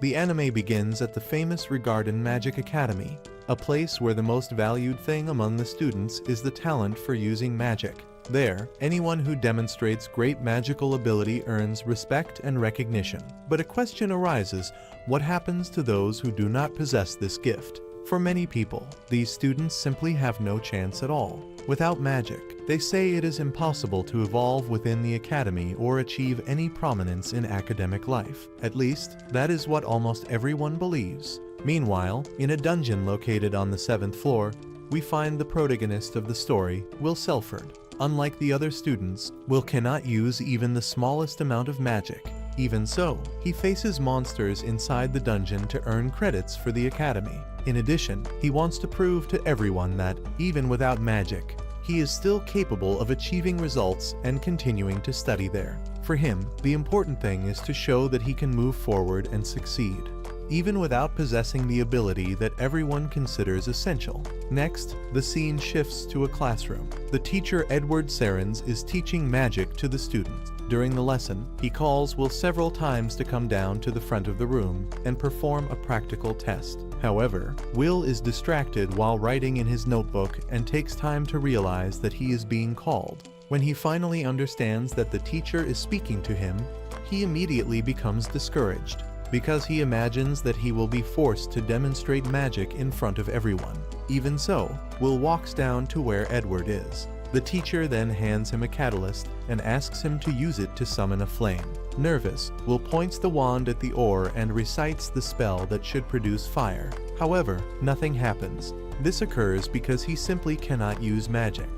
The anime begins at the famous Regarden Magic Academy, a place where the most valued thing among the students is the talent for using magic. There, anyone who demonstrates great magical ability earns respect and recognition. But a question arises: what happens to those who do not possess this gift? For many people, these students simply have no chance at all. Without magic, they say it is impossible to evolve within the academy or achieve any prominence in academic life. At least, that is what almost everyone believes. Meanwhile, in a dungeon located on the 7th floor, we find the protagonist of the story, Serfort. Unlike the other students, Will cannot use even the smallest amount of magic. Even so, he faces monsters inside the dungeon to earn credits for the academy. In addition, he wants to prove to everyone that, even without magic, he is still capable of achieving results and continuing to study there. For him, the important thing is to show that he can move forward and succeed, even without possessing the ability that everyone considers essential. Next, the scene shifts to a classroom. The teacher Edward Serens is teaching magic to the students. During the lesson, he calls Will several times to come down to the front of the room and perform a practical test. However, Will is distracted while writing in his notebook and takes time to realize that he is being called. When he finally understands that the teacher is speaking to him, he immediately becomes discouraged, because he imagines that he will be forced to demonstrate magic in front of everyone. Even so, Will walks down to where Edward is. The teacher then hands him a catalyst and asks him to use it to summon a flame. Nervous, Will points the wand at the ore and recites the spell that should produce fire. However, nothing happens. This occurs because he simply cannot use magic.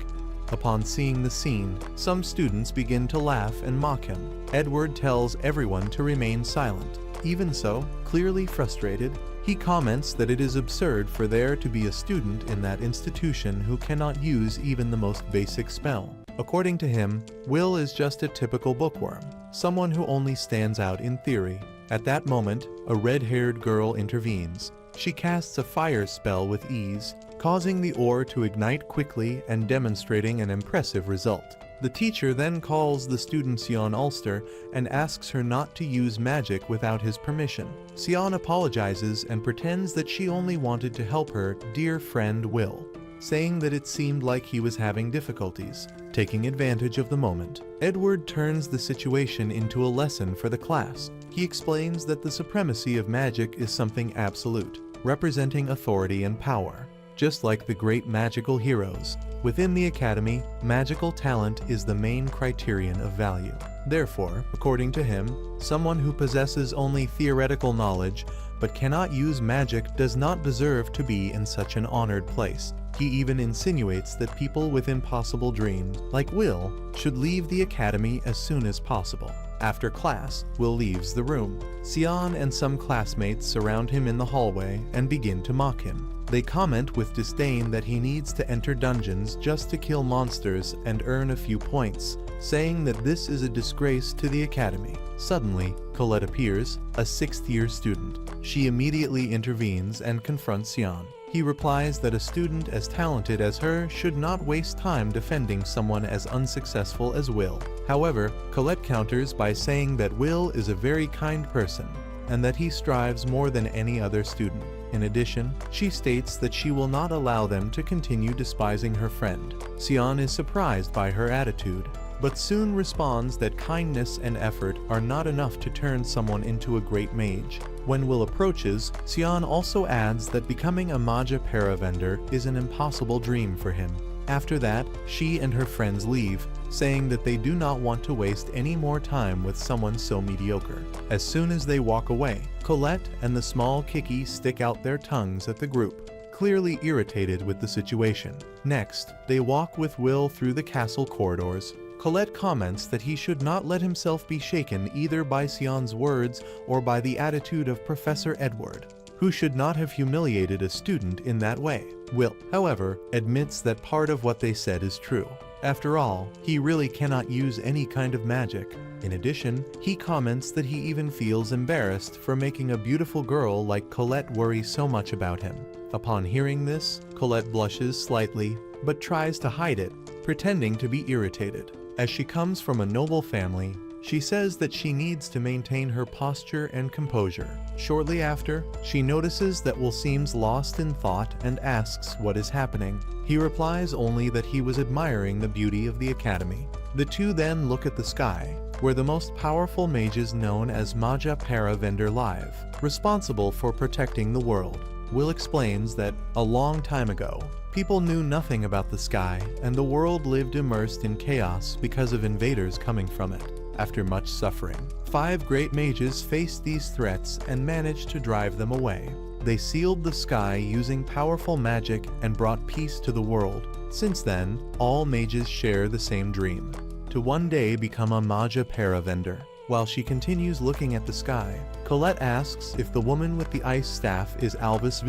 Upon seeing the scene, some students begin to laugh and mock him. Edward tells everyone to remain silent. Even so, clearly frustrated, he comments that it is absurd for there to be a student in that institution who cannot use even the most basic spell. According to him, Will is just a typical bookworm, someone who only stands out in theory. At that moment, a red-haired girl intervenes. She casts a fire spell with ease, causing the ore to ignite quickly and demonstrating an impressive result. The teacher then calls the student Sion Ulster and asks her not to use magic without his permission. Sion apologizes and pretends that she only wanted to help her dear friend Will, saying that it seemed like he was having difficulties. Taking advantage of the moment, Edward turns the situation into a lesson for the class. He explains that the supremacy of magic is something absolute, representing authority and power. Just like the great magical heroes, within the academy, magical talent is the main criterion of value. Therefore, according to him, someone who possesses only theoretical knowledge but cannot use magic does not deserve to be in such an honored place. He even insinuates that people with impossible dreams, like Will, should leave the academy as soon as possible. After class, Will leaves the room. Sion and some classmates surround him in the hallway and begin to mock him. They comment with disdain that he needs to enter dungeons just to kill monsters and earn a few points, saying that this is a disgrace to the academy. Suddenly, Colette appears, a 6th-year student. She immediately intervenes and confronts Sion. He replies that a student as talented as her should not waste time defending someone as unsuccessful as Will. However, Colette counters by saying that Will is a very kind person and that he strives more than any other student. In addition, she states that she will not allow them to continue despising her friend. Sion is surprised by her attitude, but soon responds that kindness and effort are not enough to turn someone into a great mage. When Will approaches, Sion also adds that becoming a Magia Vander is an impossible dream for him. After that, she and her friends leave, saying that they do not want to waste any more time with someone so mediocre. As soon as they walk away, Colette and the small Kiki stick out their tongues at the group, clearly irritated with the situation. Next, they walk with Will through the castle corridors. Colette comments that he should not let himself be shaken either by Sion's words or by the attitude of Professor Edward, who should not have humiliated a student in that way. Will, however, admits that part of what they said is true. After all, he really cannot use any kind of magic. In addition, he comments that he even feels embarrassed for making a beautiful girl like Colette worry so much about him. Upon hearing this, Colette blushes slightly, but tries to hide it, pretending to be irritated. As she comes from a noble family, She says that she needs to maintain her posture and composure. Shortly after, she notices that Will seems lost in thought and asks what is happening. He replies only that he was admiring the beauty of the academy. The two then look at the sky, where the most powerful mages known as Magia Vander live, responsible for protecting the world. Will explains that, a long time ago, people knew nothing about the sky and the world lived immersed in chaos because of invaders coming from it. After much suffering, 5 great mages faced these threats and managed to drive them away. They sealed the sky using powerful magic and brought peace to the world. Since then, all mages share the same dream: to one day become a Magia Vander. While she continues looking at the sky, Colette asks if the woman with the ice staff is Albis,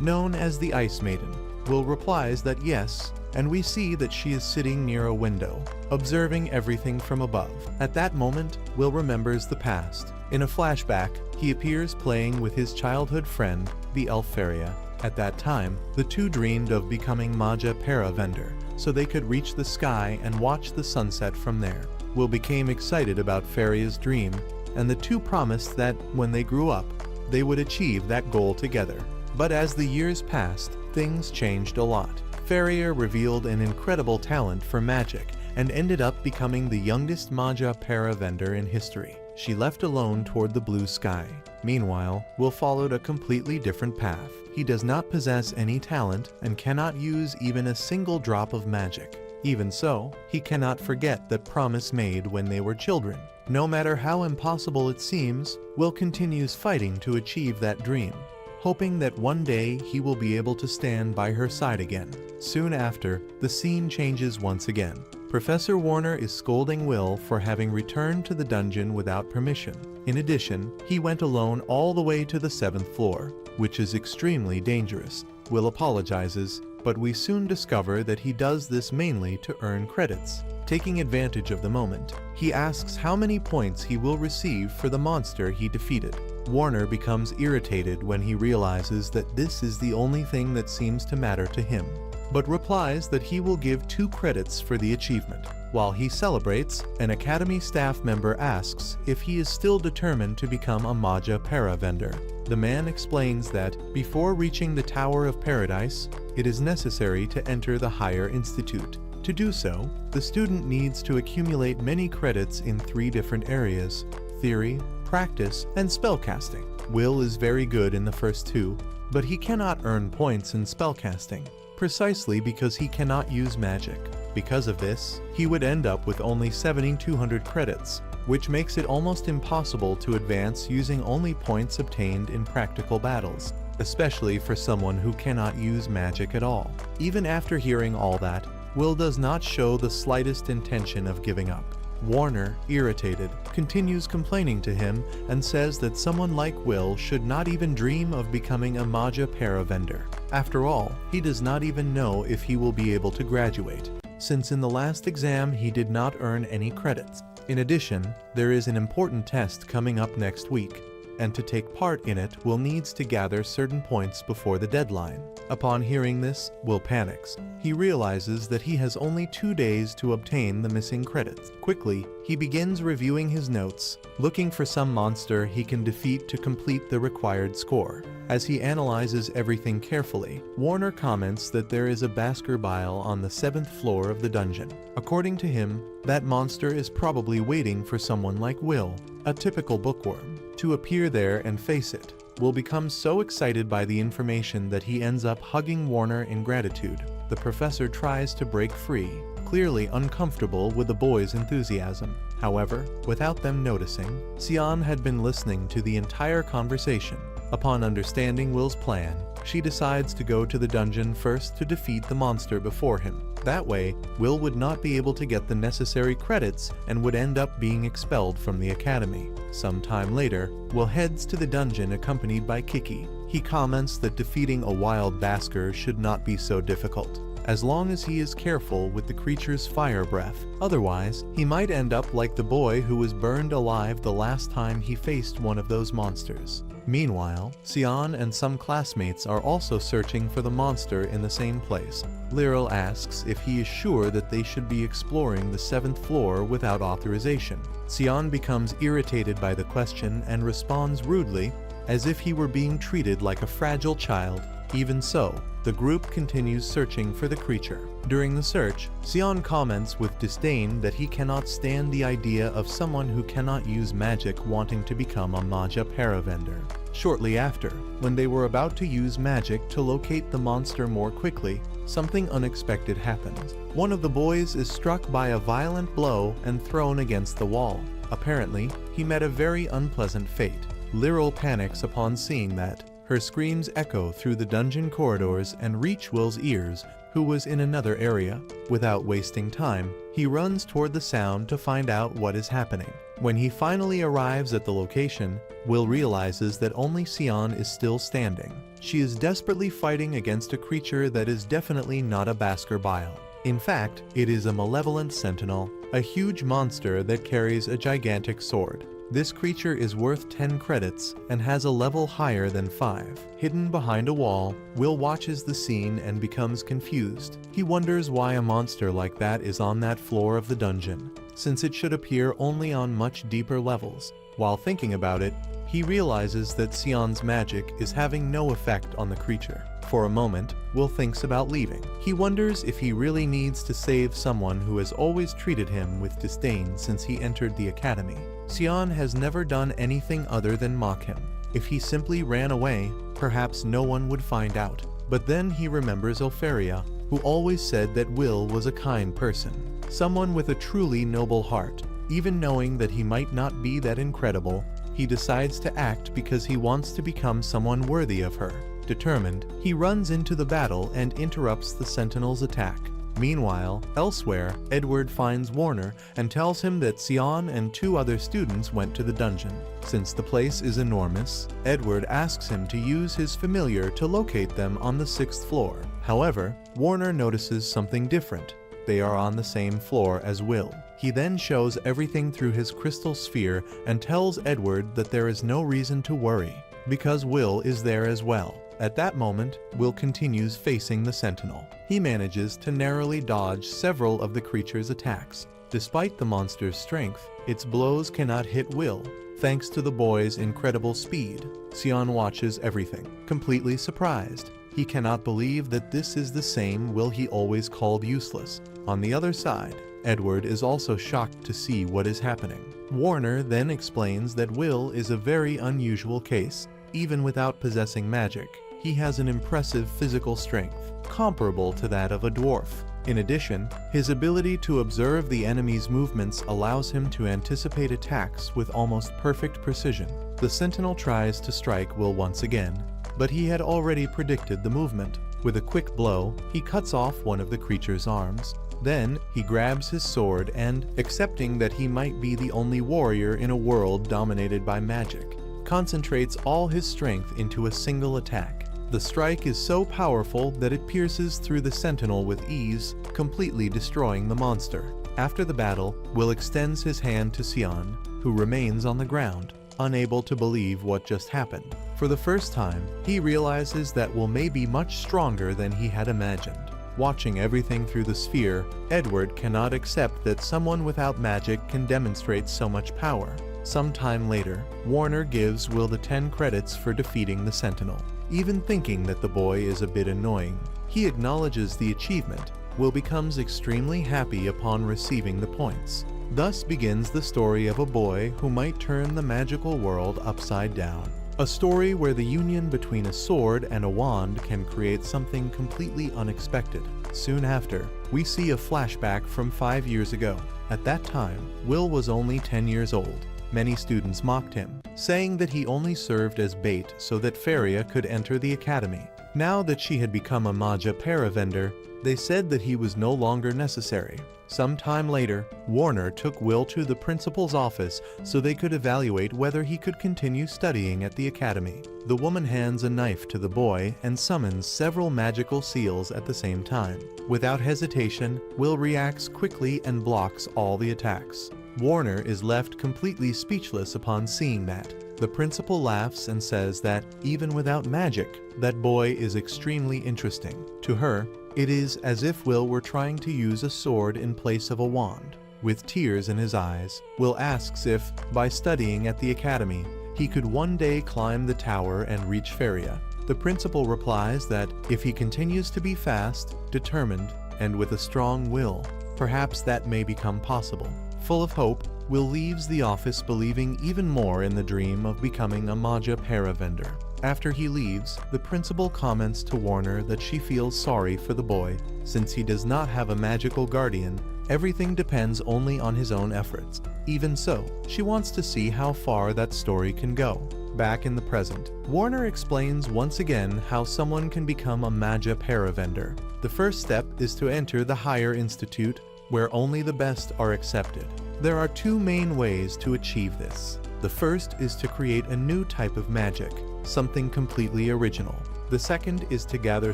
known as the Ice Maiden. Will replies that yes, and we see that she is sitting near a window, observing everything from above. At that moment, Will remembers the past. In a flashback, he appears playing with his childhood friend, the Elfaria. At that time, the two dreamed of becoming Magia Vander, so they could reach the sky and watch the sunset from there. Will became excited about Faria's dream, and the two promised that, when they grew up, they would achieve that goal together. But as the years passed, things changed a lot. Faria revealed an incredible talent for magic and ended up becoming the youngest Magia Vander in history. She left alone toward the blue sky. Meanwhile, Will followed a completely different path. He does not possess any talent and cannot use even a single drop of magic. Even so, he cannot forget that promise made when they were children. No matter how impossible it seems, Will continues fighting to achieve that dream, hoping that one day he will be able to stand by her side again. Soon after, the scene changes once again. Professor Warner is scolding Will for having returned to the dungeon without permission. In addition, he went alone all the way to the 7th floor, which is extremely dangerous. Will apologizes, but we soon discover that he does this mainly to earn credits. Taking advantage of the moment, he asks how many points he will receive for the monster he defeated. Warner becomes irritated when he realizes that this is the only thing that seems to matter to him, but replies that he will give 2 credits for the achievement. While he celebrates, an Academy staff member asks if he is still determined to become a Magia Vander. The man explains that, before reaching the Tower of Paradise, it is necessary to enter the Higher Institute. To do so, the student needs to accumulate many credits in 3 different areas: theory, practice, and spellcasting. Will is very good in the first 2, but he cannot earn points in spellcasting, precisely because he cannot use magic. Because of this, he would end up with only 7,200 credits, which makes it almost impossible to advance using only points obtained in practical battles, especially for someone who cannot use magic at all. Even after hearing all that, Will does not show the slightest intention of giving up. Warner, irritated, continues complaining to him and says that someone like Will should not even dream of becoming a Magia Vander. After all, he does not even know if he will be able to graduate, since in the last exam he did not earn any credits. In addition, there is an important test coming up next week, and to take part in it, Will needs to gather certain points before the deadline. Upon hearing this, Will panics. He realizes that he has only 2 days to obtain the missing credits. Quickly, he begins reviewing his notes, looking for some monster he can defeat to complete the required score. As he analyzes everything carefully, Warner comments that there is a Baskerville on the 7th floor of the dungeon. According to him, that monster is probably waiting for someone like Will, a typical bookworm, to appear there and face it. Will become so excited by the information that he ends up hugging Warner in gratitude. The professor tries to break free, clearly uncomfortable with the boys' enthusiasm. However, without them noticing, Xian had been listening to the entire conversation. Upon understanding Will's plan, she decides to go to the dungeon first to defeat the monster before him. That way, Will would not be able to get the necessary credits and would end up being expelled from the academy. Some time later, Will heads to the dungeon accompanied by Kiki. He comments that defeating a wild Basker should not be so difficult, as long as he is careful with the creature's fire breath. Otherwise, he might end up like the boy who was burned alive the last time he faced one of those monsters. Meanwhile, Sion and some classmates are also searching for the monster in the same place. Lyril asks if he is sure that they should be exploring the 7th floor without authorization. Sion becomes irritated by the question and responds rudely, as if he were being treated like a fragile child. Even so, the group continues searching for the creature. During the search, Sion comments with disdain that he cannot stand the idea of someone who cannot use magic wanting to become a Magia Vander. Shortly after, when they were about to use magic to locate the monster more quickly, something unexpected happens. One of the boys is struck by a violent blow and thrown against the wall. Apparently, he met a very unpleasant fate. Lyril panics upon seeing that. Her screams echo through the dungeon corridors and reach Will's ears, who was in another area. Without wasting time, he runs toward the sound to find out what is happening. When he finally arrives at the location, Will realizes that only Sion is still standing. She is desperately fighting against a creature that is definitely not a Baskerville. In fact, it is a malevolent sentinel, a huge monster that carries a gigantic sword. This creature is worth 10 credits and has a level higher than 5. Hidden behind a wall, Will watches the scene and becomes confused. He wonders why a monster like that is on that floor of the dungeon, since it should appear only on much deeper levels. While thinking about it, he realizes that Sion's magic is having no effect on the creature. For a moment, Will thinks about leaving. He wonders if he really needs to save someone who has always treated him with disdain since he entered the academy. Sion has never done anything other than mock him. If he simply ran away, perhaps no one would find out. But then he remembers Elfaria, who always said that Will was a kind person, someone with a truly noble heart. Even knowing that he might not be that incredible, he decides to act because he wants to become someone worthy of her. Determined, he runs into the battle and interrupts the Sentinel's attack. Meanwhile, elsewhere, Edward finds Warner and tells him that Sion and 2 other students went to the dungeon. Since the place is enormous, Edward asks him to use his familiar to locate them on the 6th floor. However, Warner notices something different. They are on the same floor as Will. He then shows everything through his crystal sphere and tells Edward that there is no reason to worry, because Will is there as well. At that moment, Will continues facing the Sentinel. He manages to narrowly dodge several of the creature's attacks. Despite the monster's strength, its blows cannot hit Will, thanks to the boy's incredible speed. Sion watches everything, completely surprised. He cannot believe that this is the same Will he always called useless. On the other side, Edward is also shocked to see what is happening. Warner then explains that Will is a very unusual case. Even without possessing magic, he has an impressive physical strength, comparable to that of a dwarf. In addition, his ability to observe the enemy's movements allows him to anticipate attacks with almost perfect precision. The Sentinel tries to strike Will once again, but he had already predicted the movement. With a quick blow, he cuts off one of the creature's arms. Then, he grabs his sword and, accepting that he might be the only warrior in a world dominated by magic, concentrates all his strength into a single attack. The strike is so powerful that it pierces through the Sentinel with ease, completely destroying the monster. After the battle, Will extends his hand to Sion, who remains on the ground, unable to believe what just happened. For the first time, he realizes that Will may be much stronger than he had imagined. Watching everything through the sphere, Edward cannot accept that someone without magic can demonstrate so much power. Sometime later, Warner gives Will the 10 credits for defeating the Sentinel. Even thinking that the boy is a bit annoying, he acknowledges the achievement. Will becomes extremely happy upon receiving the points. Thus begins the story of a boy who might turn the magical world upside down. A story where the union between a sword and a wand can create something completely unexpected. Soon after, we see a flashback from 5 years ago. At that time, Will was only 10 years old. Many students mocked him, saying that he only served as bait so that Faria could enter the academy. Now that she had become a Magia Vander, they said that he was no longer necessary. Some time later, Warner took Will to the principal's office so they could evaluate whether he could continue studying at the academy. The woman hands a knife to the boy and summons several magical seals at the same time. Without hesitation, Will reacts quickly and blocks all the attacks. Warner is left completely speechless upon seeing that. The principal laughs and says that, even without magic, that boy is extremely interesting. To her, it is as if Will were trying to use a sword in place of a wand. With tears in his eyes, Will asks if, by studying at the academy, he could one day climb the tower and reach Faria. The principal replies that if he continues to be fast, determined, and with a strong will, perhaps that may become possible. Full of hope, Will leaves the office believing even more in the dream of becoming a Magia Vander. After he leaves, the principal comments to Warner that she feels sorry for the boy, since he does not have a magical guardian. Everything depends only on his own efforts. Even so, she wants to see how far that story can go. Back in the present, Warner explains once again how someone can become a Magia Vander. The first step is to enter the higher institute, where only the best are accepted. There are two main ways to achieve this. The first is to create a new type of magic, something completely original. The second is to gather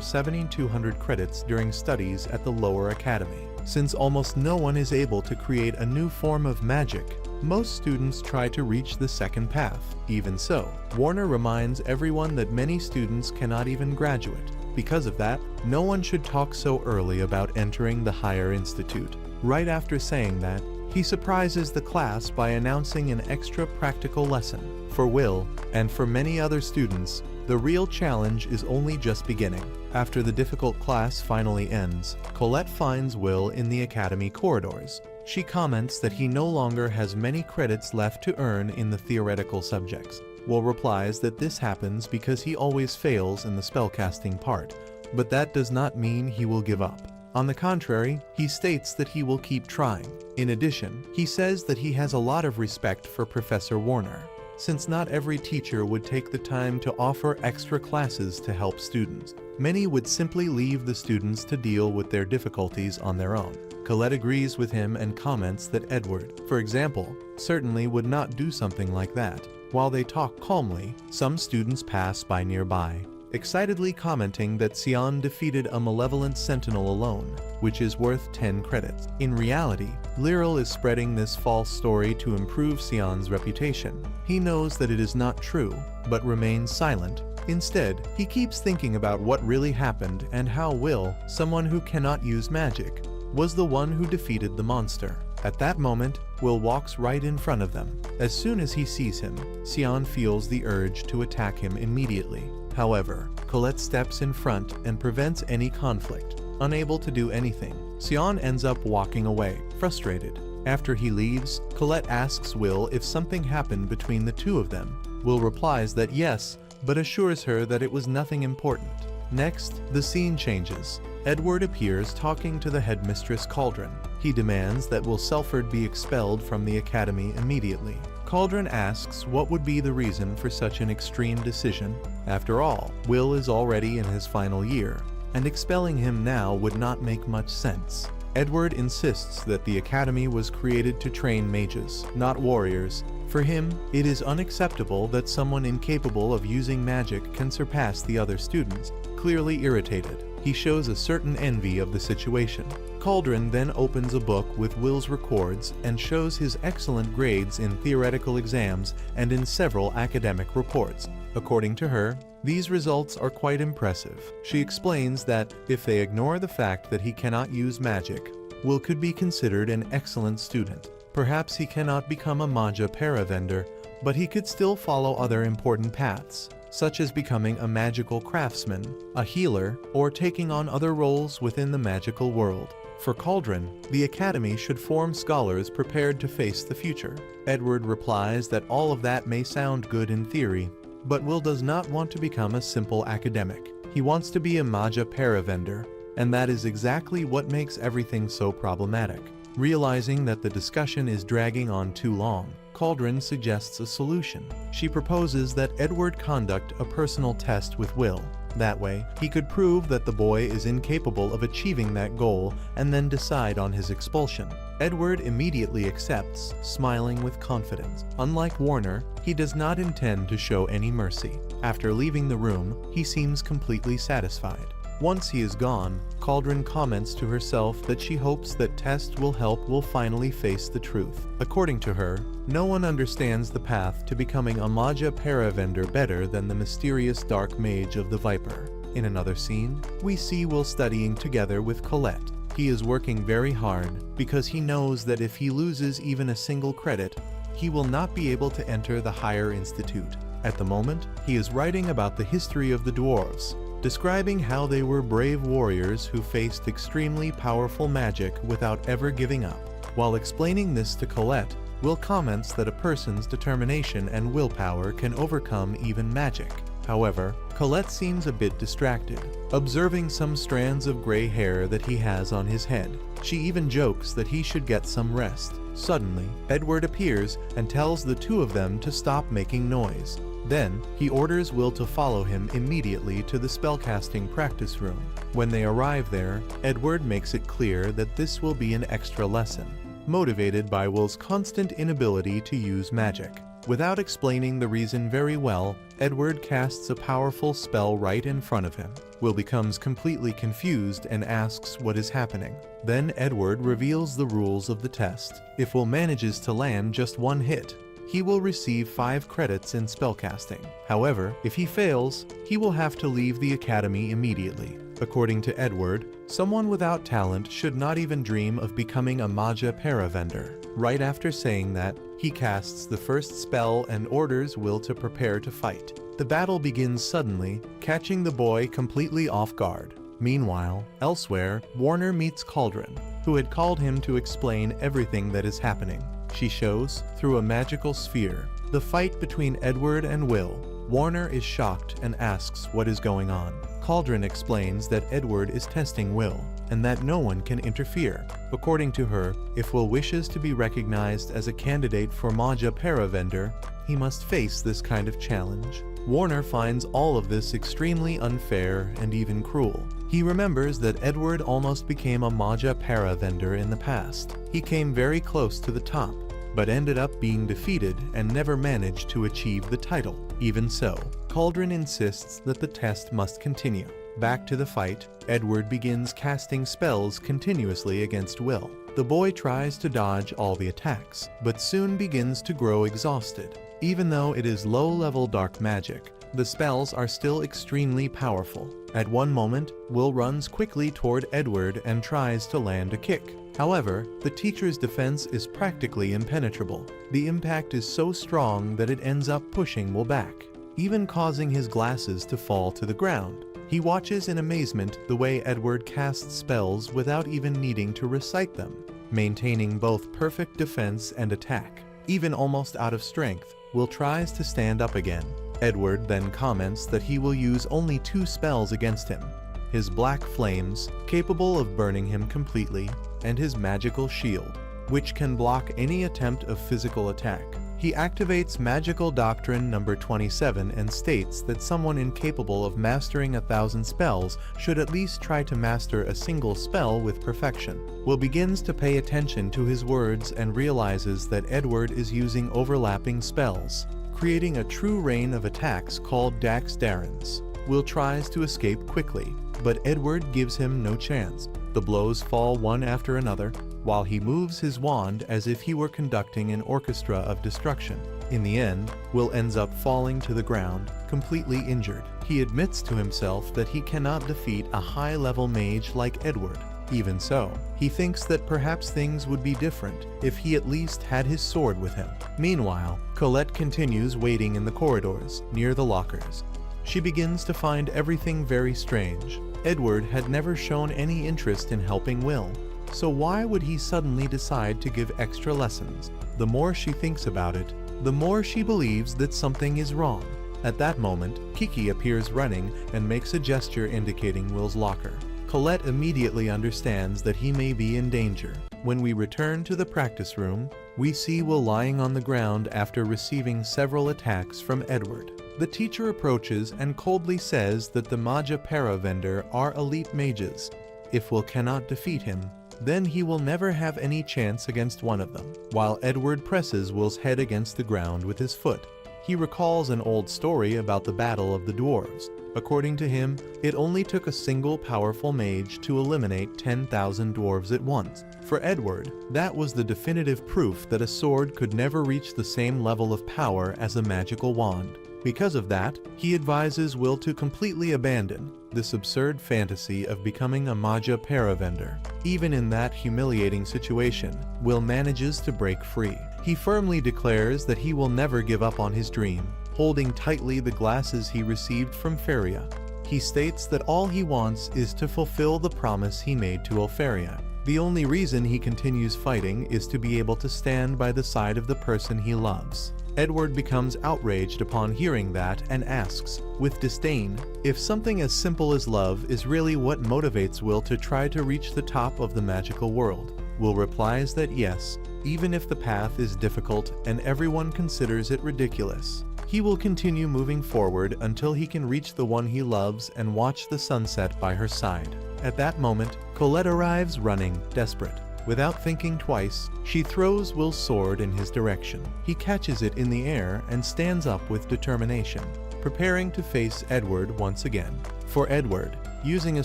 7,200 credits during studies at the lower academy. Since almost no one is able to create a new form of magic, most students try to reach the second path. Even so, Warner reminds everyone that many students cannot even graduate. Because of that, no one should talk so early about entering the higher institute. Right after saying that, he surprises the class by announcing an extra practical lesson. For Will, and for many other students, the real challenge is only just beginning. After the difficult class finally ends, Colette finds Will in the academy corridors. She comments that he no longer has many credits left to earn in the theoretical subjects. Will replies that this happens because he always fails in the spellcasting part, but that does not mean he will give up. On the contrary, he states that he will keep trying. In addition, he says that he has a lot of respect for Professor Warner, since not every teacher would take the time to offer extra classes to help students. Many would simply leave the students to deal with their difficulties on their own. Colette agrees with him and comments that Edward, for example, certainly would not do something like that. While they talk calmly, some students pass by nearby, excitedly commenting that Sion defeated a malevolent sentinel alone, which is worth 10 credits. In reality, Lyral is spreading this false story to improve Sion's reputation. He knows that it is not true, but remains silent. Instead, he keeps thinking about what really happened and how Will, someone who cannot use magic, was the one who defeated the monster. At that moment, Will walks right in front of them. As soon as he sees him, Sion feels the urge to attack him immediately. However, Colette steps in front and prevents any conflict. Unable to do anything, Sion ends up walking away, frustrated. After he leaves, Colette asks Will if something happened between the two of them. Will replies that yes, but assures her that it was nothing important. Next, the scene changes. Edward appears talking to the headmistress Cauldron. He demands that Will Serfort be expelled from the academy immediately. Cauldron asks what would be the reason for such an extreme decision. After all, Will is already in his final year, and expelling him now would not make much sense. Edward insists that the academy was created to train mages, not warriors. For him, it is unacceptable that someone incapable of using magic can surpass the other students. Clearly irritated, he shows a certain envy of the situation. Cauldron then opens a book with Will's records and shows his excellent grades in theoretical exams and in several academic reports. According to her, these results are quite impressive. She explains that if they ignore the fact that he cannot use magic, Will could be considered an excellent student. Perhaps he cannot become a Magia Vander, but he could still follow other important paths, such as becoming a magical craftsman, a healer, or taking on other roles within the magical world. For Cauldron, the academy should form scholars prepared to face the future. Edward replies that all of that may sound good in theory, but Will does not want to become a simple academic. He wants to be a Magia Vander, and that is exactly what makes everything so problematic. Realizing that the discussion is dragging on too long, Cauldron suggests a solution. She proposes that Edward conduct a personal test with Will. That way, he could prove that the boy is incapable of achieving that goal and then decide on his expulsion. Edward immediately accepts, smiling with confidence. Unlike Warner, he does not intend to show any mercy. After leaving the room, he seems completely satisfied. Once he is gone, Cauldron comments to herself that she hopes that Test will finally face the truth. According to her, no one understands the path to becoming a Magia Vander better than the mysterious dark mage of the Viper. In another scene, we see Will studying together with Colette. He is working very hard because he knows that if he loses even a single credit, he will not be able to enter the higher institute. At the moment, he is writing about the history of the dwarves, describing how they were brave warriors who faced extremely powerful magic without ever giving up. While explaining this to Colette, Will comments that a person's determination and willpower can overcome even magic. However, Colette seems a bit distracted, observing some strands of gray hair that he has on his head. She even jokes that he should get some rest. Suddenly, Edward appears and tells the two of them to stop making noise. Then, he orders Will to follow him immediately to the spellcasting practice room. When they arrive there, Edward makes it clear that this will be an extra lesson, motivated by Will's constant inability to use magic. Without explaining the reason very well, Edward casts a powerful spell right in front of him. Will becomes completely confused and asks what is happening. Then Edward reveals the rules of the test. If Will manages to land just one hit, he will receive 5 credits in spellcasting. However, if he fails, he will have to leave the academy immediately. According to Edward, someone without talent should not even dream of becoming a Magia Vander. Right after saying that, he casts the first spell and orders Will to prepare to fight. The battle begins suddenly, catching the boy completely off guard. Meanwhile, elsewhere, Warner meets Cauldron, who had called him to explain everything that is happening. She shows, through a magical sphere, the fight between Edward and Will. Warner is shocked and asks what is going on. Cauldron explains that Edward is testing Will, and that no one can interfere. According to her, if Will wishes to be recognized as a candidate for Magia Vander, he must face this kind of challenge. Warner finds all of this extremely unfair and even cruel. He remembers that Edward almost became a Magia Vander in the past. He came very close to the top, but ended up being defeated and never managed to achieve the title. Even so, Cauldron insists that the test must continue. Back to the fight, Edward begins casting spells continuously against Will. The boy tries to dodge all the attacks, but soon begins to grow exhausted. Even though it is low-level dark magic, the spells are still extremely powerful. At one moment, Will runs quickly toward Edward and tries to land a kick. However, the teacher's defense is practically impenetrable. The impact is so strong that it ends up pushing Will back, even causing his glasses to fall to the ground. He watches in amazement the way Edward casts spells without even needing to recite them, maintaining both perfect defense and attack. Even almost out of strength, Will tries to stand up again. Edward then comments that he will use only 2 spells against him: his black flames, capable of burning him completely, and his magical shield, which can block any attempt of physical attack. He activates Magical Doctrine number 27 and states that someone incapable of mastering 1,000 spells should at least try to master a single spell with perfection. Will begins to pay attention to his words and realizes that Edward is using overlapping spells, creating a true rain of attacks called Dax Darrens. Will tries to escape quickly, but Edward gives him no chance. The blows fall one after another, while he moves his wand as if he were conducting an orchestra of destruction. In the end, Will ends up falling to the ground, completely injured. He admits to himself that he cannot defeat a high-level mage like Edward. Even so, he thinks that perhaps things would be different if he at least had his sword with him. Meanwhile, Colette continues waiting in the corridors, near the lockers. She begins to find everything very strange. Edward had never shown any interest in helping Will, so why would he suddenly decide to give extra lessons? The more she thinks about it, the more she believes that something is wrong. At that moment, Kiki appears running and makes a gesture indicating Will's locker. Colette immediately understands that he may be in danger. When we return to the practice room, we see Will lying on the ground after receiving several attacks from Edward. The teacher approaches and coldly says that the Magia Vander are elite mages. If Will cannot defeat him, then he will never have any chance against one of them. While Edward presses Will's head against the ground with his foot, he recalls an old story about the Battle of the Dwarves. According to him, it only took a single powerful mage to eliminate 10,000 dwarves at once. For Edward, that was the definitive proof that a sword could never reach the same level of power as a magical wand. Because of that, he advises Will to completely abandon this absurd fantasy of becoming a Magia Vander. Even in that humiliating situation, Will manages to break free. He firmly declares that he will never give up on his dream, holding tightly the glasses he received from Feria. He states that all he wants is to fulfill the promise he made to Elfaria. The only reason he continues fighting is to be able to stand by the side of the person he loves. Edward becomes outraged upon hearing that and asks, with disdain, if something as simple as love is really what motivates Will to try to reach the top of the magical world. Will replies that yes, even if the path is difficult and everyone considers it ridiculous. He will continue moving forward until he can reach the one he loves and watch the sunset by her side. At that moment, Colette arrives running, desperate. Without thinking twice, she throws Will's sword in his direction. He catches it in the air and stands up with determination, preparing to face Edward once again. For Edward, using a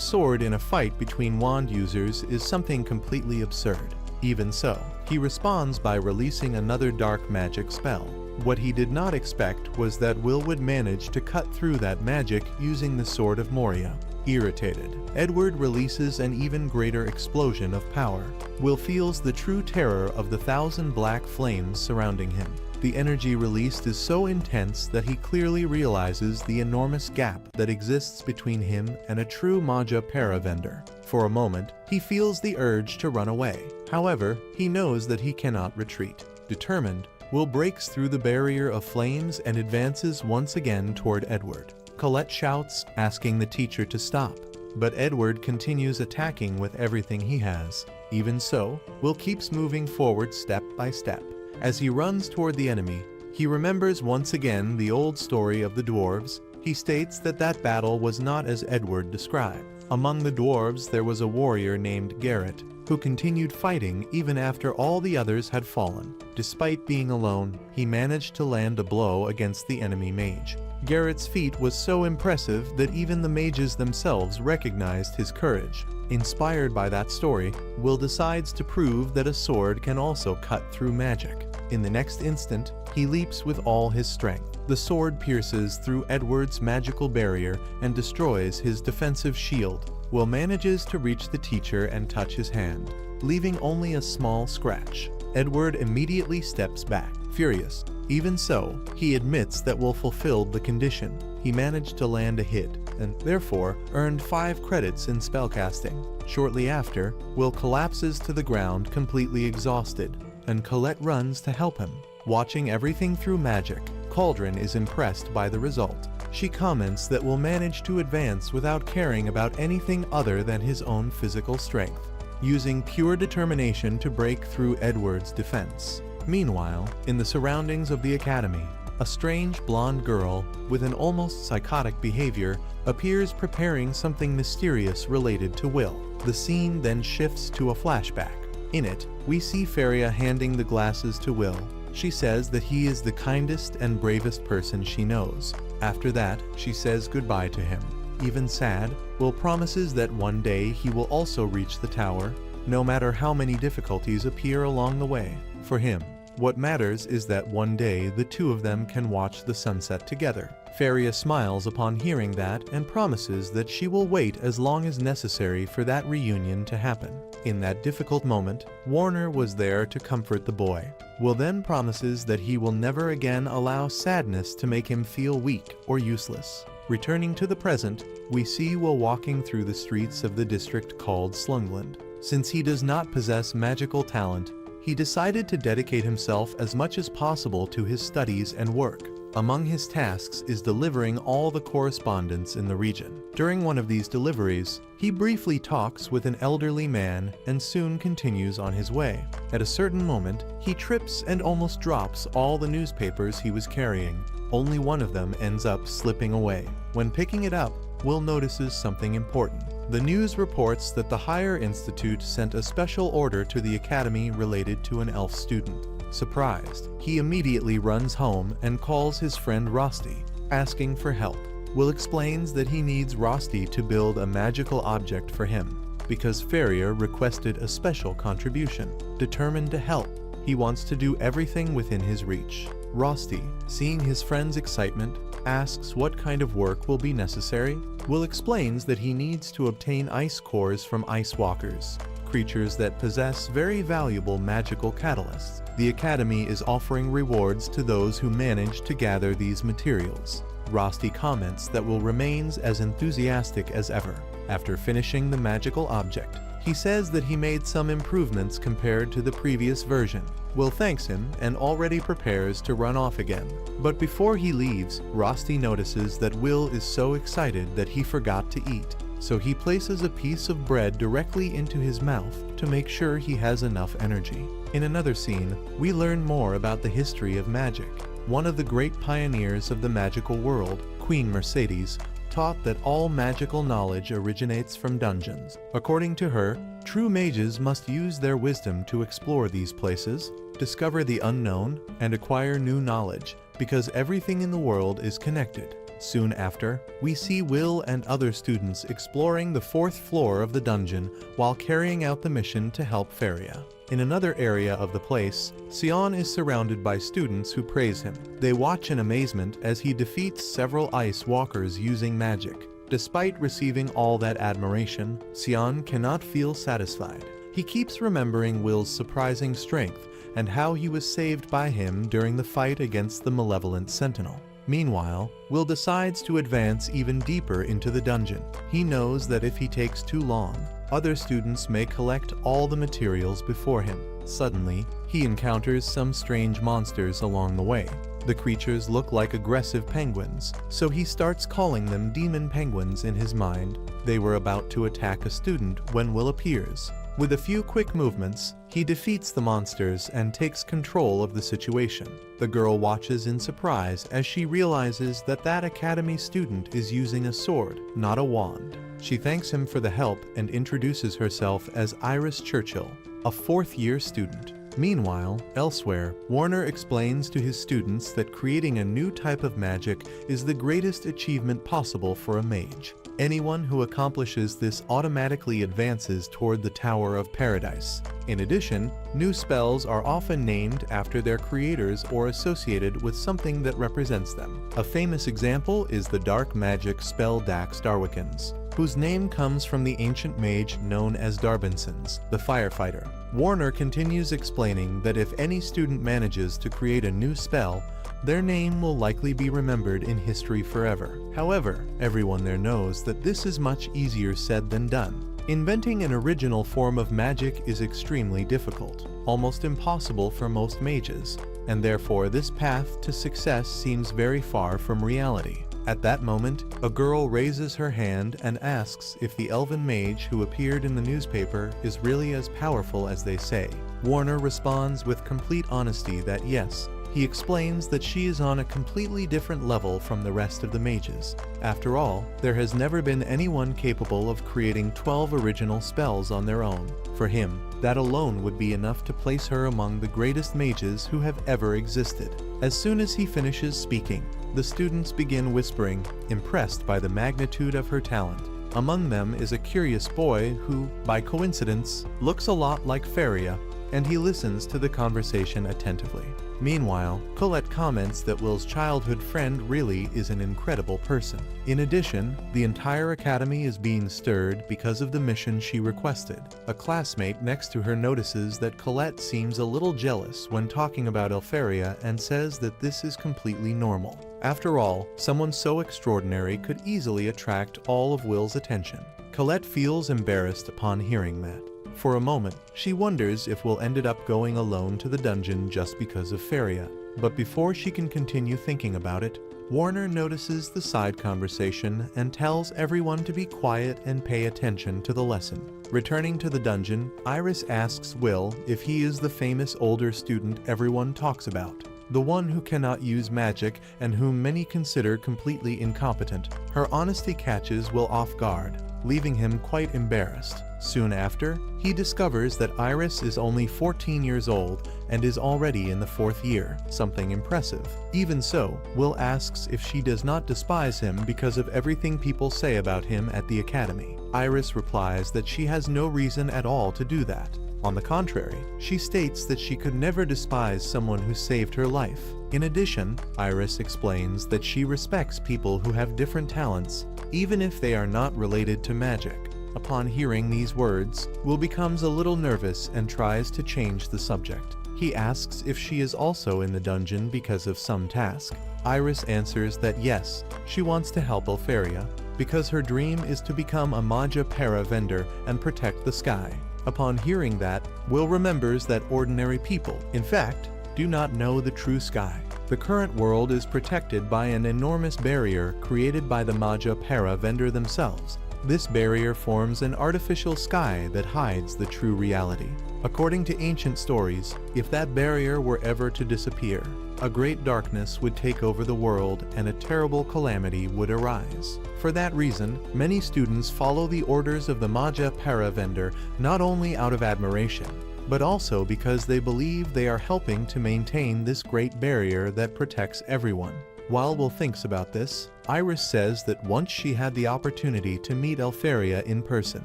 sword in a fight between wand users is something completely absurd. Even so, he responds by releasing another dark magic spell. What he did not expect was that Will would manage to cut through that magic using the Sword of Moria. Irritated, Edward releases an even greater explosion of power. Will feels the true terror of the 1,000 black flames surrounding him. The energy released is so intense that he clearly realizes the enormous gap that exists between him and a true Magia Vander. For a moment, he feels the urge to run away. However, he knows that he cannot retreat. Determined, Will breaks through the barrier of flames and advances once again toward Edward. Colette shouts, asking the teacher to stop, but Edward continues attacking with everything he has. Even so, Will keeps moving forward step by step. As he runs toward the enemy, he remembers once again the old story of the dwarves. He states that that battle was not as Edward described. Among the dwarves there was a warrior named Garrett, who continued fighting even after all the others had fallen. Despite being alone, he managed to land a blow against the enemy mage. Garrett's feat was so impressive that even the mages themselves recognized his courage. Inspired by that story, Will decides to prove that a sword can also cut through magic. In the next instant, he leaps with all his strength. The sword pierces through Edward's magical barrier and destroys his defensive shield. Will manages to reach the teacher and touch his hand, leaving only a small scratch. Edward immediately steps back, furious. Even so, he admits that Will fulfilled the condition. He managed to land a hit, and therefore earned 5 credits in spellcasting. Shortly after, Will collapses to the ground completely exhausted, and Colette runs to help him. Watching everything through magic, Cauldron is impressed by the result. She comments that Will manage to advance without caring about anything other than his own physical strength, using pure determination to break through Edward's defense. Meanwhile, in the surroundings of the academy, a strange blonde girl with an almost psychotic behavior appears preparing something mysterious related to Will. The scene then shifts to a flashback. In it, we see Feria handing the glasses to Will. She says that he is the kindest and bravest person she knows. After that, she says goodbye to him. Even sad, Will promises that one day he will also reach the tower, no matter how many difficulties appear along the way. For him, what matters is that one day the two of them can watch the sunset together. Feria smiles upon hearing that and promises that she will wait as long as necessary for that reunion to happen. In that difficult moment, Warner was there to comfort the boy. Will then promises that he will never again allow sadness to make him feel weak or useless. Returning to the present, we see Will walking through the streets of the district called Slungland. Since he does not possess magical talent, he decided to dedicate himself as much as possible to his studies and work. Among his tasks is delivering all the correspondence in the region. During one of these deliveries, he briefly talks with an elderly man and soon continues on his way. At a certain moment, he trips and almost drops all the newspapers he was carrying. Only one of them ends up slipping away. When picking it up, Will notices something important. The news reports that the Higher Institute sent a special order to the academy related to an elf student. Surprised, he immediately runs home and calls his friend Rosti, asking for help. Will explains that he needs Rosti to build a magical object for him, because Feria requested a special contribution. Determined to help, he wants to do everything within his reach. Rosti, seeing his friend's excitement, asks what kind of work will be necessary. Will explains that he needs to obtain ice cores from ice walkers, creatures that possess very valuable magical catalysts. The Academy is offering rewards to those who manage to gather these materials. Rosti comments that Will remains as enthusiastic as ever. After finishing the magical object, he says that he made some improvements compared to the previous version. Will thanks him and already prepares to run off again. But before he leaves, Rosti notices that Will is so excited that he forgot to eat. So he places a piece of bread directly into his mouth to make sure he has enough energy. In another scene, we learn more about the history of magic. One of the great pioneers of the magical world, Queen Mercedes, taught that all magical knowledge originates from dungeons. According to her, true mages must use their wisdom to explore these places, discover the unknown, and acquire new knowledge, because everything in the world is connected. Soon after, we see Will and other students exploring the 4th floor of the dungeon while carrying out the mission to help Feria. In another area of the place, Sion is surrounded by students who praise him. They watch in amazement as he defeats several ice walkers using magic. Despite receiving all that admiration, Sion cannot feel satisfied. He keeps remembering Will's surprising strength and how he was saved by him during the fight against the malevolent sentinel. Meanwhile, Will decides to advance even deeper into the dungeon. He knows that if he takes too long, other students may collect all the materials before him. Suddenly, he encounters some strange monsters along the way. The creatures look like aggressive penguins, so he starts calling them demon penguins in his mind. They were about to attack a student when Will appears. With a few quick movements, he defeats the monsters and takes control of the situation. The girl watches in surprise as she realizes that that academy student is using a sword, not a wand. She thanks him for the help and introduces herself as Iris Churchill, a 4th-year student. Meanwhile, elsewhere, Warner explains to his students that creating a new type of magic is the greatest achievement possible for a mage. Anyone who accomplishes this automatically advances toward the Tower of Paradise. In addition, new spells are often named after their creators or associated with something that represents them. A famous example is the dark magic spell Dax Darwikins, whose name comes from the ancient mage known as Darbinsons, the firefighter. Warner continues explaining that if any student manages to create a new spell, their name will likely be remembered in history forever. However, everyone there knows that this is much easier said than done. Inventing an original form of magic is extremely difficult, almost impossible for most mages, and therefore this path to success seems very far from reality. At that moment, a girl raises her hand and asks if the elven mage who appeared in the newspaper is really as powerful as they say. Warner responds with complete honesty that yes. He explains that she is on a completely different level from the rest of the mages. After all, there has never been anyone capable of creating 12 original spells on their own. For him, that alone would be enough to place her among the greatest mages who have ever existed. As soon as he finishes speaking, the students begin whispering, impressed by the magnitude of her talent. Among them is a curious boy who, by coincidence, looks a lot like Feria, and he listens to the conversation attentively. Meanwhile, Colette comments that Will's childhood friend really is an incredible person. In addition, the entire academy is being stirred because of the mission she requested. A classmate next to her notices that Colette seems a little jealous when talking about Elfaria and says that this is completely normal. After all, someone so extraordinary could easily attract all of Will's attention. Colette feels embarrassed upon hearing that. For a moment, she wonders if Will ended up going alone to the dungeon just because of Feria. But before she can continue thinking about it, Warner notices the side conversation and tells everyone to be quiet and pay attention to the lesson. Returning to the dungeon, Iris asks Will if he is the famous older student everyone talks about, the one who cannot use magic and whom many consider completely incompetent. Her honesty catches Will off guard, leaving him quite embarrassed. Soon after, he discovers that Iris is only 14 years old and is already in the 4th year, something impressive. Even so, Will asks if she does not despise him because of everything people say about him at the academy. Iris replies that she has no reason at all to do that. On the contrary, she states that she could never despise someone who saved her life. In addition, Iris explains that she respects people who have different talents, even if they are not related to magic. Upon hearing these words, Will becomes a little nervous and tries to change the subject. He asks if she is also in the dungeon because of some task. Iris answers that yes, she wants to help Elfaria, because her dream is to become a Magia Vander and protect the sky. Upon hearing that, Will remembers that ordinary people, in fact, do not know the true sky. The current world is protected by an enormous barrier created by the Magia Vander themselves. This barrier forms an artificial sky that hides the true reality. According to ancient stories, if that barrier were ever to disappear, a great darkness would take over the world and a terrible calamity would arise. For that reason, many students follow the orders of the Magia Vander not only out of admiration, but also because they believe they are helping to maintain this great barrier that protects everyone. While Will thinks about this, Iris says that once she had the opportunity to meet Elfaria in person.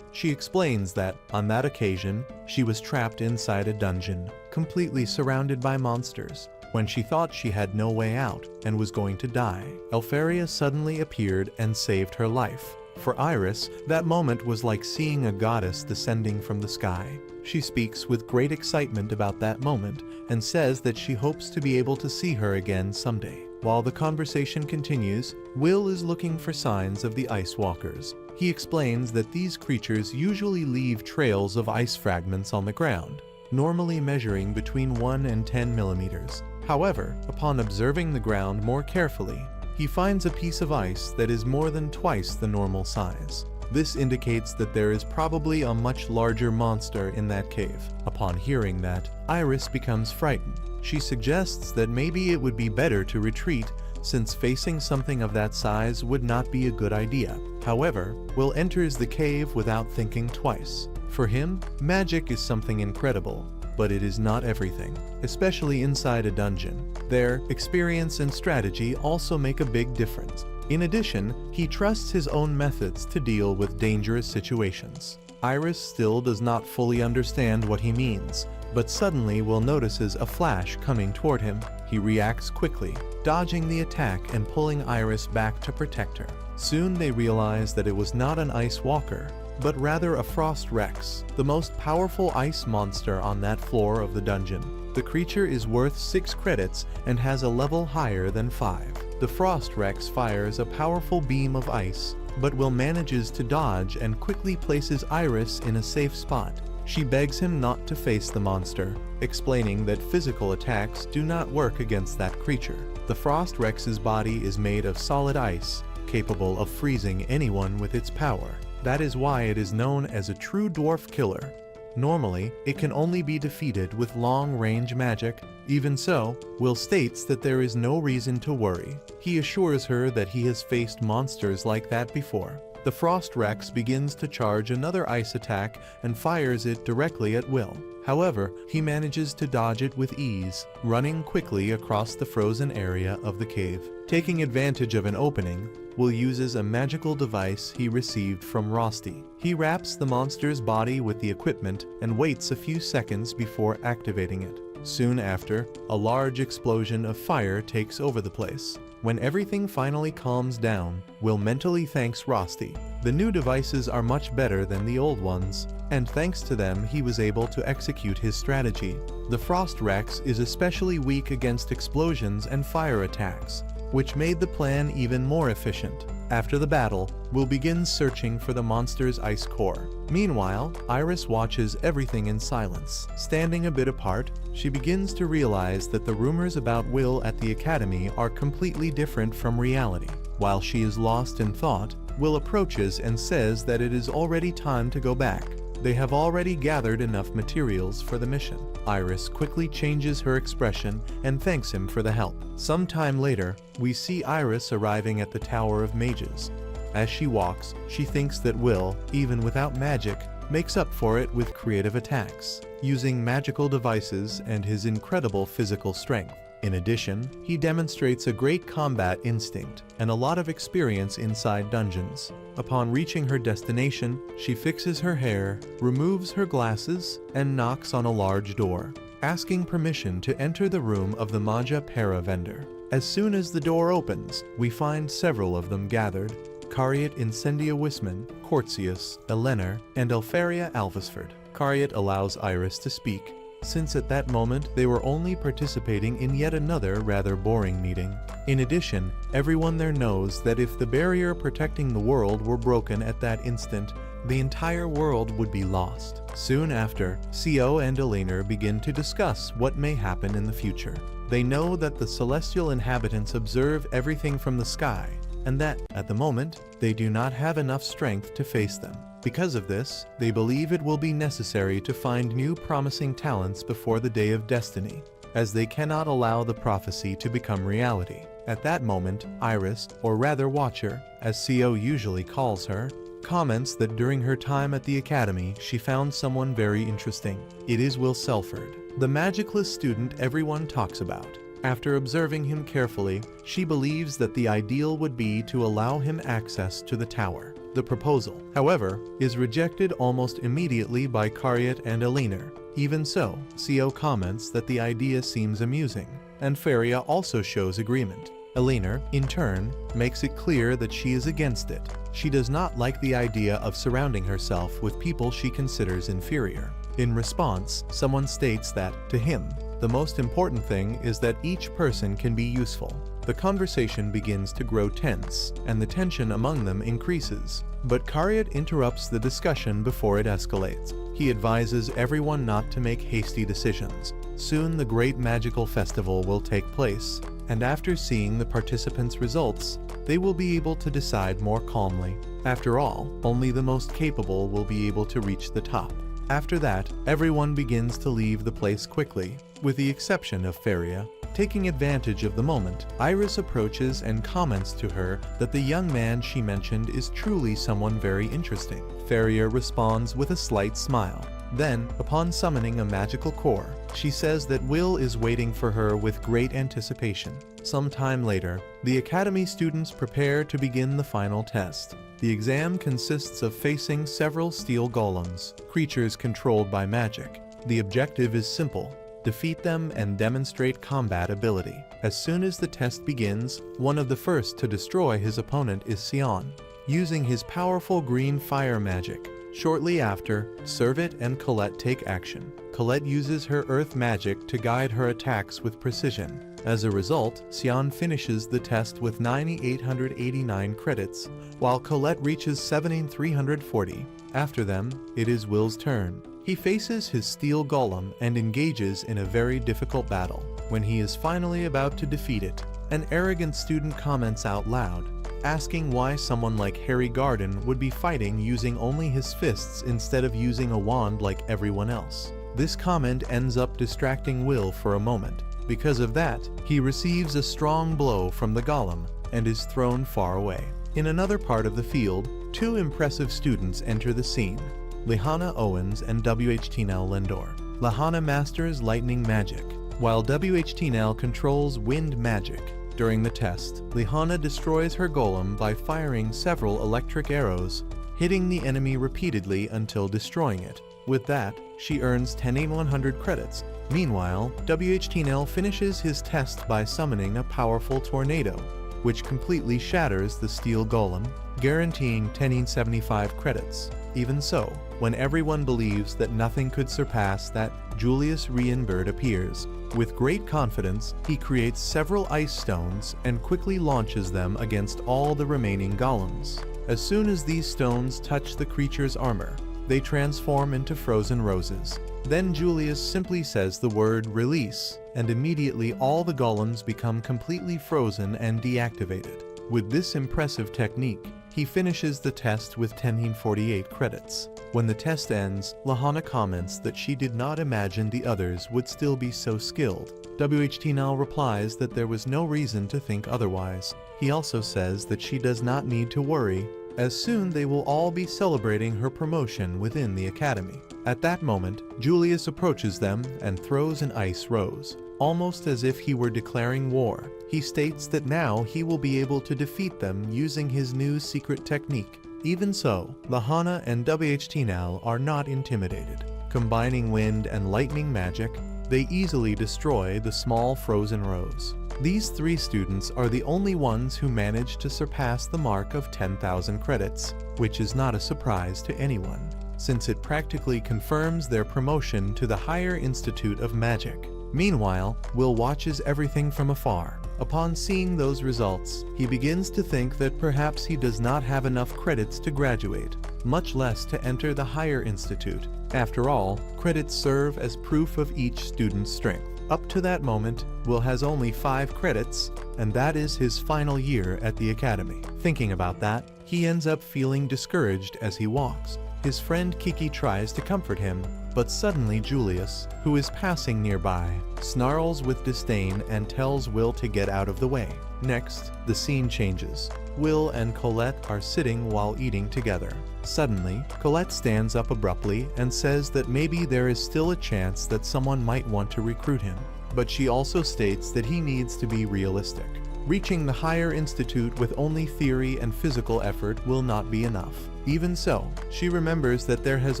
She explains that, on that occasion, she was trapped inside a dungeon, completely surrounded by monsters. When she thought she had no way out and was going to die, Elfaria suddenly appeared and saved her life. For Iris, that moment was like seeing a goddess descending from the sky. She speaks with great excitement about that moment and says that she hopes to be able to see her again someday. While the conversation continues, Will is looking for signs of the ice walkers. He explains that these creatures usually leave trails of ice fragments on the ground, normally measuring between 1 and 10 millimeters. However, upon observing the ground more carefully, he finds a piece of ice that is more than twice the normal size. This indicates that there is probably a much larger monster in that cave. Upon hearing that, Iris becomes frightened. She suggests that maybe it would be better to retreat, since facing something of that size would not be a good idea. However, Will enters the cave without thinking twice. For him, magic is something incredible, but it is not everything, especially inside a dungeon. Their experience and strategy also make a big difference. In addition, he trusts his own methods to deal with dangerous situations. Iris still does not fully understand what he means, but suddenly Will notices a flash coming toward him. He reacts quickly, dodging the attack and pulling Iris back to protect her. Soon they realize that it was not an ice walker, but rather a frost rex, the most powerful ice monster on that floor of the dungeon. The creature is worth 6 credits and has a level higher than 5. The frost rex fires a powerful beam of ice, but Will manages to dodge and quickly places Iris in a safe spot. She begs him not to face the monster, explaining that physical attacks do not work against that creature. The frost rex's body is made of solid ice, capable of freezing anyone with its power. That is why it is known as a true dwarf killer. Normally, it can only be defeated with long-range magic. Even so, Will states that there is no reason to worry. He assures her that he has faced monsters like that before. The Frost Rex begins to charge another ice attack and fires it directly at Will. However, he manages to dodge it with ease, running quickly across the frozen area of the cave. Taking advantage of an opening, Will uses a magical device he received from Rosti. He wraps the monster's body with the equipment and waits a few seconds before activating it. Soon after, a large explosion of fire takes over the place. When everything finally calms down, Will mentally thanks Rosti. The new devices are much better than the old ones, and thanks to them he was able to execute his strategy. The Frost Rex is especially weak against explosions and fire attacks, which made the plan even more efficient. After the battle, Will begins searching for the monster's ice core. Meanwhile, Iris watches everything in silence. Standing a bit apart, she begins to realize that the rumors about Will at the academy are completely different from reality. While she is lost in thought, Will approaches and says that it is already time to go back. They have already gathered enough materials for the mission. Iris quickly changes her expression and thanks him for the help. Some time later, we see Iris arriving at the Tower of Mages. As she walks, she thinks that Will, even without magic, makes up for it with creative attacks, using magical devices and his incredible physical strength. In addition, he demonstrates a great combat instinct and a lot of experience inside dungeons. Upon reaching her destination, she fixes her hair, removes her glasses, and knocks on a large door, asking permission to enter the room of the Magia Vander. As soon as the door opens, we find several of them gathered: Cariat Incendia Wisman, Cortius, Eleanor, and Elfaria Alvisford. Cariat allows Iris to speak, since at that moment they were only participating in yet another rather boring meeting. In addition, everyone there knows that if the barrier protecting the world were broken at that instant, the entire world would be lost. Soon after, Co and Eleanor begin to discuss what may happen in the future. They know that the celestial inhabitants observe everything from the sky, and that, at the moment, they do not have enough strength to face them. Because of this, they believe it will be necessary to find new promising talents before the day of destiny, as they cannot allow the prophecy to become reality. At that moment, Iris, or rather Watcher, as Co usually calls her, comments that during her time at the academy she found someone very interesting. It is Will Serfort, the magicless student everyone talks about. After observing him carefully, she believes that the ideal would be to allow him access to the tower. The proposal, however, is rejected almost immediately by Cariat and Eleanor. Even so, Co comments that the idea seems amusing, and Faria also shows agreement. Eleanor, in turn, makes it clear that she is against it. She does not like the idea of surrounding herself with people she considers inferior. In response, someone states that, to him, the most important thing is that each person can be useful. The conversation begins to grow tense, and the tension among them increases. But Cariat interrupts the discussion before it escalates. He advises everyone not to make hasty decisions. Soon the great magical festival will take place, and after seeing the participants' results, they will be able to decide more calmly. After all, only the most capable will be able to reach the top. After that, everyone begins to leave the place quickly, with the exception of Faria. Taking advantage of the moment, Iris approaches and comments to her that the young man she mentioned is truly someone very interesting. Faria responds with a slight smile. Then, upon summoning a magical core, she says that Will is waiting for her with great anticipation. Some time later, the academy students prepare to begin the final test. The exam consists of facing several steel golems, creatures controlled by magic. The objective is simple: defeat them and demonstrate combat ability. As soon as the test begins, one of the first to destroy his opponent is Sion, using his powerful green fire magic. Shortly after, Serfort and Colette take action. Colette uses her earth magic to guide her attacks with precision. As a result, Sion finishes the test with 9,889 credits, while Colette reaches 7,340. After them, it is Will's turn. He faces his steel golem and engages in a very difficult battle. When he is finally about to defeat it, an arrogant student comments out loud, asking why someone like Regarden would be fighting using only his fists instead of using a wand like everyone else. This comment ends up distracting Will for a moment. Because of that, he receives a strong blow from the golem and is thrown far away. In another part of the field, two impressive students enter the scene: Lehana Owens and WHTNL Lindor. Lehana masters lightning magic, while WHTNL controls wind magic. During the test, Lehana destroys her golem by firing several electric arrows, hitting the enemy repeatedly until destroying it. With that, she earns 10,100 credits. Meanwhile, WHTNL finishes his test by summoning a powerful tornado, which completely shatters the steel golem, guaranteeing 1075 credits. Even so, when everyone believes that nothing could surpass that, Julius Rienberg appears. With great confidence, he creates several ice stones and quickly launches them against all the remaining golems. As soon as these stones touch the creature's armor, they transform into frozen roses. Then Julius simply says the word "release," and immediately all the golems become completely frozen and deactivated. With this impressive technique, he finishes the test with 1048 credits. When the test ends, Lehana comments that she did not imagine the others would still be so skilled. WHTNL replies that there was no reason to think otherwise. He also says that she does not need to worry, as soon they will all be celebrating her promotion within the academy. At that moment, Julius approaches them and throws an ice rose, almost as if he were declaring war. He states that now he will be able to defeat them using his new secret technique. Even so, the Hana and WHTNL are not intimidated. Combining wind and lightning magic, they easily destroy the small frozen rose. These 3 students are the only ones who manage to surpass the mark of 10,000 credits, which is not a surprise to anyone, since it practically confirms their promotion to the Higher Institute of Magic. Meanwhile, Will watches everything from afar. Upon seeing those results, he begins to think that perhaps he does not have enough credits to graduate, much less to enter the Higher Institute. After all, credits serve as proof of each student's strength. Up to that moment, Will has only 5 credits, and that is his final year at the academy. Thinking about that, he ends up feeling discouraged as he walks. His friend Kiki tries to comfort him, but suddenly Julius, who is passing nearby, snarls with disdain and tells Will to get out of the way. Next, the scene changes. Will and Colette are sitting while eating together. Suddenly, Colette stands up abruptly and says that maybe there is still a chance that someone might want to recruit him. But she also states that he needs to be realistic. Reaching the Higher Institute with only theory and physical effort will not be enough. Even so, she remembers that there has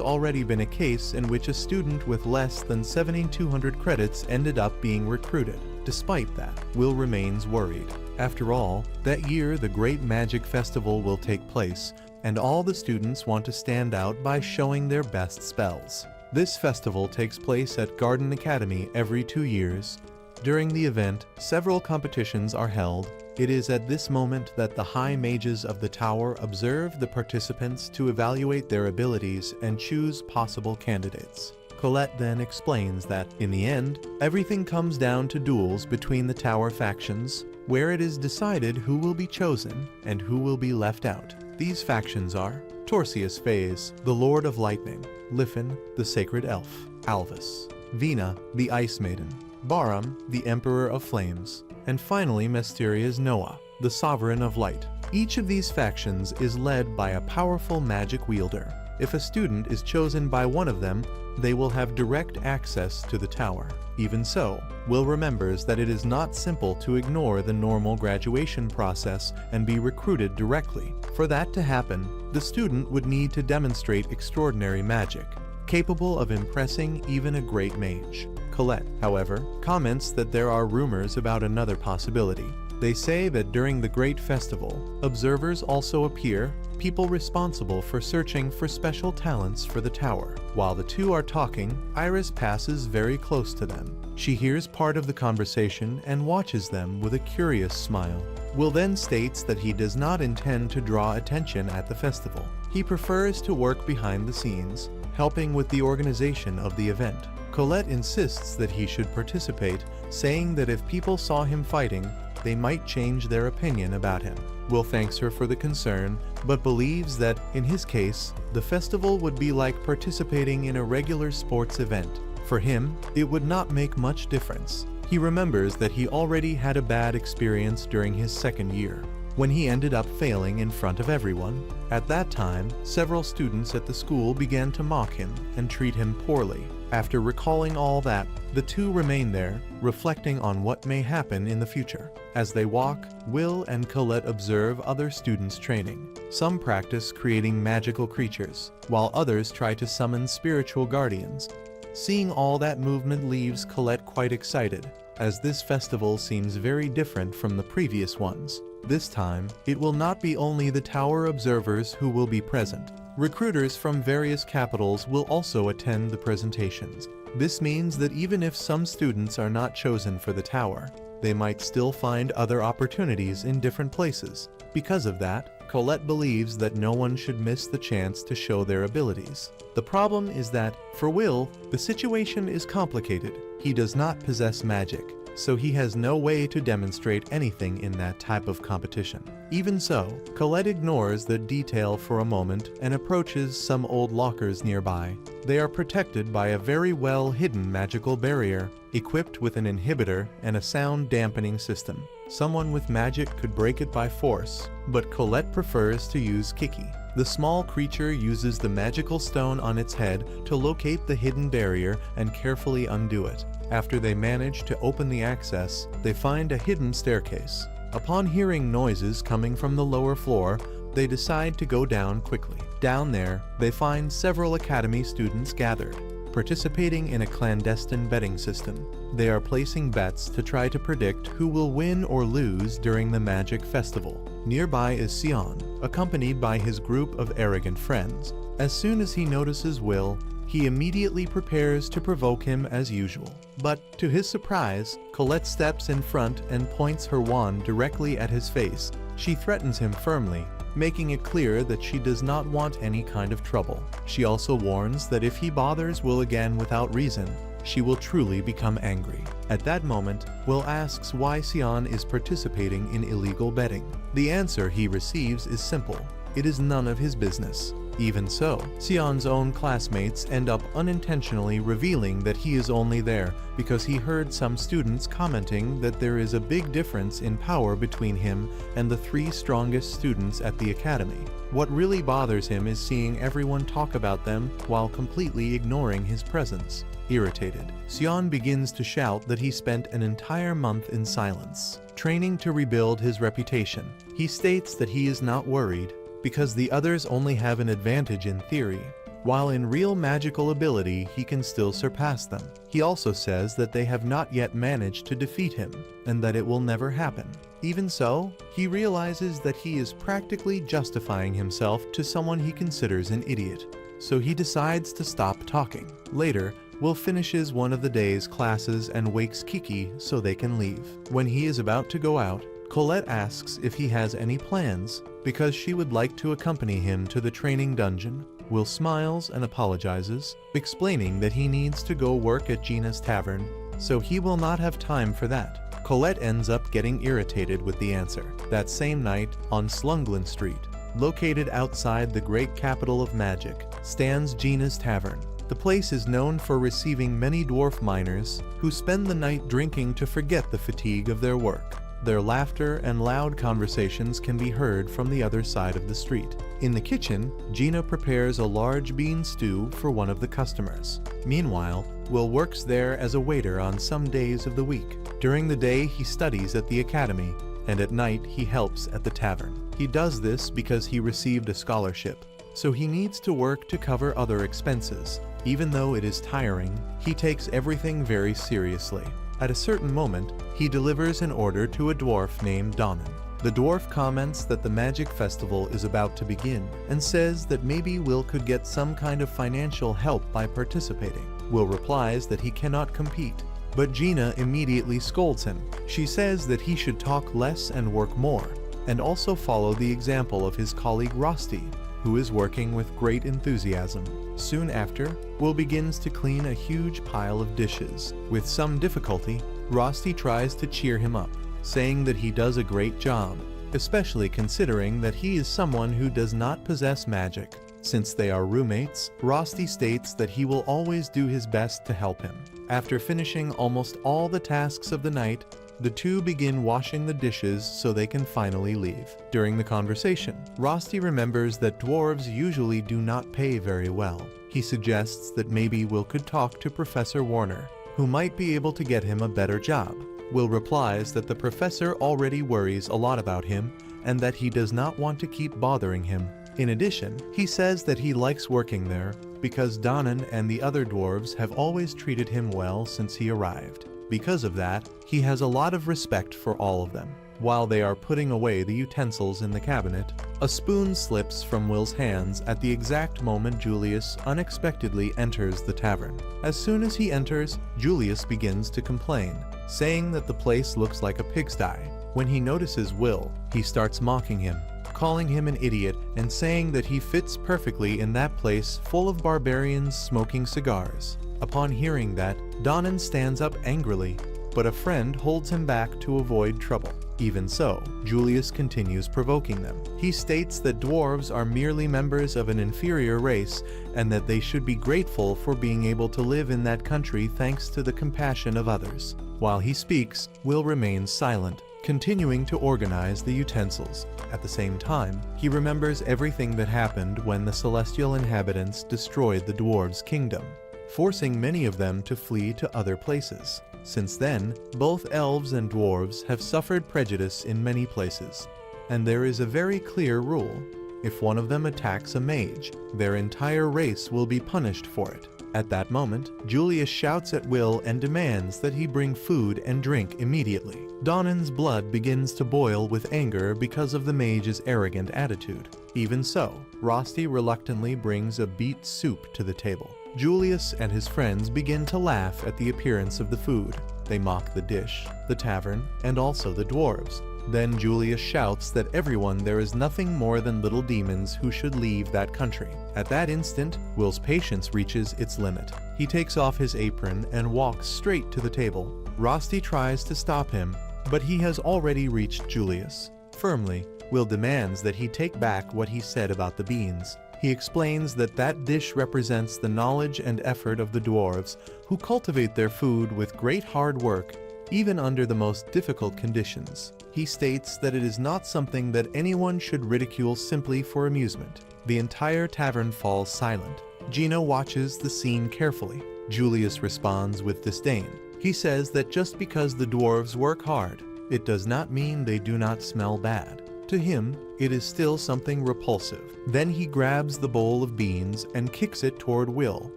already been a case in which a student with less than 7,200 credits ended up being recruited. Despite that, Will remains worried. After all, that year the Great Magic Festival will take place, and all the students want to stand out by showing their best spells. This festival takes place at Regarden Academy every 2 years. During the event, several competitions are held. It is at this moment that the High Mages of the Tower observe the participants to evaluate their abilities and choose possible candidates. Colette then explains that, in the end, everything comes down to duels between the Tower factions, where it is decided who will be chosen and who will be left out. These factions are Torsius Phase, the Lord of Lightning; Liffin, the Sacred Elf; Albis; Vina, the Ice Maiden; Barum, the Emperor of Flames; and finally Mysteria's Noah, the Sovereign of Light. Each of these factions is led by a powerful magic wielder. If a student is chosen by one of them, they will have direct access to the tower. Even so, Will remembers that it is not simple to ignore the normal graduation process and be recruited directly. For that to happen, the student would need to demonstrate extraordinary magic, capable of impressing even a great mage. Colette, however, comments that there are rumors about another possibility. They say that during the Great Festival, observers also appear, people responsible for searching for special talents for the tower. While the two are talking, Iris passes very close to them. She hears part of the conversation and watches them with a curious smile. Will then states that he does not intend to draw attention at the festival. He prefers to work behind the scenes, helping with the organization of the event. Colette insists that he should participate, saying that if people saw him fighting, they might change their opinion about him. Will thanks her for the concern, but believes that, in his case, the festival would be like participating in a regular sports event. For him, it would not make much difference. He remembers that he already had a bad experience during his second year, when he ended up failing in front of everyone. At that time, several students at the school began to mock him and treat him poorly. After recalling all that, the two remain there, reflecting on what may happen in the future. As they walk, Will and Colette observe other students training. Some practice creating magical creatures, while others try to summon spiritual guardians. Seeing all that movement leaves Colette quite excited, as this festival seems very different from the previous ones. This time, it will not be only the tower observers who will be present. Recruiters from various capitals will also attend the presentations. This means that even if some students are not chosen for the tower, they might still find other opportunities in different places. Because of that, Colette believes that no one should miss the chance to show their abilities. The problem is that, for Will, the situation is complicated. He does not possess magic, so he has no way to demonstrate anything in that type of competition. Even so, Colette ignores the detail for a moment and approaches some old lockers nearby. They are protected by a very well-hidden magical barrier, equipped with an inhibitor and a sound dampening system. Someone with magic could break it by force, but Colette prefers to use Kiki. The small creature uses the magical stone on its head to locate the hidden barrier and carefully undo it. After they manage to open the access, they find a hidden staircase. Upon hearing noises coming from the lower floor, they decide to go down quickly. Down there, they find several academy students gathered, participating in a clandestine betting system. They are placing bets to try to predict who will win or lose during the magic festival. Nearby is Sion, accompanied by his group of arrogant friends. As soon as he notices Will, he immediately prepares to provoke him as usual. But, to his surprise, Colette steps in front and points her wand directly at his face. She threatens him firmly, making it clear that she does not want any kind of trouble. She also warns that if he bothers Will again without reason, she will truly become angry. At that moment, Will asks why Sion is participating in illegal betting. The answer he receives is simple: it is none of his business. Even so, Sion's own classmates end up unintentionally revealing that he is only there because he heard some students commenting that there is a big difference in power between him and the 3 strongest students at the academy. What really bothers him is seeing everyone talk about them while completely ignoring his presence. Irritated, Sion begins to shout that he spent an entire month in silence, training to rebuild his reputation. He states that he is not worried, because the others only have an advantage in theory, while in real magical ability he can still surpass them. He also says that they have not yet managed to defeat him, and that it will never happen. Even so, he realizes that he is practically justifying himself to someone he considers an idiot, so he decides to stop talking. Later, Will finishes one of the day's classes and wakes Kiki so they can leave. When he is about to go out, Colette asks if he has any plans, because she would like to accompany him to the training dungeon. Will smiles and apologizes, explaining that he needs to go work at Gina's tavern, so he will not have time for that. Colette ends up getting irritated with the answer. That same night, on Slunglin Street, located outside the great capital of magic, stands Gina's tavern. The place is known for receiving many dwarf miners who spend the night drinking to forget the fatigue of their work. Their laughter and loud conversations can be heard from the other side of the street. In the kitchen, Gina prepares a large bean stew for one of the customers. Meanwhile, Will works there as a waiter on some days of the week. During the day, he studies at the academy, and at night he helps at the tavern. He does this because he received a scholarship, so he needs to work to cover other expenses. Even though it is tiring, he takes everything very seriously. At a certain moment, he delivers an order to a dwarf named Donnan. The dwarf comments that the magic festival is about to begin, and says that maybe Will could get some kind of financial help by participating. Will replies that he cannot compete, but Gina immediately scolds him. She says that he should talk less and work more, and also follow the example of his colleague Rosti, who is working with great enthusiasm. Soon after, Will begins to clean a huge pile of dishes. With some difficulty, Rosti tries to cheer him up, saying that he does a great job, especially considering that he is someone who does not possess magic. Since they are roommates, Rosti states that he will always do his best to help him. After finishing almost all the tasks of the night, the two begin washing the dishes so they can finally leave. During the conversation, Rosti remembers that dwarves usually do not pay very well. He suggests that maybe Will could talk to Professor Warner, who might be able to get him a better job. Will replies that the professor already worries a lot about him and that he does not want to keep bothering him. In addition, he says that he likes working there because Donnan and the other dwarves have always treated him well since he arrived. Because of that, he has a lot of respect for all of them. While they are putting away the utensils in the cabinet, a spoon slips from Will's hands at the exact moment Julius unexpectedly enters the tavern. As soon as he enters, Julius begins to complain, saying that the place looks like a pigsty. When he notices Will, he starts mocking him, calling him an idiot and saying that he fits perfectly in that place full of barbarians smoking cigars. Upon hearing that, Donnan stands up angrily, but a friend holds him back to avoid trouble. Even so, Julius continues provoking them. He states that dwarves are merely members of an inferior race and that they should be grateful for being able to live in that country thanks to the compassion of others. While he speaks, Will remains silent, continuing to organize the utensils. At the same time, he remembers everything that happened when the celestial inhabitants destroyed the dwarves' kingdom, forcing many of them to flee to other places. Since then, both elves and dwarves have suffered prejudice in many places, and there is a very clear rule. If one of them attacks a mage, their entire race will be punished for it. At that moment, Julius shouts at Will and demands that he bring food and drink immediately. Donan's blood begins to boil with anger because of the mage's arrogant attitude. Even so, Rosti reluctantly brings a beet soup to the table. Julius and his friends begin to laugh at the appearance of the food. They mock the dish, the tavern, and also the dwarves. Then Julius shouts that everyone there is nothing more than little demons who should leave that country. At that instant, Will's patience reaches its limit. He takes off his apron and walks straight to the table. Rosti tries to stop him, but he has already reached Julius. Firmly, Will demands that he take back what he said about the beans. He explains that that dish represents the knowledge and effort of the dwarves, who cultivate their food with great hard work, even under the most difficult conditions. He states that it is not something that anyone should ridicule simply for amusement. The entire tavern falls silent. Gino watches the scene carefully. Julius responds with disdain. He says that just because the dwarves work hard, it does not mean they do not smell bad. To him, it is still something repulsive. Then he grabs the bowl of beans and kicks it toward Will,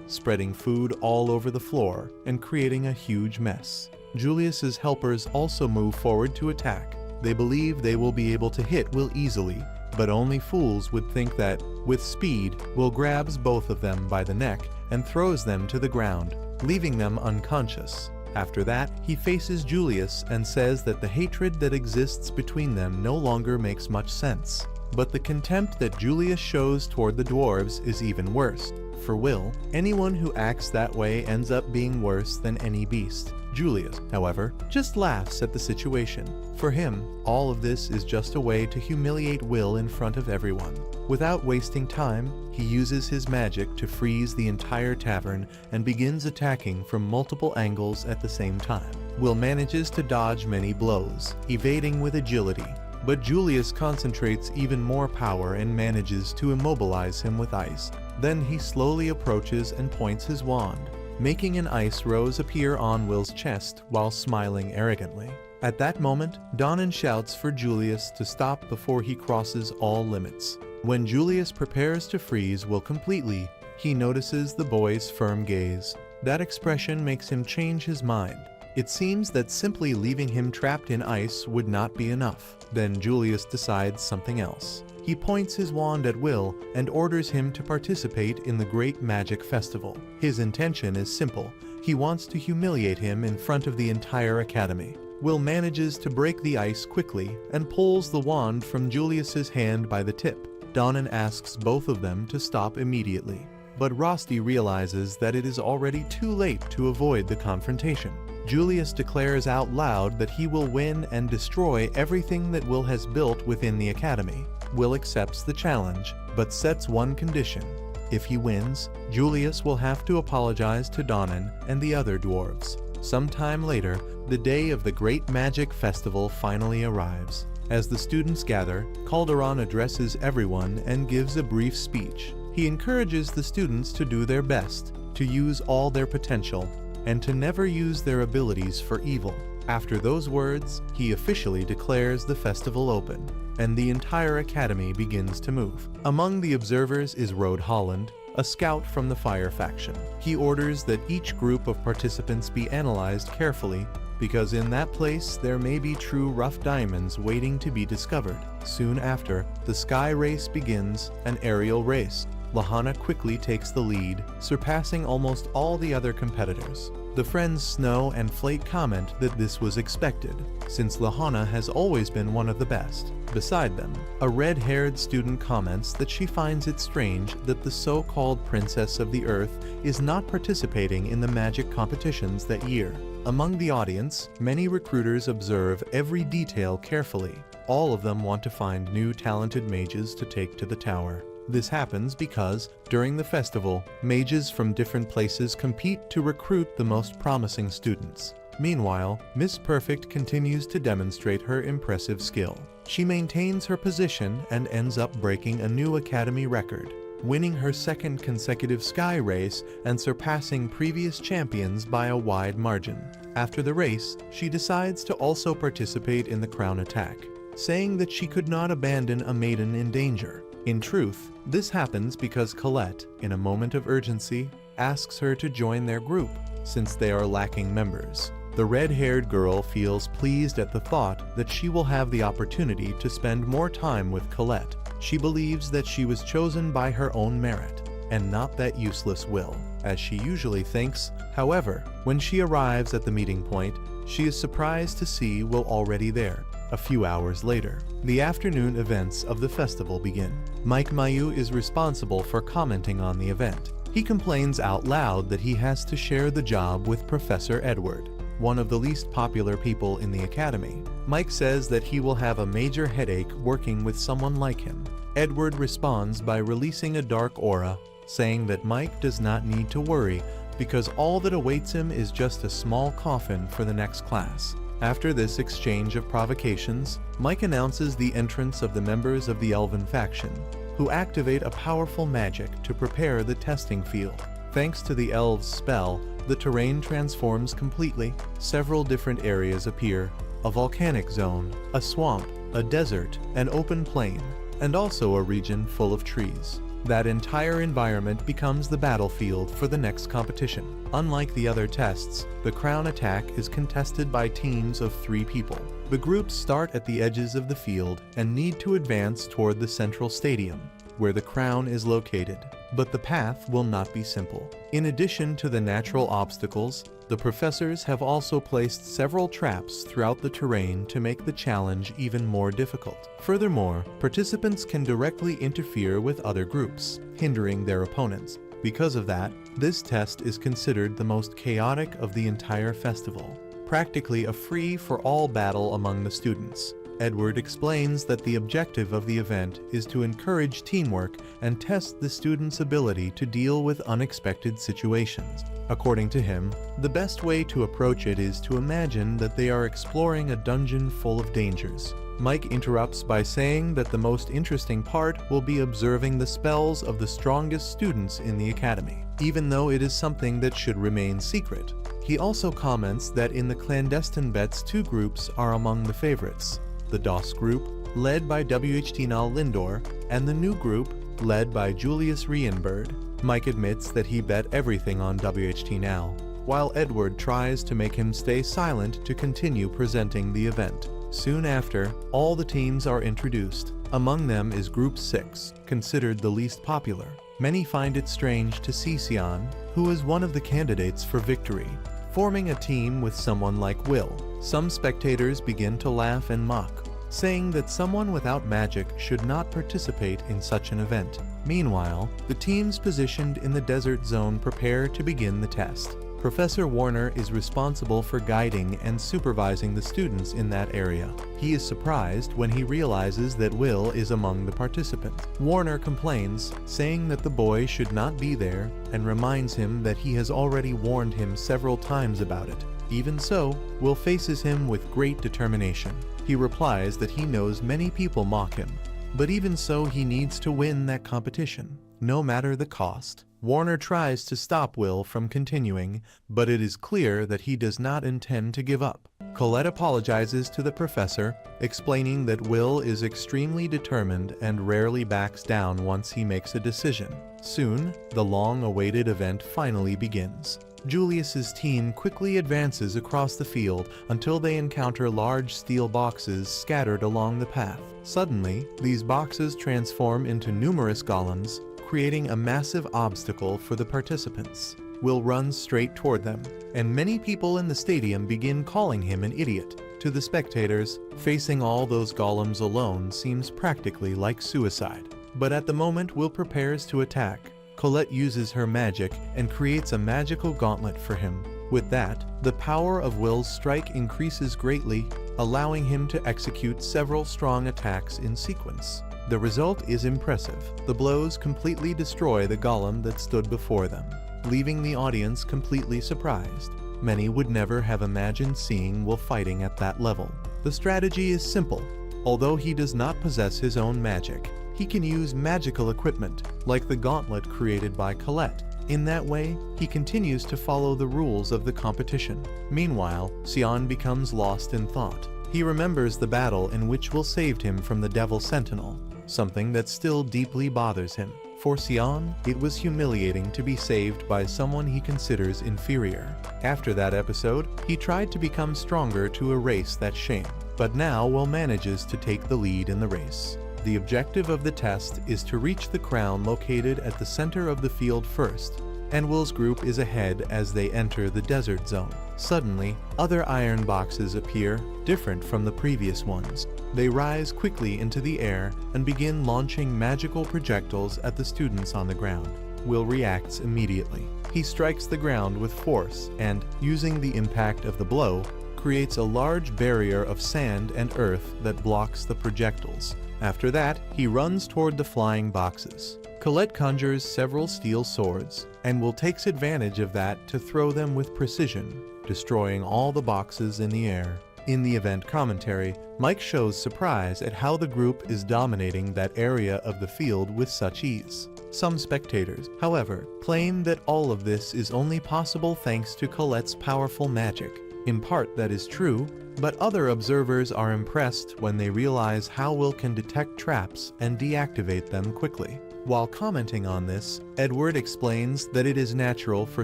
spreading food all over the floor and creating a huge mess. Julius's helpers also move forward to attack. They believe they will be able to hit Will easily, but only fools would think that, with speed, Will grabs both of them by the neck and throws them to the ground, leaving them unconscious. After that, he faces Julius and says that the hatred that exists between them no longer makes much sense. But the contempt that Julius shows toward the dwarves is even worse. For Will, anyone who acts that way ends up being worse than any beast. Julius, however, just laughs at the situation. For him, all of this is just a way to humiliate Will in front of everyone. Without wasting time, he uses his magic to freeze the entire tavern and begins attacking from multiple angles at the same time. Will manages to dodge many blows, evading with agility, but Julius concentrates even more power and manages to immobilize him with ice. Then he slowly approaches and points his wand, making an ice rose appear on Will's chest while smiling arrogantly. At that moment, Donan shouts for Julius to stop before he crosses all limits. When Julius prepares to freeze Will completely, he notices the boy's firm gaze. That expression makes him change his mind. It seems that simply leaving him trapped in ice would not be enough. Then Julius decides something else. He points his wand at Will and orders him to participate in the Great Magic Festival. His intention is simple. He wants to humiliate him in front of the entire academy. Will manages to break the ice quickly and pulls the wand from Julius's hand by the tip. Donan asks both of them to stop immediately, but Rosti realizes that it is already too late to avoid the confrontation. Julius declares out loud that he will win and destroy everything that Will has built within the academy. Will accepts the challenge, but sets one condition. If he wins, Julius will have to apologize to Donan and the other dwarves. Sometime later, the day of the Great Magic Festival finally arrives. As the students gather, Calderon addresses everyone and gives a brief speech. He encourages the students to do their best, to use all their potential, and to never use their abilities for evil. After those words, he officially declares the festival open, and the entire academy begins to move. Among the observers is Rode Holland, a scout from the Fire faction. He orders that each group of participants be analyzed carefully, because in that place there may be true rough diamonds waiting to be discovered. Soon after, the sky race begins, an aerial race. Lahana quickly takes the lead, surpassing almost all the other competitors. The friends Snow and Flake comment that this was expected, since Lahana has always been one of the best. Beside them, a red-haired student comments that she finds it strange that the so-called Princess of the Earth is not participating in the magic competitions that year. Among the audience, many recruiters observe every detail carefully. All of them want to find new talented mages to take to the tower. This happens because, during the festival, mages from different places compete to recruit the most promising students. Meanwhile, Miss Perfect continues to demonstrate her impressive skill. She maintains her position and ends up breaking a new academy record, winning her second consecutive sky race and surpassing previous champions by a wide margin. After the race, she decides to also participate in the crown attack, saying that she could not abandon a maiden in danger. In truth, this happens because Colette, in a moment of urgency, asks her to join their group, since they are lacking members. The red-haired girl feels pleased at the thought that she will have the opportunity to spend more time with Colette. She believes that she was chosen by her own merit, and not that useless Will, as she usually thinks. However, when she arrives at the meeting point, she is surprised to see Will already there. A few hours later, the afternoon events of the festival begin. Mike Mayu is responsible for commenting on the event. He complains out loud that he has to share the job with Professor Edward, one of the least popular people in the academy. Mike says that he will have a major headache working with someone like him. Edward responds by releasing a dark aura, saying that Mike does not need to worry because all that awaits him is just a small coffin for the next class. After this exchange of provocations, Mike announces the entrance of the members of the Elven faction, who activate a powerful magic to prepare the testing field. Thanks to the elves' spell, the terrain transforms completely. Several different areas appear: a volcanic zone, a swamp, a desert, an open plain, and also a region full of trees. That entire environment becomes the battlefield for the next competition. Unlike the other tests, the crown attack is contested by teams of 3 people. The groups start at the edges of the field and need to advance toward the central stadium, where the crown is located. But the path will not be simple. In addition to the natural obstacles, the professors have also placed several traps throughout the terrain to make the challenge even more difficult. Furthermore, participants can directly interfere with other groups, hindering their opponents. Because of that, this test is considered the most chaotic of the entire festival, practically a free-for-all battle among the students. Edward explains that the objective of the event is to encourage teamwork and test the students' ability to deal with unexpected situations. According to him, the best way to approach it is to imagine that they are exploring a dungeon full of dangers. Mike interrupts by saying that the most interesting part will be observing the spells of the strongest students in the academy, even though it is something that should remain secret. He also comments that in the clandestine bets 2 groups are among the favorites: the DOS group, led by WHT Nal Lindor, and the new group, led by Julius Rienberg. Mike admits that he bet everything on WHT Nal, while Edward tries to make him stay silent to continue presenting the event. Soon after, all the teams are introduced. Among them is Group 6, considered the least popular. Many find it strange to see Sion, who is one of the candidates for victory, forming a team with someone like Will. Some spectators begin to laugh and mock, saying that someone without magic should not participate in such an event. Meanwhile, the teams positioned in the desert zone prepare to begin the test. Professor Warner is responsible for guiding and supervising the students in that area. He is surprised when he realizes that Will is among the participants. Warner complains, saying that the boy should not be there, and reminds him that he has already warned him several times about it. Even so, Will faces him with great determination. He replies that he knows many people mock him, but even so he needs to win that competition, no matter the cost. Warner tries to stop Will from continuing, but it is clear that he does not intend to give up. Colette apologizes to the professor, explaining that Will is extremely determined and rarely backs down once he makes a decision. Soon, the long-awaited event finally begins. Julius's team quickly advances across the field until they encounter large steel boxes scattered along the path. Suddenly, these boxes transform into numerous golems, creating a massive obstacle for the participants. Will runs straight toward them, and many people in the stadium begin calling him an idiot. To the spectators, facing all those golems alone seems practically like suicide. But at the moment Will prepares to attack, Colette uses her magic and creates a magical gauntlet for him. With that, the power of Will's strike increases greatly, allowing him to execute several strong attacks in sequence. The result is impressive. The blows completely destroy the golem that stood before them, leaving the audience completely surprised. Many would never have imagined seeing Will fighting at that level. The strategy is simple. Although he does not possess his own magic, he can use magical equipment, like the gauntlet created by Colette. In that way, he continues to follow the rules of the competition. Meanwhile, Sion becomes lost in thought. He remembers the battle in which Will saved him from the Devil Sentinel, something that still deeply bothers him. For Sion, it was humiliating to be saved by someone he considers inferior. After that episode, he tried to become stronger to erase that shame. But now Will manages to take the lead in the race. The objective of the test is to reach the crown located at the center of the field first, and Will's group is ahead as they enter the desert zone. Suddenly, other iron boxes appear, different from the previous ones. They rise quickly into the air and begin launching magical projectiles at the students on the ground. Will reacts immediately. He strikes the ground with force and, using the impact of the blow, creates a large barrier of sand and earth that blocks the projectiles. After that, he runs toward the flying boxes. Colette conjures several steel swords, and Will takes advantage of that to throw them with precision, destroying all the boxes in the air. In the event commentary, Mike shows surprise at how the group is dominating that area of the field with such ease. Some spectators, however, claim that all of this is only possible thanks to Colette's powerful magic. In part that is true, but other observers are impressed when they realize how Will can detect traps and deactivate them quickly. While commenting on this, Edward explains that it is natural for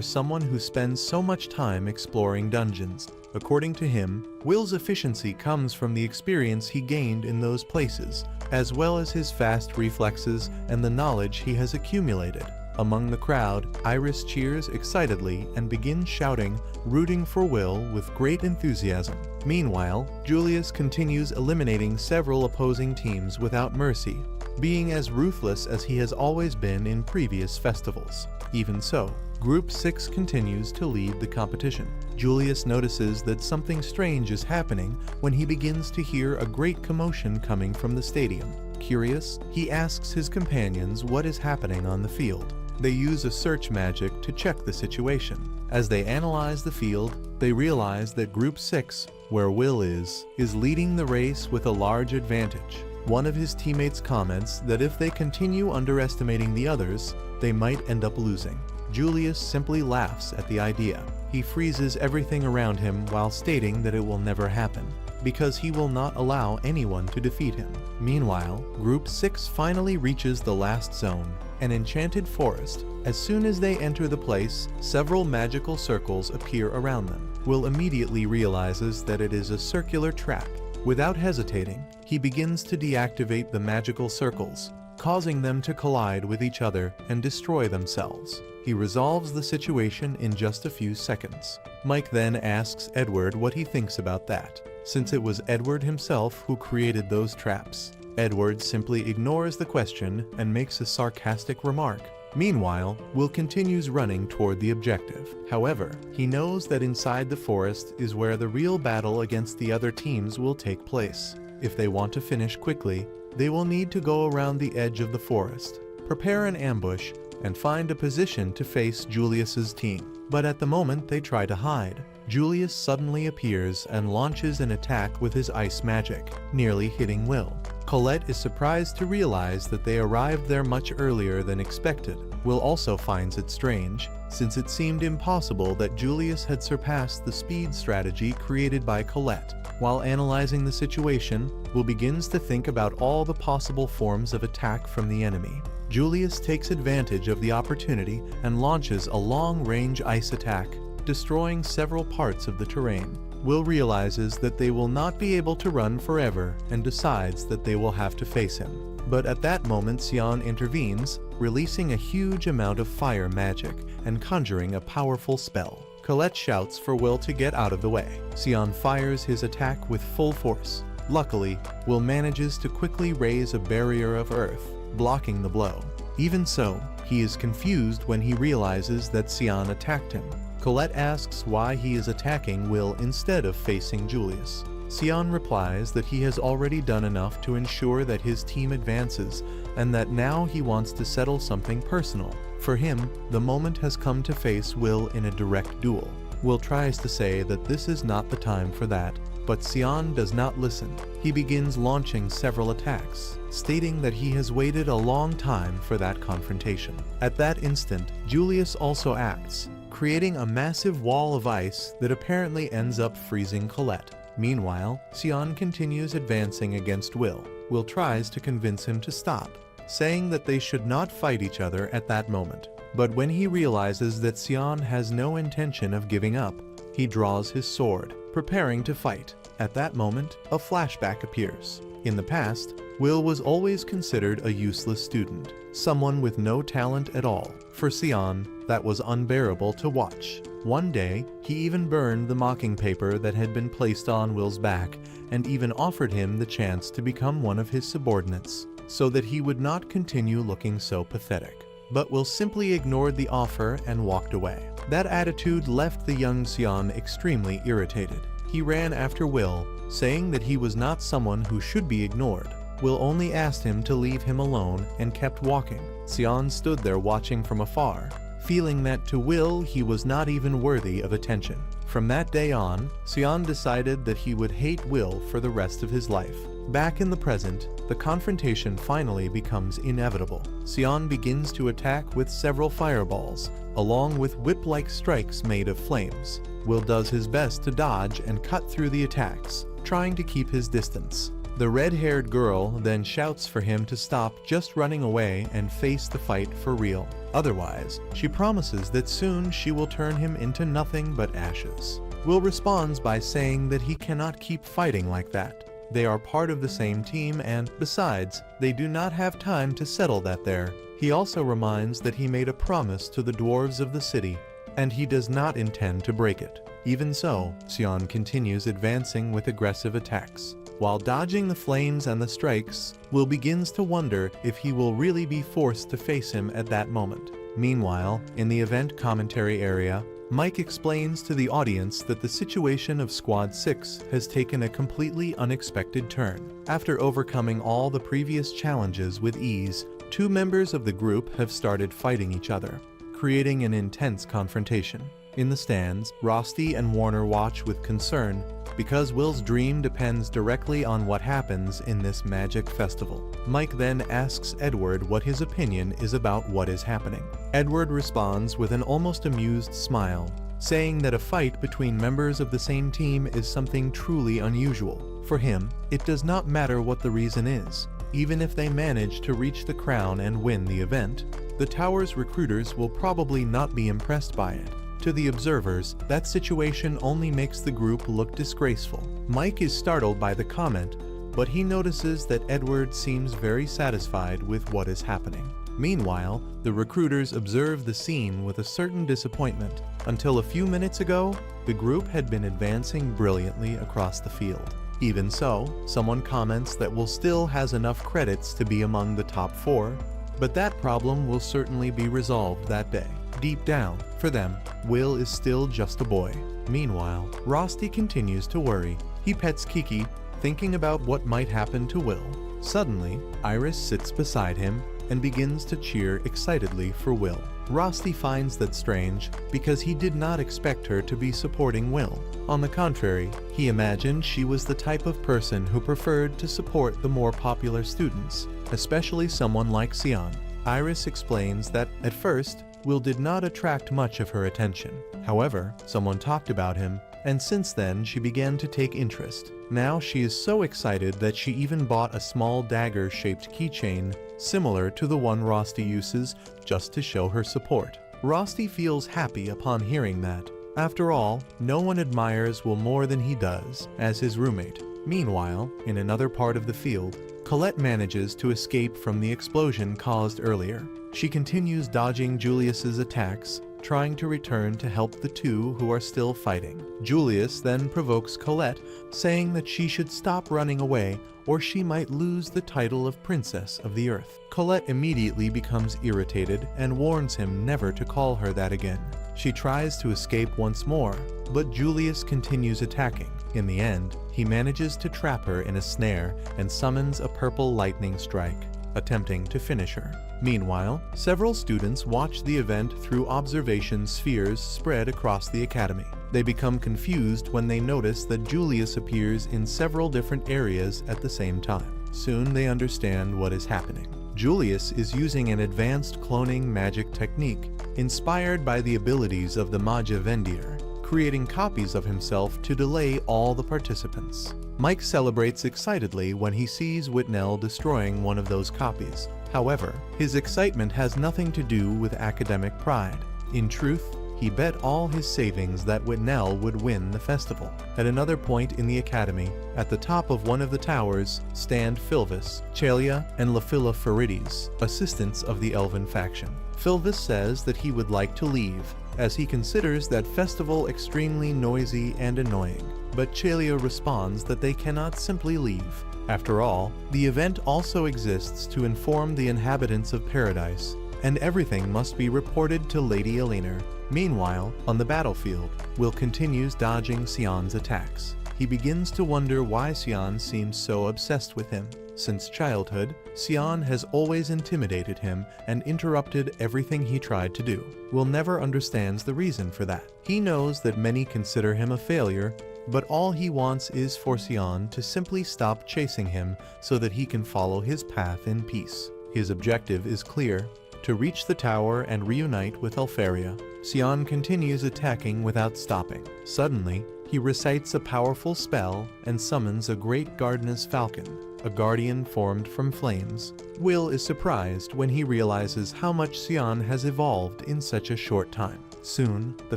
someone who spends so much time exploring dungeons. According to him, Will's efficiency comes from the experience he gained in those places, as well as his fast reflexes and the knowledge he has accumulated. Among the crowd, Iris cheers excitedly and begins shouting, rooting for Will with great enthusiasm. Meanwhile, Julius continues eliminating several opposing teams without mercy, being as ruthless as he has always been in previous festivals. Even so, Group 6 continues to lead the competition. Julius notices that something strange is happening when he begins to hear a great commotion coming from the stadium. Curious, he asks his companions what is happening on the field. They use a search magic to check the situation. As they analyze the field, they realize that Group 6, where Will is leading the race with a large advantage. One of his teammates comments that if they continue underestimating the others, they might end up losing. Julius simply laughs at the idea. He freezes everything around him while stating that it will never happen, because he will not allow anyone to defeat him. Meanwhile, Group 6 finally reaches the last zone, an enchanted forest. As soon as they enter the place, several magical circles appear around them. Will immediately realizes that it is a circular trap. Without hesitating, he begins to deactivate the magical circles, causing them to collide with each other and destroy themselves. He resolves the situation in just a few seconds. Mike then asks Edward what he thinks about that, since it was Edward himself who created those traps. Edward simply ignores the question and makes a sarcastic remark. Meanwhile, Will continues running toward the objective. However, he knows that inside the forest is where the real battle against the other teams will take place. If they want to finish quickly, they will need to go around the edge of the forest, prepare an ambush, and find a position to face Julius's team. But at the moment they try to hide, Julius suddenly appears and launches an attack with his ice magic, nearly hitting Will. Colette is surprised to realize that they arrived there much earlier than expected. Will also finds it strange, since it seemed impossible that Julius had surpassed the speed strategy created by Colette. While analyzing the situation, Will begins to think about all the possible forms of attack from the enemy. Julius takes advantage of the opportunity and launches a long-range ice attack, destroying several parts of the terrain. Will realizes that they will not be able to run forever and decides that they will have to face him. But at that moment Sion intervenes, releasing a huge amount of fire magic and conjuring a powerful spell. Colette shouts for Will to get out of the way. Sion fires his attack with full force. Luckily, Will manages to quickly raise a barrier of earth, blocking the blow. Even so, he is confused when he realizes that Sion attacked him. Colette asks why he is attacking Will instead of facing Julius. Sion replies that he has already done enough to ensure that his team advances, and that now he wants to settle something personal. For him, the moment has come to face Will in a direct duel. Will tries to say that this is not the time for that, but Sion does not listen. He begins launching several attacks, stating that he has waited a long time for that confrontation. At that instant, Julius also acts, creating a massive wall of ice that apparently ends up freezing Colette. Meanwhile, Sion continues advancing against Will. Will tries to convince him to stop, saying that they should not fight each other at that moment. But when he realizes that Sion has no intention of giving up, he draws his sword, preparing to fight. At that moment, a flashback appears. In the past, Will was always considered a useless student, someone with no talent at all. For Sion, that was unbearable to watch. One day, he even burned the mocking paper that had been placed on Will's back, and even offered him the chance to become one of his subordinates, so that he would not continue looking so pathetic. But Will simply ignored the offer and walked away. That attitude left the young Sion extremely irritated. He ran after Will, saying that he was not someone who should be ignored. Will only asked him to leave him alone and kept walking. Sion stood there watching from afar, feeling that to Will he was not even worthy of attention. From that day on, Sion decided that he would hate Will for the rest of his life. Back in the present, the confrontation finally becomes inevitable. Sion begins to attack with several fireballs, along with whip-like strikes made of flames. Will does his best to dodge and cut through the attacks, trying to keep his distance. The red-haired girl then shouts for him to stop just running away and face the fight for real. Otherwise, she promises that soon she will turn him into nothing but ashes. Will responds by saying that he cannot keep fighting like that. They are part of the same team and, besides, they do not have time to settle that there. He also reminds that he made a promise to the dwarves of the city, and he does not intend to break it. Even so, Sion continues advancing with aggressive attacks. While dodging the flames and the strikes, Will begins to wonder if he will really be forced to face him at that moment. Meanwhile, in the event commentary area, Mike explains to the audience that the situation of Squad 6 has taken a completely unexpected turn. After overcoming all the previous challenges with ease, two members of the group have started fighting each other, creating an intense confrontation. In the stands, Rosti and Warner watch with concern, because Will's dream depends directly on what happens in this magic festival. Mike then asks Edward what his opinion is about what is happening. Edward responds with an almost amused smile, saying that a fight between members of the same team is something truly unusual. For him, it does not matter what the reason is. Even if they manage to reach the crown and win the event, the tower's recruiters will probably not be impressed by it. To the observers, that situation only makes the group look disgraceful. Mike is startled by the comment, but he notices that Edward seems very satisfied with what is happening. Meanwhile, the recruiters observe the scene with a certain disappointment. Until a few minutes ago, the group had been advancing brilliantly across the field. Even so, someone comments that Will still has enough credits to be among the top 4, but that problem will certainly be resolved that day. Deep down, for them, Will is still just a boy. Meanwhile, Rosti continues to worry. He pets Kiki, thinking about what might happen to Will. Suddenly, Iris sits beside him and begins to cheer excitedly for Will. Rosti finds that strange because he did not expect her to be supporting Will. On the contrary, he imagined she was the type of person who preferred to support the more popular students, especially someone like Sion. Iris explains that, at first, Will did not attract much of her attention. However, someone talked about him, and since then she began to take interest. Now she is so excited that she even bought a small dagger-shaped keychain similar to the one Rosti uses just to show her support. Rosti feels happy upon hearing that. After all, no one admires Will more than he does, as his roommate. Meanwhile, in another part of the field, Colette manages to escape from the explosion caused earlier. She continues dodging Julius's attacks, trying to return to help the two who are still fighting. Julius then provokes Colette, saying that she should stop running away or she might lose the title of Princess of the Earth. Colette immediately becomes irritated and warns him never to call her that again. She tries to escape once more, but Julius continues attacking. In the end, he manages to trap her in a snare and summons a purple lightning strike, attempting to finish her. Meanwhile, several students watch the event through observation spheres spread across the academy. They become confused when they notice that Julius appears in several different areas at the same time. Soon they understand what is happening. Julius is using an advanced cloning magic technique inspired by the abilities of the Magia Vander, creating copies of himself to delay all the participants. Mike celebrates excitedly when he sees Whitnell destroying one of those copies. However, his excitement has nothing to do with academic pride. In truth, he bet all his savings that Whitnell would win the festival. At another point in the academy, at the top of one of the towers, stand Philvis, Chalia, and Lafilla Farides, assistants of the Elven faction. Philvis says that he would like to leave, as he considers that festival extremely noisy and annoying. But Chalia responds that they cannot simply leave. After all, the event also exists to inform the inhabitants of Paradise, and everything must be reported to Lady Eleanor. Meanwhile, on the battlefield, Will continues dodging Sion's attacks. He begins to wonder why Sion seems so obsessed with him. Since childhood, Sion has always intimidated him and interrupted everything he tried to do. Will never understands the reason for that. He knows that many consider him a failure, but all he wants is for Sion to simply stop chasing him so that he can follow his path in peace. His objective is clear: to reach the tower and reunite with Elfaria. Sion continues attacking without stopping. Suddenly, he recites a powerful spell and summons a great Gardener's falcon, a guardian formed from flames. Will is surprised when he realizes how much Sion has evolved in such a short time. Soon, the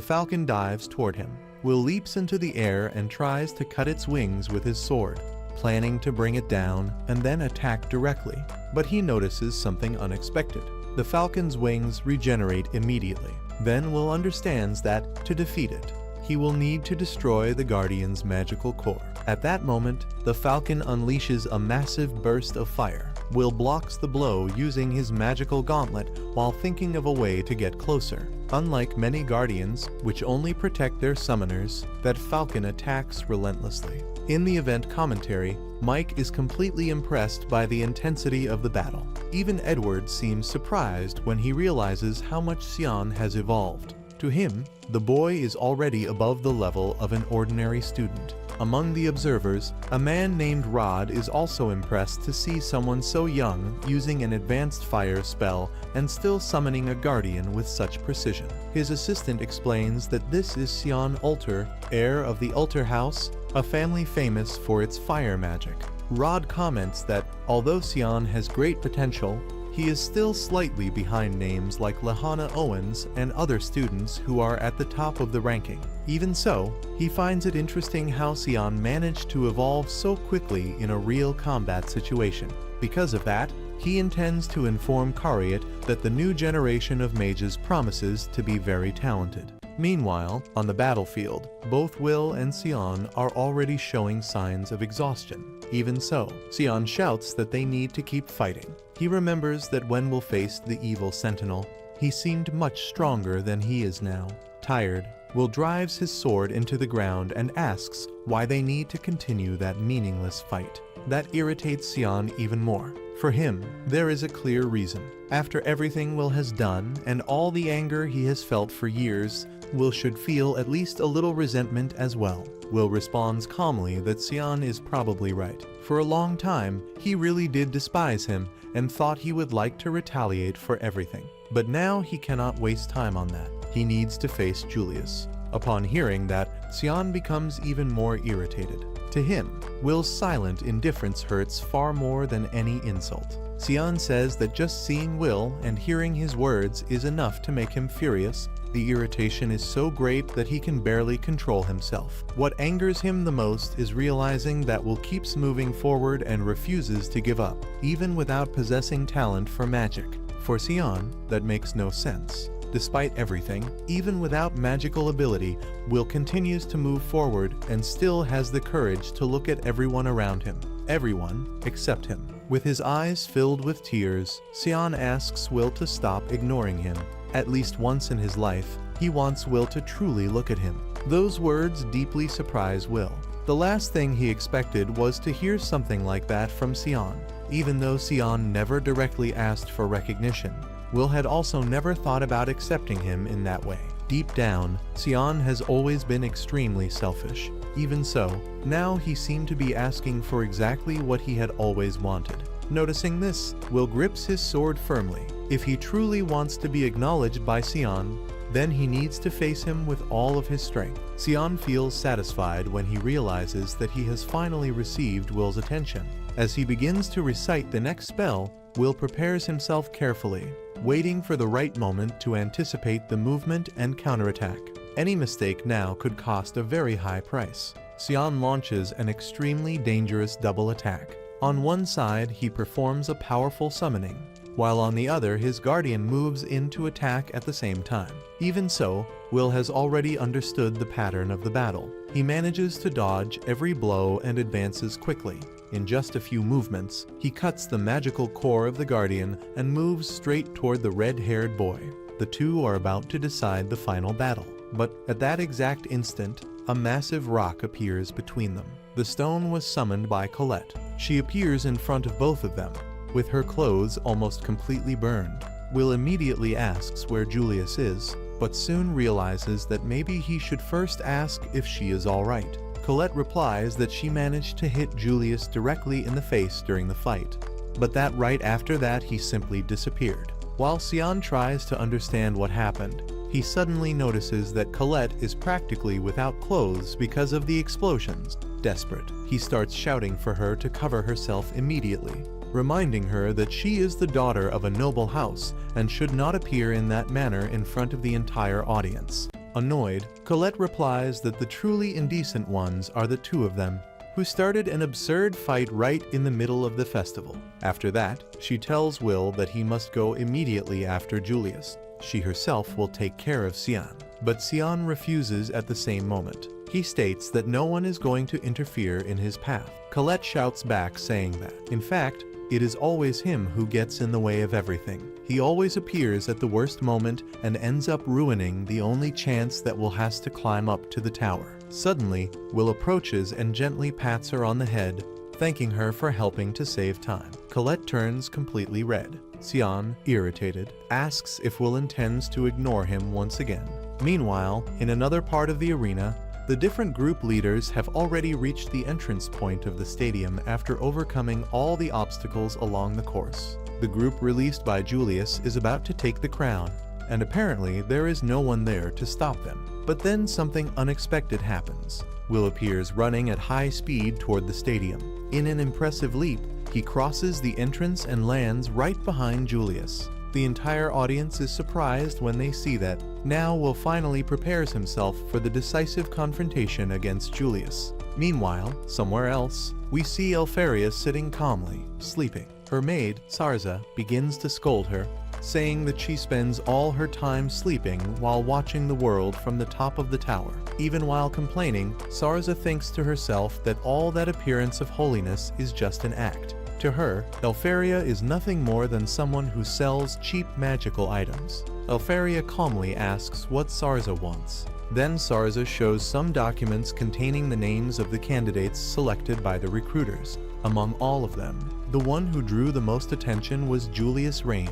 falcon dives toward him. Will leaps into the air and tries to cut its wings with his sword, planning to bring it down and then attack directly. But he notices something unexpected. The falcon's wings regenerate immediately. Then Will understands that, to defeat it, he will need to destroy the Guardian's magical core. At that moment, the falcon unleashes a massive burst of fire. Will blocks the blow using his magical gauntlet while thinking of a way to get closer. Unlike many Guardians, which only protect their summoners, that falcon attacks relentlessly. In the event commentary, Mike is completely impressed by the intensity of the battle. Even Edward seems surprised when he realizes how much Sion has evolved. To him, the boy is already above the level of an ordinary student. Among the observers, a man named Rod is also impressed to see someone so young using an advanced fire spell and still summoning a guardian with such precision. His assistant explains that this is Sion Ulter, heir of the Ulter House, a family famous for its fire magic. Rod comments that, although Sion has great potential, he is still slightly behind names like Lahana Owens and other students who are at the top of the ranking. Even so, he finds it interesting how Sion managed to evolve so quickly in a real combat situation. Because of that, he intends to inform Kariat that the new generation of mages promises to be very talented. Meanwhile, on the battlefield, both Will and Sion are already showing signs of exhaustion. Even so, Sion shouts that they need to keep fighting. He remembers that when Will faced the evil sentinel, he seemed much stronger than he is now. Tired, Will drives his sword into the ground and asks why they need to continue that meaningless fight. That irritates Sion even more. For him, there is a clear reason. After everything Will has done and all the anger he has felt for years, Will should feel at least a little resentment as well. Will responds calmly that Sion is probably right. For a long time, he really did despise him and thought he would like to retaliate for everything. But now he cannot waste time on that. He needs to face Julius. Upon hearing that, Sion becomes even more irritated. To him, Will's silent indifference hurts far more than any insult. Sion says that just seeing Will and hearing his words is enough to make him furious. The irritation is so great that he can barely control himself. What angers him the most is realizing that Will keeps moving forward and refuses to give up, even without possessing talent for magic. For Sion, that makes no sense. Despite everything, even without magical ability, Will continues to move forward and still has the courage to look at everyone around him. Everyone except him. With his eyes filled with tears, Sion asks Will to stop ignoring him. At least once in his life, he wants Will to truly look at him. Those words deeply surprise Will. The last thing he expected was to hear something like that from Sion. Even though Sion never directly asked for recognition, Will had also never thought about accepting him in that way. Deep down, Sion has always been extremely selfish. Even so, now he seemed to be asking for exactly what he had always wanted. Noticing this, Will grips his sword firmly. If he truly wants to be acknowledged by Sion, then he needs to face him with all of his strength. Sion feels satisfied when he realizes that he has finally received Will's attention. As he begins to recite the next spell, Will prepares himself carefully, waiting for the right moment to anticipate the movement and counterattack. Any mistake now could cost a very high price. Sion launches an extremely dangerous double attack. On one side, he performs a powerful summoning, while on the other his guardian moves in to attack at the same time. Even so, Will has already understood the pattern of the battle. He manages to dodge every blow and advances quickly. In just a few movements, he cuts the magical core of the guardian and moves straight toward the red-haired boy. The two are about to decide the final battle. But at that exact instant, a massive rock appears between them. The stone was summoned by Colette. She appears in front of both of them, with her clothes almost completely burned. Will immediately asks where Julius is, but soon realizes that maybe he should first ask if she is all right. Colette replies that she managed to hit Julius directly in the face during the fight, but that right after that he simply disappeared. While Sion tries to understand what happened, he suddenly notices that Colette is practically without clothes because of the explosions. Desperate, he starts shouting for her to cover herself immediately, reminding her that she is the daughter of a noble house and should not appear in that manner in front of the entire audience. Annoyed, Colette replies that the truly indecent ones are the two of them, who started an absurd fight right in the middle of the festival. After that, she tells Will that he must go immediately after Julius. She herself will take care of Sion, but Sion refuses at the same moment. He states that no one is going to interfere in his path. Colette shouts back saying that, in fact, it is always him who gets in the way of everything. He always appears at the worst moment and ends up ruining the only chance that Will has to climb up to the tower. Suddenly, Will approaches and gently pats her on the head, thanking her for helping to save time. Colette turns completely red. Sion, irritated, asks if Will intends to ignore him once again. Meanwhile, in another part of the arena, the different group leaders have already reached the entrance point of the stadium after overcoming all the obstacles along the course. The group released by Julius is about to take the crown, and apparently there is no one there to stop them. But then something unexpected happens. Will appears running at high speed toward the stadium. In an impressive leap, he crosses the entrance and lands right behind Julius. The entire audience is surprised when they see that. Now Will finally prepares himself for the decisive confrontation against Julius. Meanwhile, somewhere else, we see Elfaria sitting calmly, sleeping. Her maid, Sarza, begins to scold her, saying that she spends all her time sleeping while watching the world from the top of the tower. Even while complaining, Sarza thinks to herself that all that appearance of holiness is just an act. To her, Elfaria is nothing more than someone who sells cheap magical items. Elfaria calmly asks what Sarza wants. Then Sarza shows some documents containing the names of the candidates selected by the recruiters. Among all of them, the one who drew the most attention was Julius Rain,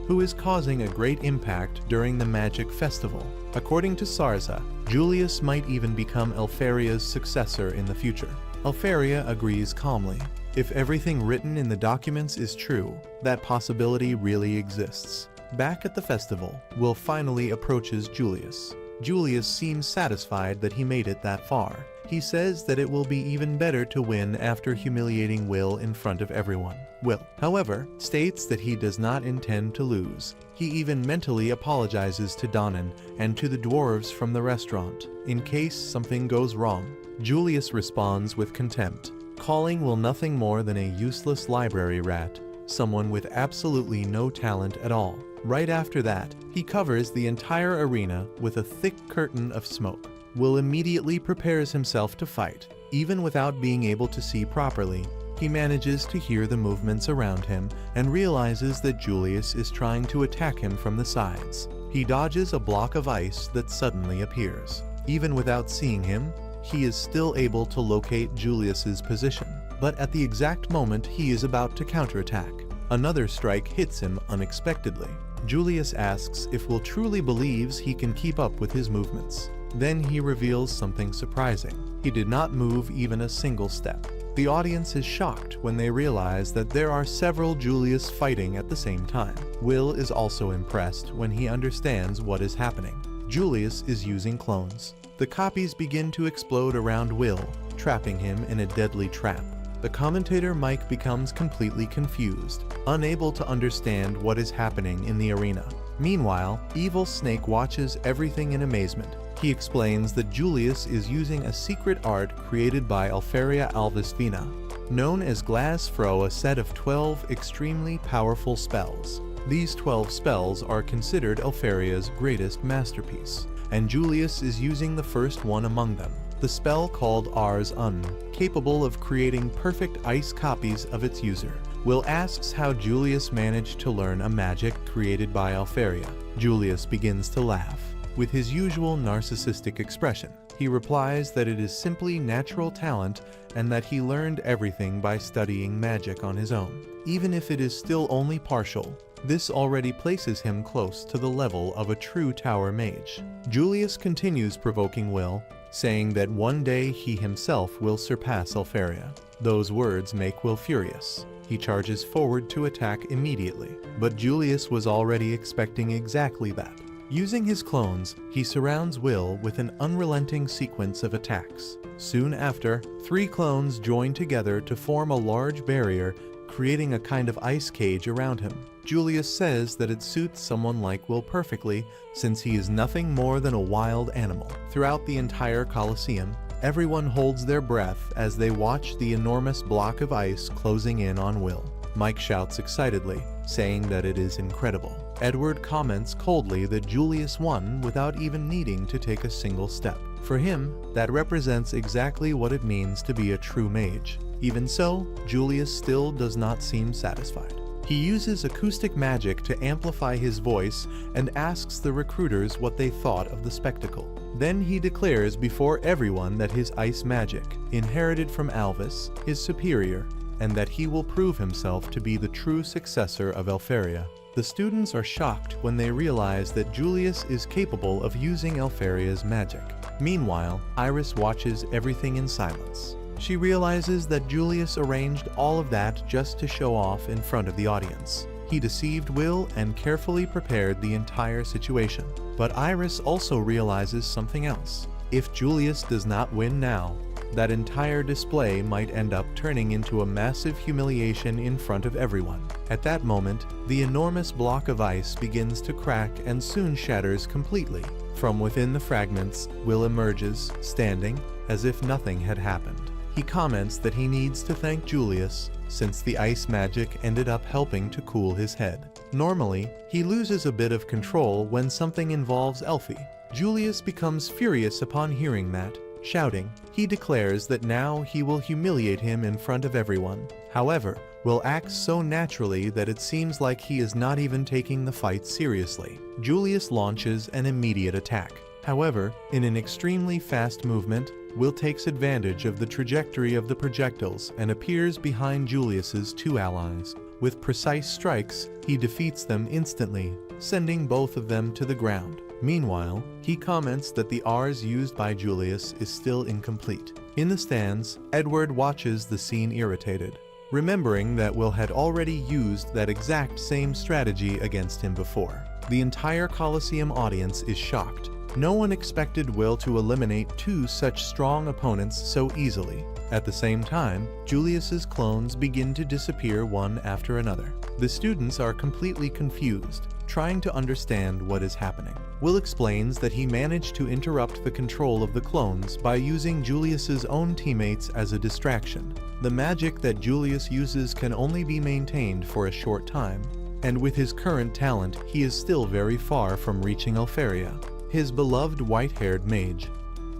who is causing a great impact during the magic festival. According to Sarza, Julius might even become Elfaria's successor in the future. Elfaria agrees calmly. If everything written in the documents is true, that possibility really exists. Back at the festival, Will finally approaches Julius. Julius seems satisfied that he made it that far. He says that it will be even better to win after humiliating Will in front of everyone. Will, however, states that he does not intend to lose. He even mentally apologizes to Donan and to the dwarves from the restaurant, in case something goes wrong. Julius responds with contempt, calling Will nothing more than a useless library rat, someone with absolutely no talent at all. Right after that, he covers the entire arena with a thick curtain of smoke. Will immediately prepares himself to fight. Even without being able to see properly, he manages to hear the movements around him and realizes that Julius is trying to attack him from the sides. He dodges a block of ice that suddenly appears. Even without seeing him, he is still able to locate Julius's position. But at the exact moment he is about to counterattack, another strike hits him unexpectedly. Julius asks if Will truly believes he can keep up with his movements. Then he reveals something surprising. He did not move even a single step. The audience is shocked when they realize that there are several Julius fighting at the same time. Will is also impressed when he understands what is happening. Julius is using clones. The copies begin to explode around Will, trapping him in a deadly trap. The commentator Mike becomes completely confused, unable to understand what is happening in the arena. Meanwhile, Evil Snake watches everything in amazement. He explains that Julius is using a secret art created by Elfaria Albis, known as Glass Fro, a set of 12 extremely powerful spells. These 12 spells are considered Elfaria's greatest masterpiece, and Julius is using the first one among them. The spell called Ars Un, capable of creating perfect ice copies of its user. Will asks how Julius managed to learn a magic created by Elfaria. Julius begins to laugh. With his usual narcissistic expression, he replies that it is simply natural talent and that he learned everything by studying magic on his own. Even if it is still only partial, this already places him close to the level of a true tower mage. Julius continues provoking Will, saying that one day he himself will surpass Elfaria. Those words make Will furious. He charges forward to attack immediately, but Julius was already expecting exactly that. Using his clones, he surrounds Will with an unrelenting sequence of attacks. Soon after, 3 clones join together to form a large barrier, creating a kind of ice cage around him. Julius says that it suits someone like Will perfectly, since he is nothing more than a wild animal. Throughout the entire Colosseum, everyone holds their breath as they watch the enormous block of ice closing in on Will. Mike shouts excitedly, saying that it is incredible. Edward comments coldly that Julius won without even needing to take a single step. For him, that represents exactly what it means to be a true mage. Even so, Julius still does not seem satisfied. He uses acoustic magic to amplify his voice and asks the recruiters what they thought of the spectacle. Then he declares before everyone that his ice magic, inherited from Albis, is superior, and that he will prove himself to be the true successor of Elfaria. The students are shocked when they realize that Julius is capable of using Elfaria's magic. Meanwhile, Iris watches everything in silence. She realizes that Julius arranged all of that just to show off in front of the audience. He deceived Will and carefully prepared the entire situation. But Iris also realizes something else. If Julius does not win now, that entire display might end up turning into a massive humiliation in front of everyone. At that moment, the enormous block of ice begins to crack and soon shatters completely. From within the fragments, Will emerges, standing, as if nothing had happened. He comments that he needs to thank Julius, since the ice magic ended up helping to cool his head. Normally, he loses a bit of control when something involves Elfie. Julius becomes furious upon hearing that. Shouting, he declares that now he will humiliate him in front of everyone. However, Will acts so naturally that it seems like he is not even taking the fight seriously. Julius launches an immediate attack. However, in an extremely fast movement, Will takes advantage of the trajectory of the projectiles and appears behind Julius's 2 allies. With precise strikes, he defeats them instantly, sending both of them to the ground. Meanwhile, he comments that the Rs used by Julius is still incomplete. In the stands, Edward watches the scene irritated, remembering that Will had already used that exact same strategy against him before. The entire Colosseum audience is shocked. No one expected Will to eliminate 2 such strong opponents so easily. At the same time, Julius's clones begin to disappear one after another. The students are completely confused, trying to understand what is happening. Will explains that he managed to interrupt the control of the clones by using Julius's own teammates as a distraction. The magic that Julius uses can only be maintained for a short time, and with his current talent he is still very far from reaching Elfaria, his beloved white-haired mage.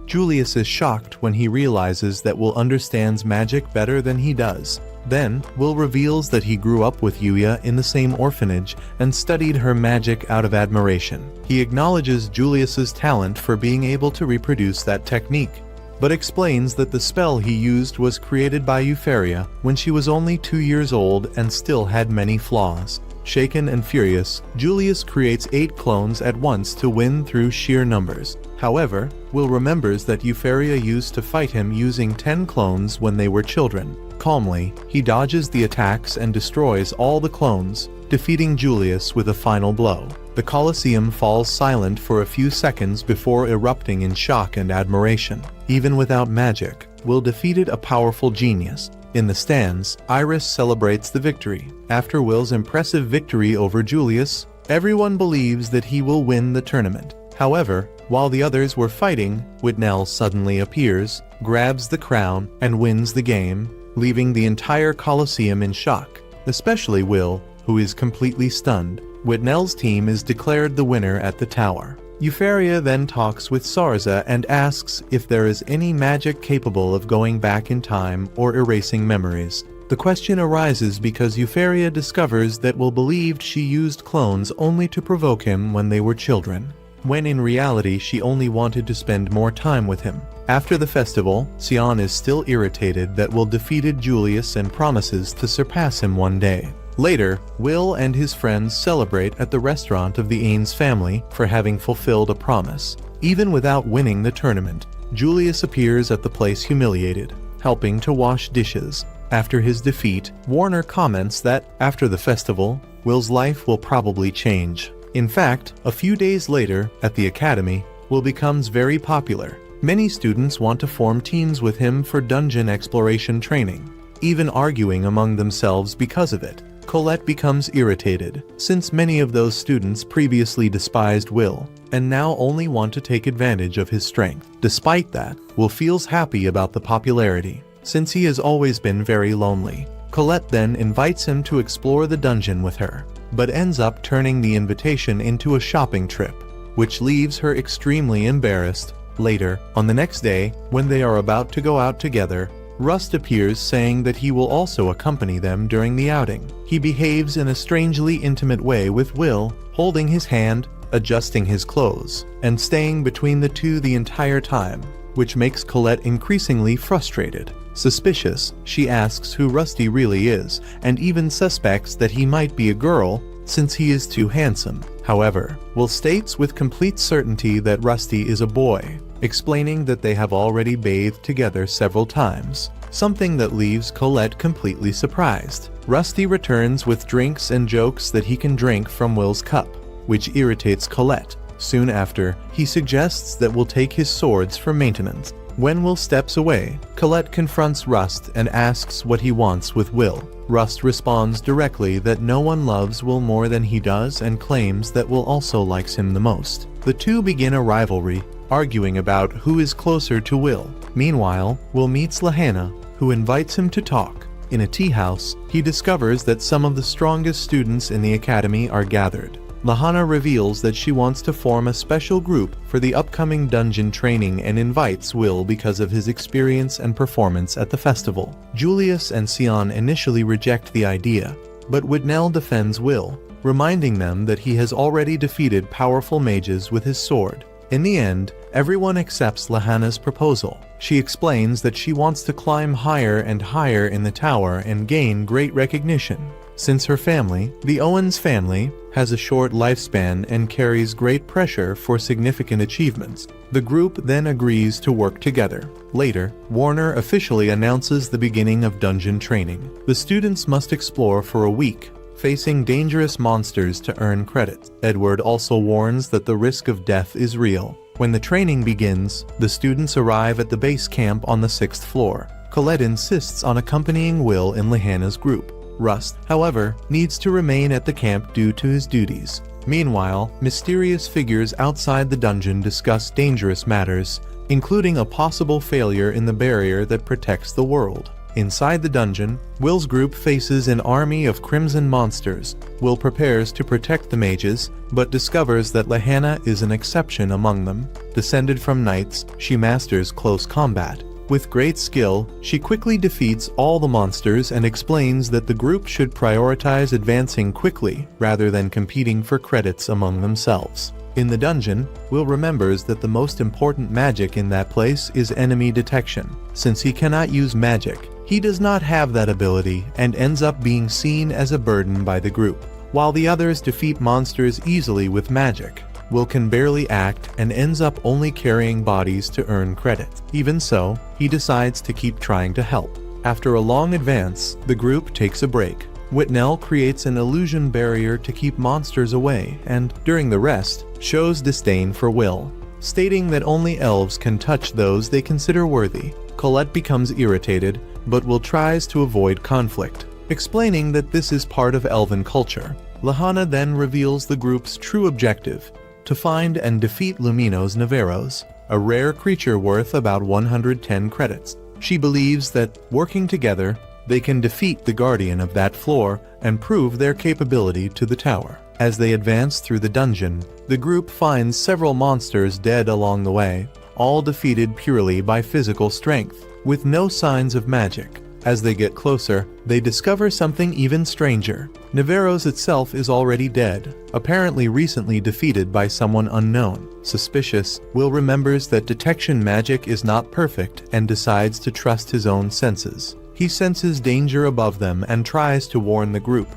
Julius is shocked when he realizes that Will understands magic better than he does. Then, Will reveals that he grew up with Yuya in the same orphanage and studied her magic out of admiration. He acknowledges Julius's talent for being able to reproduce that technique, but explains that the spell he used was created by Elfaria when she was only 2 years old and still had many flaws. Shaken and furious, Julius creates 8 clones at once to win through sheer numbers. However, Will remembers that Elfaria used to fight him using 10 clones when they were children. Calmly, he dodges the attacks and destroys all the clones, defeating Julius with a final blow. The Colosseum falls silent for a few seconds before erupting in shock and admiration. Even without magic, Will defeated a powerful genius. In the stands, Iris celebrates the victory. After Will's impressive victory over Julius, everyone believes that he will win the tournament. However, while the others were fighting, Whitnell suddenly appears, grabs the crown, and wins the game, leaving the entire Colosseum in shock, especially Will, who is completely stunned. Whitnell's team is declared the winner at the tower. Elfaria then talks with Sarza and asks if there is any magic capable of going back in time or erasing memories. The question arises because Elfaria discovers that Will believed she used clones only to provoke him when they were children, when in reality she only wanted to spend more time with him. After the festival, Sion is still irritated that Will defeated Julius and promises to surpass him one day. Later, Will and his friends celebrate at the restaurant of the Ains family for having fulfilled a promise. Even without winning the tournament, Julius appears at the place humiliated, helping to wash dishes. After his defeat, Warner comments that, after the festival, Will's life will probably change. In fact, a few days later, at the academy, Will becomes very popular. Many students want to form teams with him for dungeon exploration training, even arguing among themselves because of it. Colette becomes irritated, since many of those students previously despised Will, and now only want to take advantage of his strength. Despite that, Will feels happy about the popularity, since he has always been very lonely. Colette then invites him to explore the dungeon with her, but ends up turning the invitation into a shopping trip, which leaves her extremely embarrassed. Later, on the next day, when they are about to go out together, Rust appears saying that he will also accompany them during the outing. He behaves in a strangely intimate way with Will, holding his hand, adjusting his clothes, and staying between the two the entire time, which makes Colette increasingly frustrated. Suspicious, she asks who Rusty really is, and even suspects that he might be a girl, since he is too handsome. However, Will states with complete certainty that Rusty is a boy, explaining that they have already bathed together several times, something that leaves Colette completely surprised. Rusty returns with drinks and jokes that he can drink from Will's cup, which irritates Colette. Soon after, he suggests that Will take his swords for maintenance. When Will steps away, Colette confronts Rust and asks what he wants with Will. Rust responds directly that no one loves Will more than he does and claims that Will also likes him the most. The two begin a rivalry, arguing about who is closer to Will. Meanwhile, Will meets Lahanna, who invites him to talk. In a tea house, he discovers that some of the strongest students in the academy are gathered. Lahanna reveals that she wants to form a special group for the upcoming dungeon training and invites Will because of his experience and performance at the festival. Julius and Sion initially reject the idea, but Whitnell defends Will, reminding them that he has already defeated powerful mages with his sword. In the end, everyone accepts Lahanna's proposal. She explains that she wants to climb higher and higher in the tower and gain great recognition. Since her family, the Owens family, has a short lifespan and carries great pressure for significant achievements, the group then agrees to work together. Later, Warner officially announces the beginning of dungeon training. The students must explore for a week, facing dangerous monsters to earn credits. Edward also warns that the risk of death is real. When the training begins, the students arrive at the base camp on the 6th floor. Colette insists on accompanying Will in Lahanna's group. Rust, however, needs to remain at the camp due to his duties. Meanwhile, mysterious figures outside the dungeon discuss dangerous matters, including a possible failure in the barrier that protects the world. Inside the dungeon, Will's group faces an army of crimson monsters. Will prepares to protect the mages, but discovers that Lahanna is an exception among them. Descended from knights, she masters close combat. With great skill, she quickly defeats all the monsters and explains that the group should prioritize advancing quickly rather than competing for credits among themselves. In the dungeon, Will remembers that the most important magic in that place is enemy detection. Since he cannot use magic, he does not have that ability and ends up being seen as a burden by the group. While the others defeat monsters easily with magic, Will can barely act and ends up only carrying bodies to earn credit. Even so, he decides to keep trying to help. After a long advance, the group takes a break. Whitnell creates an illusion barrier to keep monsters away and, during the rest, shows disdain for Will, stating that only elves can touch those they consider worthy. Colette becomes irritated, but Will tries to avoid conflict, explaining that this is part of elven culture. Lahanna then reveals the group's true objective: to find and defeat Lumino's Naveros, a rare creature worth about 110 credits. She believes that, working together, they can defeat the guardian of that floor and prove their capability to the tower. As they advance through the dungeon, the group finds several monsters dead along the way, all defeated purely by physical strength, with no signs of magic. As they get closer, they discover something even stranger. Naveros itself is already dead, apparently recently defeated by someone unknown. Suspicious, Will remembers that detection magic is not perfect and decides to trust his own senses. He senses danger above them and tries to warn the group,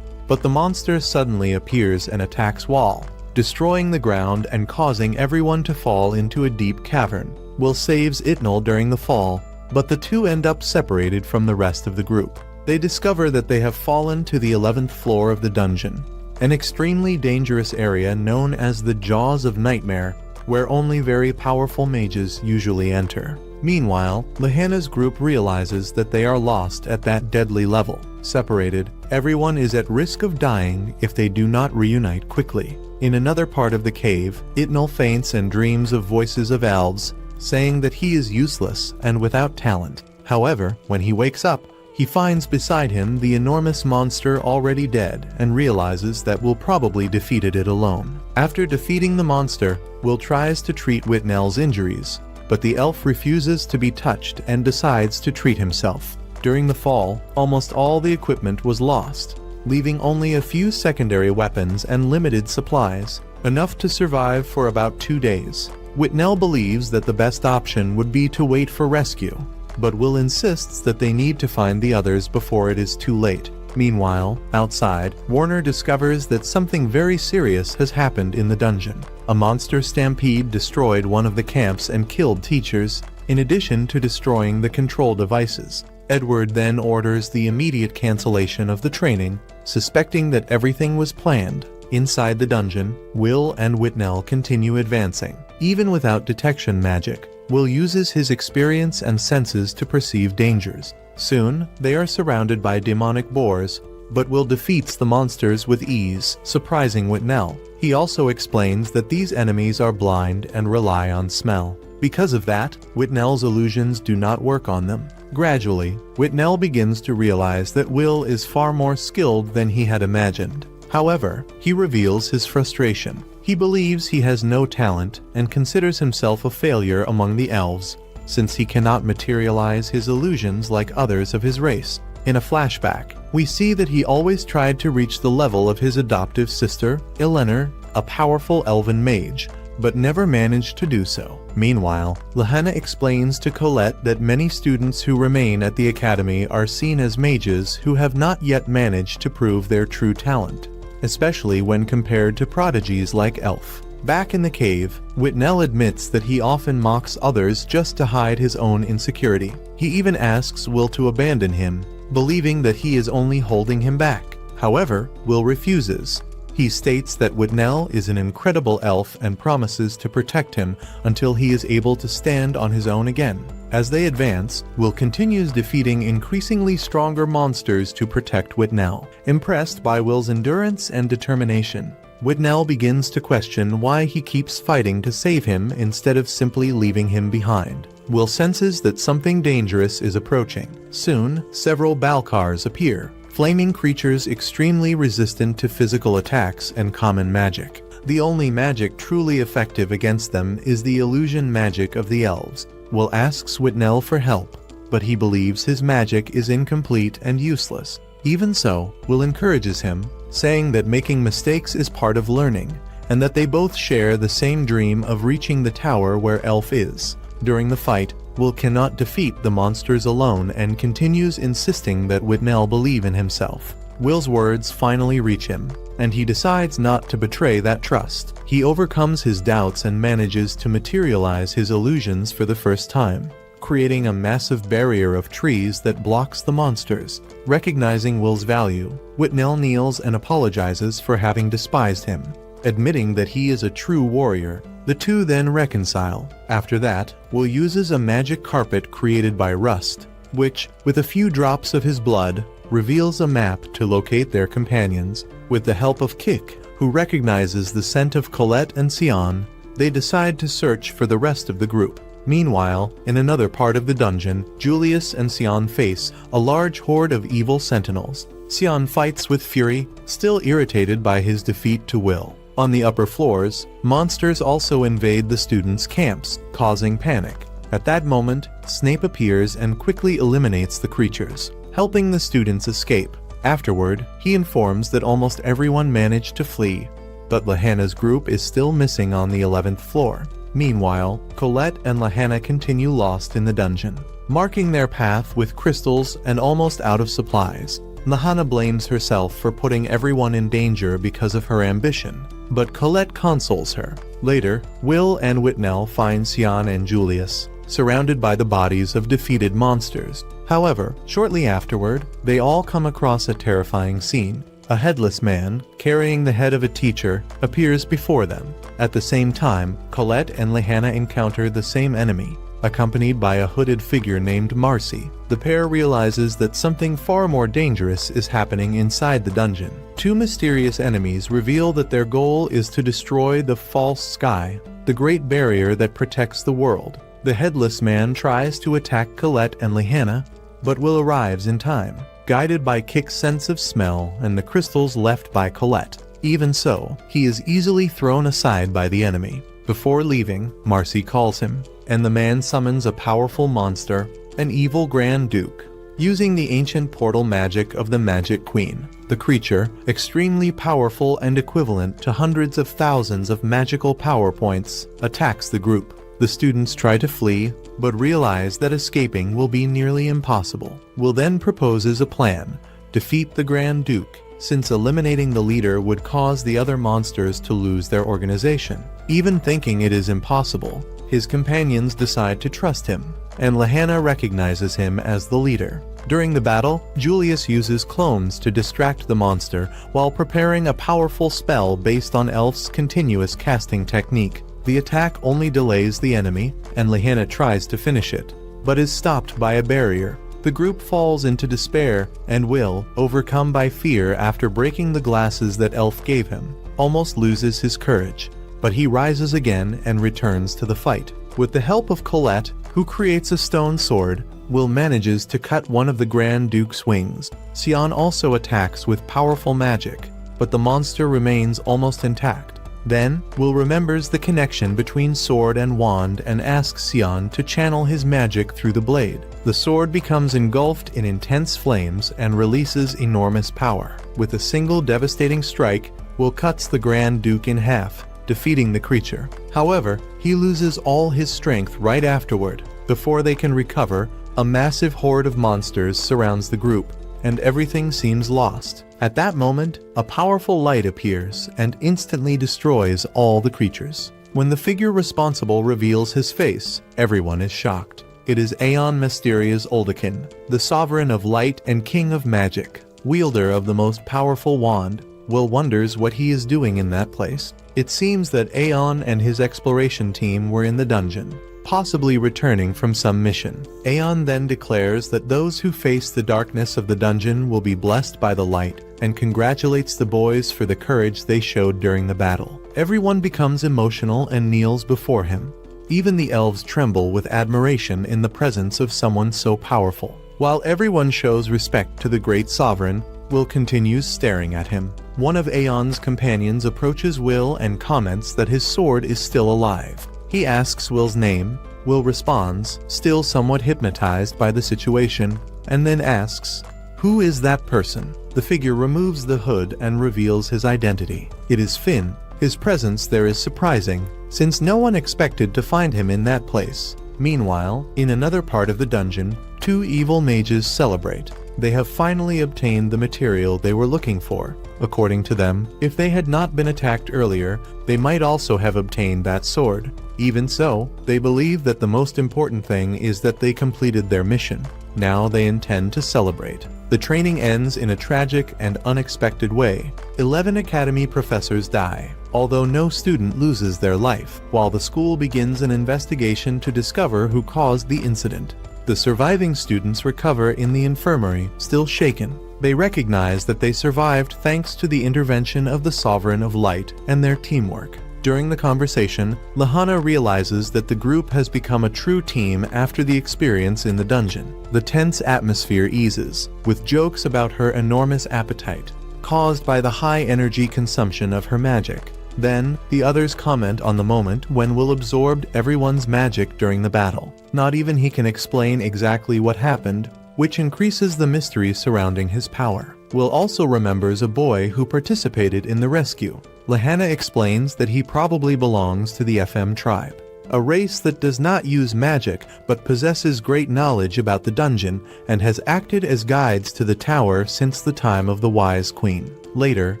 but the monster suddenly appears and attacks Wall, destroying the ground and causing everyone to fall into a deep cavern. Will saves Itnal during the fall, but the two end up separated from the rest of the group. They discover that they have fallen to the 11th floor of the dungeon, an extremely dangerous area known as the Jaws of Nightmare, where only very powerful mages usually enter. Meanwhile, Lahanna's group realizes that they are lost at that deadly level. Separated, everyone is at risk of dying if they do not reunite quickly. In another part of the cave, Itnal faints and dreams of voices of elves, saying that he is useless and without talent. However, when he wakes up, he finds beside him the enormous monster already dead and realizes that Will probably defeated it alone. After defeating the monster, Will tries to treat Whitnell's injuries, but the elf refuses to be touched and decides to treat himself. During the fall, almost all the equipment was lost, leaving only a few secondary weapons and limited supplies, enough to survive for about 2 days. Whitnell believes that the best option would be to wait for rescue, but Will insists that they need to find the others before it is too late. Meanwhile, outside, Warner discovers that something very serious has happened in the dungeon. A monster stampede destroyed one of the camps and killed teachers, in addition to destroying the control devices. Edward then orders the immediate cancellation of the training, suspecting that everything was planned. Inside the dungeon, Will and Whitnell continue advancing. Even without detection magic, Will uses his experience and senses to perceive dangers. Soon, they are surrounded by demonic boars, but Will defeats the monsters with ease, surprising Whitnell. He also explains that these enemies are blind and rely on smell. Because of that, Whitnell's illusions do not work on them. Gradually, Whitnell begins to realize that Will is far more skilled than he had imagined. However, he reveals his frustration. He believes he has no talent and considers himself a failure among the elves, since he cannot materialize his illusions like others of his race. In a flashback, we see that he always tried to reach the level of his adoptive sister, Eleanor, a powerful elven mage, but never managed to do so. Meanwhile, Lahanna explains to Colette that many students who remain at the academy are seen as mages who have not yet managed to prove their true talent, especially when compared to prodigies like Elf. Back in the cave, Whitnell admits that he often mocks others just to hide his own insecurity. He even asks Will to abandon him, believing that he is only holding him back. However, Will refuses. He states that Whitnell is an incredible elf and promises to protect him until he is able to stand on his own again. As they advance, Will continues defeating increasingly stronger monsters to protect Whitnell. Impressed by Will's endurance and determination, Whitnell begins to question why he keeps fighting to save him instead of simply leaving him behind. Will senses that something dangerous is approaching. Soon, several Balkars appear, flaming creatures extremely resistant to physical attacks and common magic. The only magic truly effective against them is the illusion magic of the elves. Will asks Whitnell for help, but he believes his magic is incomplete and useless. Even so, Will encourages him, saying that making mistakes is part of learning, and that they both share the same dream of reaching the tower where Elf is. During the fight, Will cannot defeat the monsters alone and continues insisting that Whitnell believe in himself. Will's words finally reach him, and he decides not to betray that trust. He overcomes his doubts and manages to materialize his illusions for the first time, creating a massive barrier of trees that blocks the monsters. Recognizing Will's value, Whitnell kneels and apologizes for having despised him. Admitting that he is a true warrior, the two then reconcile. After that, Will uses a magic carpet created by Rust, which, with a few drops of his blood, reveals a map to locate their companions. With the help of Kik, who recognizes the scent of Colette and Sion, they decide to search for the rest of the group. Meanwhile, in another part of the dungeon, Julius and Sion face a large horde of evil sentinels. Sion fights with fury, still irritated by his defeat to Will. On the upper floors, monsters also invade the students' camps, causing panic. At that moment, Snape appears and quickly eliminates the creatures, helping the students escape. Afterward, he informs that almost everyone managed to flee, but Lahanna's group is still missing on the 11th floor. Meanwhile, Colette and Lahanna continue lost in the dungeon, marking their path with crystals and almost out of supplies. Lahanna blames herself for putting everyone in danger because of her ambition, but Colette consoles her. Later, Will and Whitnell find Sion and Julius, surrounded by the bodies of defeated monsters. However, shortly afterward, they all come across a terrifying scene. A headless man, carrying the head of a teacher, appears before them. At the same time, Colette and Lahanna encounter the same enemy, accompanied by a hooded figure named Marcy. The pair realizes that something far more dangerous is happening inside the dungeon. Two mysterious enemies reveal that their goal is to destroy the false sky, the great barrier that protects the world. The headless man tries to attack Colette and Lahanna, but Will arrives in time, guided by Kik's sense of smell and the crystals left by Colette. Even so, he is easily thrown aside by the enemy. Before leaving, Marcy calls him, and the man summons a powerful monster, an evil Grand Duke. Using the ancient portal magic of the Magic Queen, the creature, extremely powerful and equivalent to hundreds of thousands of magical power points, attacks the group. The students try to flee, but realize that escaping will be nearly impossible. Will then proposes a plan: defeat the Grand Duke, since eliminating the leader would cause the other monsters to lose their organization. Even thinking it is impossible, his companions decide to trust him, and Lahanna recognizes him as the leader. During the battle, Julius uses clones to distract the monster while preparing a powerful spell based on Elf's continuous casting technique. The attack only delays the enemy, and Lahanna tries to finish it, but is stopped by a barrier. The group falls into despair, and Will, overcome by fear after breaking the glasses that Elf gave him, almost loses his courage. But he rises again and returns to the fight. With the help of Colette, who creates a stone sword, Will manages to cut one of the Grand Duke's wings. Sion also attacks with powerful magic, but the monster remains almost intact. Then, Will remembers the connection between sword and wand and asks Sion to channel his magic through the blade. The sword becomes engulfed in intense flames and releases enormous power. With a single devastating strike, Will cuts the Grand Duke in half, defeating the creature. However, he loses all his strength right afterward. Before they can recover, a massive horde of monsters surrounds the group, and everything seems lost. At that moment, a powerful light appears and instantly destroys all the creatures. When the figure responsible reveals his face, everyone is shocked. It is Aeon Mysteria's Oldekin, the sovereign of light and king of magic, wielder of the most powerful wand. Will wonders what he is doing in that place. It seems that Aeon and his exploration team were in the dungeon, possibly returning from some mission. Aeon then declares that those who face the darkness of the dungeon will be blessed by the light, and congratulates the boys for the courage they showed during the battle. Everyone becomes emotional and kneels before him. Even the elves tremble with admiration in the presence of someone so powerful. While everyone shows respect to the great sovereign, Will continues staring at him. One of Aeon's companions approaches Will and comments that his sword is still alive. He asks Will's name. Will responds, still somewhat hypnotized by the situation, and then asks, "Who is that person?" The figure removes the hood and reveals his identity. It is Finn. His presence there is surprising, since no one expected to find him in that place. Meanwhile, in another part of the dungeon, two evil mages celebrate. They have finally obtained the material they were looking for. According to them, if they had not been attacked earlier, they might also have obtained that sword. Even so, they believe that the most important thing is that they completed their mission. Now they intend to celebrate. The training ends in a tragic and unexpected way. 11 academy professors die, although no student loses their life, while the school begins an investigation to discover who caused the incident. The surviving students recover in the infirmary, still shaken. They recognize that they survived thanks to the intervention of the Sovereign of Light and their teamwork. During the conversation, Lahana realizes that the group has become a true team after the experience in the dungeon. The tense atmosphere eases, with jokes about her enormous appetite, caused by the high energy consumption of her magic. Then, the others comment on the moment when Will absorbed everyone's magic during the battle. Not even he can explain exactly what happened, which increases the mystery surrounding his power. Will also remembers a boy who participated in the rescue. Lahana explains that he probably belongs to the FM tribe, a race that does not use magic but possesses great knowledge about the dungeon and has acted as guides to the tower since the time of the Wise Queen. Later,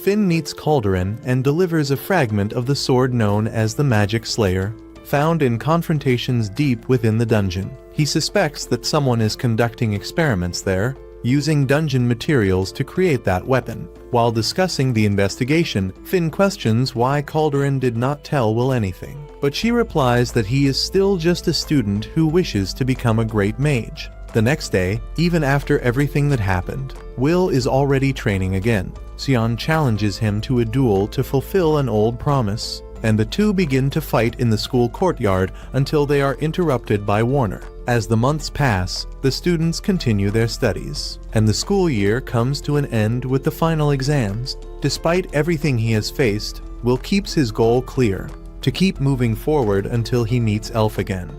Finn meets Calderon and delivers a fragment of the sword known as the Magic Slayer, found in confrontations deep within the dungeon. He suspects that someone is conducting experiments there, using dungeon materials to create that weapon. While discussing the investigation, Finn questions why Calderon did not tell Will anything, but she replies that he is still just a student who wishes to become a great mage. The next day, even after everything that happened, Will is already training again. Sion challenges him to a duel to fulfill an old promise, and the two begin to fight in the school courtyard until they are interrupted by Warner. As the months pass, the students continue their studies, and the school year comes to an end with the final exams. Despite everything he has faced, Will keeps his goal clear, to keep moving forward until he meets Elf again.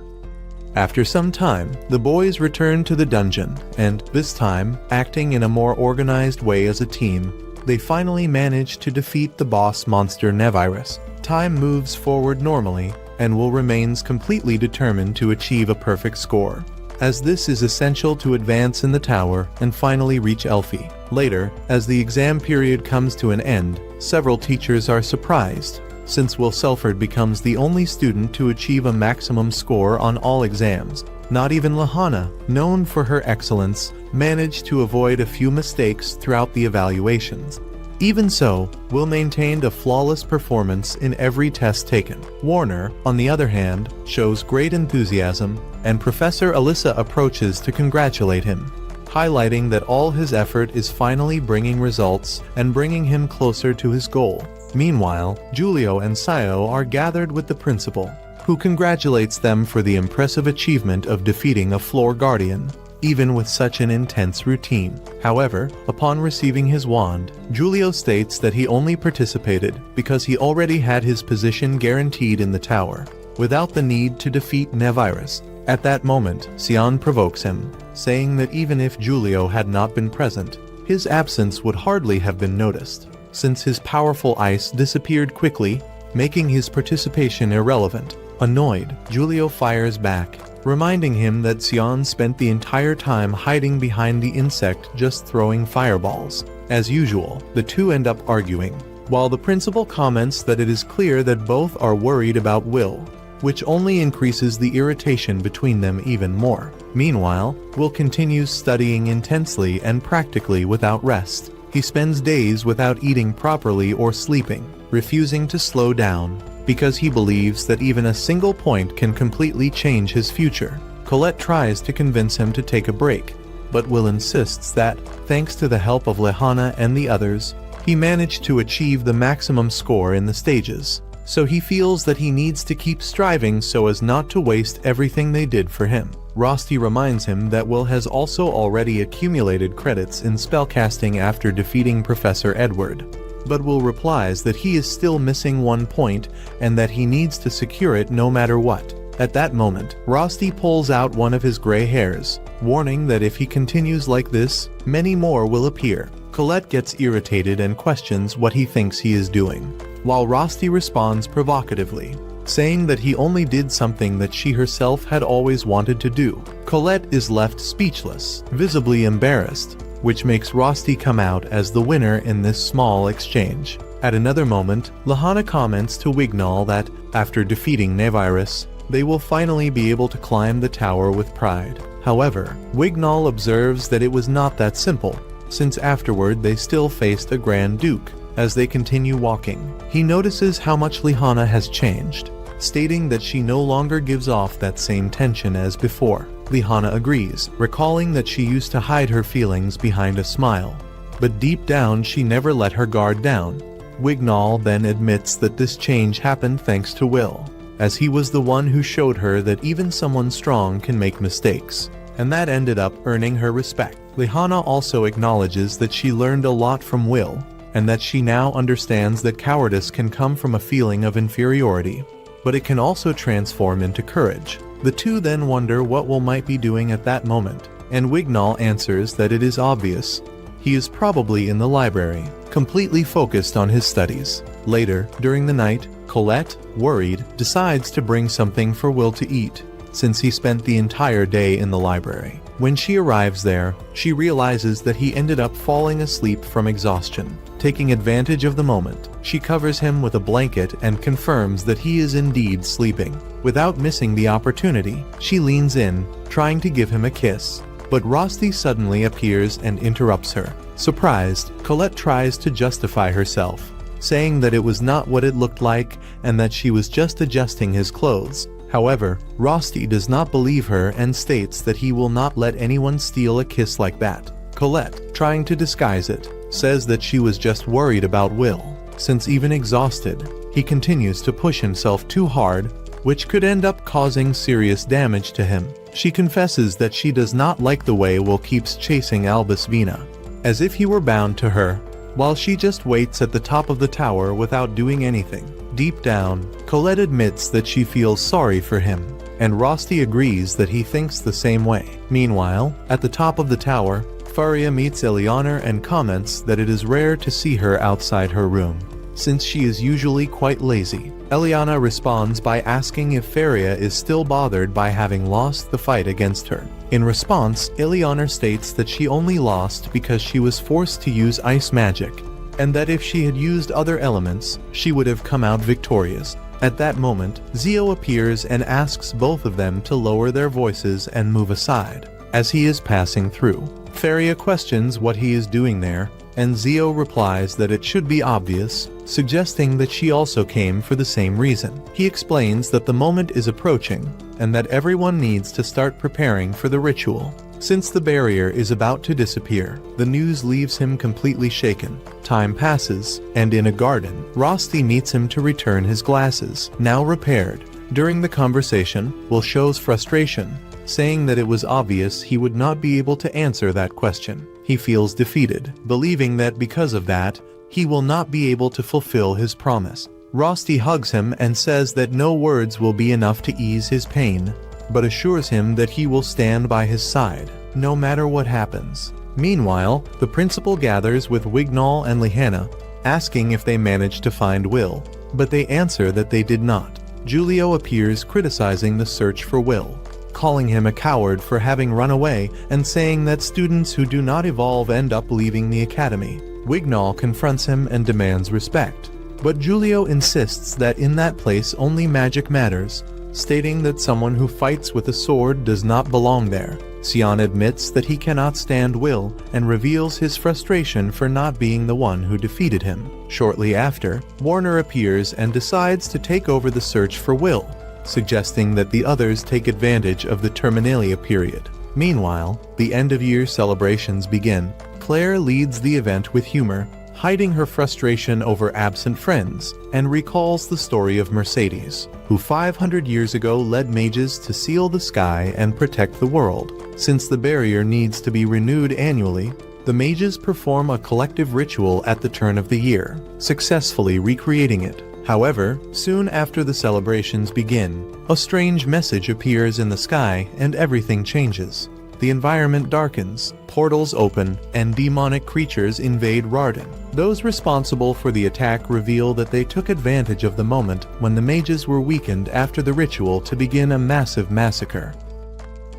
After some time, the boys return to the dungeon, and, this time, acting in a more organized way as a team, they finally manage to defeat the boss monster Nevirus. Time moves forward normally, and Will remains completely determined to achieve a perfect score, as this is essential to advance in the tower and finally reach Elfie. Later, as the exam period comes to an end, several teachers are surprised, since Will Serfort becomes the only student to achieve a maximum score on all exams. Not even Lahana, known for her excellence, managed to avoid a few mistakes throughout the evaluations. Even so, Will maintained a flawless performance in every test taken. Warner, on the other hand, shows great enthusiasm, and Professor Alyssa approaches to congratulate him, highlighting that all his effort is finally bringing results and bringing him closer to his goal. Meanwhile, Julio and Sayo are gathered with the principal, who congratulates them for the impressive achievement of defeating a floor guardian, even with such an intense routine. However, upon receiving his wand, Julio states that he only participated because he already had his position guaranteed in the tower, without the need to defeat Nevirus. At that moment, Sion provokes him, saying that even if Julio had not been present, his absence would hardly have been noticed, since his powerful ice disappeared quickly, making his participation irrelevant. Annoyed, Julio fires back, reminding him that Sion spent the entire time hiding behind the insect just throwing fireballs. As usual, the two end up arguing, while the principal comments that it is clear that both are worried about Will, which only increases the irritation between them even more. Meanwhile, Will continues studying intensely and practically without rest. He spends days without eating properly or sleeping, refusing to slow down, because he believes that even a single point can completely change his future. Colette tries to convince him to take a break, but Will insists that, thanks to the help of Lahana and the others, he managed to achieve the maximum score in the stages. so he feels that he needs to keep striving so as not to waste everything they did for him. Rosti reminds him that Will has also already accumulated credits in spellcasting after defeating Professor Edward. But Will replies that he is still missing 1 point and that he needs to secure it no matter what. At that moment, Rosti pulls out one of his gray hairs, warning that if he continues like this, many more will appear. Colette gets irritated and questions what he thinks he is doing, while Rosti responds provocatively, saying that he only did something that she herself had always wanted to do. Colette is left speechless, visibly embarrassed, which makes Rosti come out as the winner in this small exchange. At another moment, Lehana comments to Wignall that, after defeating Nevirus, they will finally be able to climb the tower with pride. However, Wignall observes that it was not that simple, since afterward they still faced a Grand Duke. As they continue walking, he notices how much Lehana has changed, stating that she no longer gives off that same tension as before. Lehana agrees, recalling that she used to hide her feelings behind a smile, but deep down she never let her guard down. Wignall then admits that this change happened thanks to Will, as he was the one who showed her that even someone strong can make mistakes, and that ended up earning her respect. Lehana also acknowledges that she learned a lot from Will, and that she now understands that cowardice can come from a feeling of inferiority, but it can also transform into courage. The two then wonder what Will might be doing at that moment, and Wignall answers that it is obvious. He is probably in the library, completely focused on his studies. Later, during the night, Colette, worried, decides to bring something for Will to eat, since he spent the entire day in the library. When she arrives there, she realizes that he ended up falling asleep from exhaustion. Taking advantage of the moment, she covers him with a blanket and confirms that he is indeed sleeping. Without missing the opportunity, she leans in, trying to give him a kiss, but Rosti suddenly appears and interrupts her. Surprised, Colette tries to justify herself, saying that it was not what it looked like and that she was just adjusting his clothes. However, Rosti does not believe her and states that he will not let anyone steal a kiss like that. Colette, trying to disguise it, says that she was just worried about Will, since even exhausted, he continues to push himself too hard, which could end up causing serious damage to him. She confesses that she does not like the way Will keeps chasing Albis Vina, as if he were bound to her, while she just waits at the top of the tower without doing anything. Deep down, Colette admits that she feels sorry for him, and Rosti agrees that he thinks the same way. Meanwhile, at the top of the tower, Faria meets Eleanor and comments that it is rare to see her outside her room, since she is usually quite lazy. Eliana responds by asking if Faria is still bothered by having lost the fight against her. In response, Eleanor states that she only lost because she was forced to use ice magic, and that if she had used other elements, she would have come out victorious. At that moment, Zio appears and asks both of them to lower their voices and move aside, as he is passing through. Faria questions what he is doing there, and Zio replies that it should be obvious, suggesting that she also came for the same reason. He explains that the moment is approaching, and that everyone needs to start preparing for the ritual. Since the barrier is about to disappear, the news leaves him completely shaken. Time passes, and in a garden, Rosti meets him to return his glasses, now repaired. During the conversation, Will shows frustration, saying that it was obvious he would not be able to answer that question. He feels defeated, believing that because of that, he will not be able to fulfill his promise. Rosti hugs him and says that no words will be enough to ease his pain, but assures him that he will stand by his side, no matter what happens. Meanwhile, the principal gathers with Wignall and Lehana, asking if they managed to find Will, but they answer that they did not. Julio appears criticizing the search for Will, calling him a coward for having run away and saying that students who do not evolve end up leaving the academy. Wignall confronts him and demands respect, but Julio insists that in that place only magic matters, stating that someone who fights with a sword does not belong there. Sion admits that he cannot stand Will and reveals his frustration for not being the one who defeated him. Shortly after, Warner appears and decides to take over the search for Will, suggesting that the others take advantage of the Terminalia period. Meanwhile, the end-of-year celebrations begin. Claire leads the event with humor, hiding her frustration over absent friends, and recalls the story of Mercedes, who 500 years ago led mages to seal the sky and protect the world. Since the barrier needs to be renewed annually, the mages perform a collective ritual at the turn of the year, successfully recreating it. However, soon after the celebrations begin, a strange message appears in the sky and everything changes. The environment darkens, portals open, and demonic creatures invade Regarden. Those responsible for the attack reveal that they took advantage of the moment when the mages were weakened after the ritual to begin a massive massacre.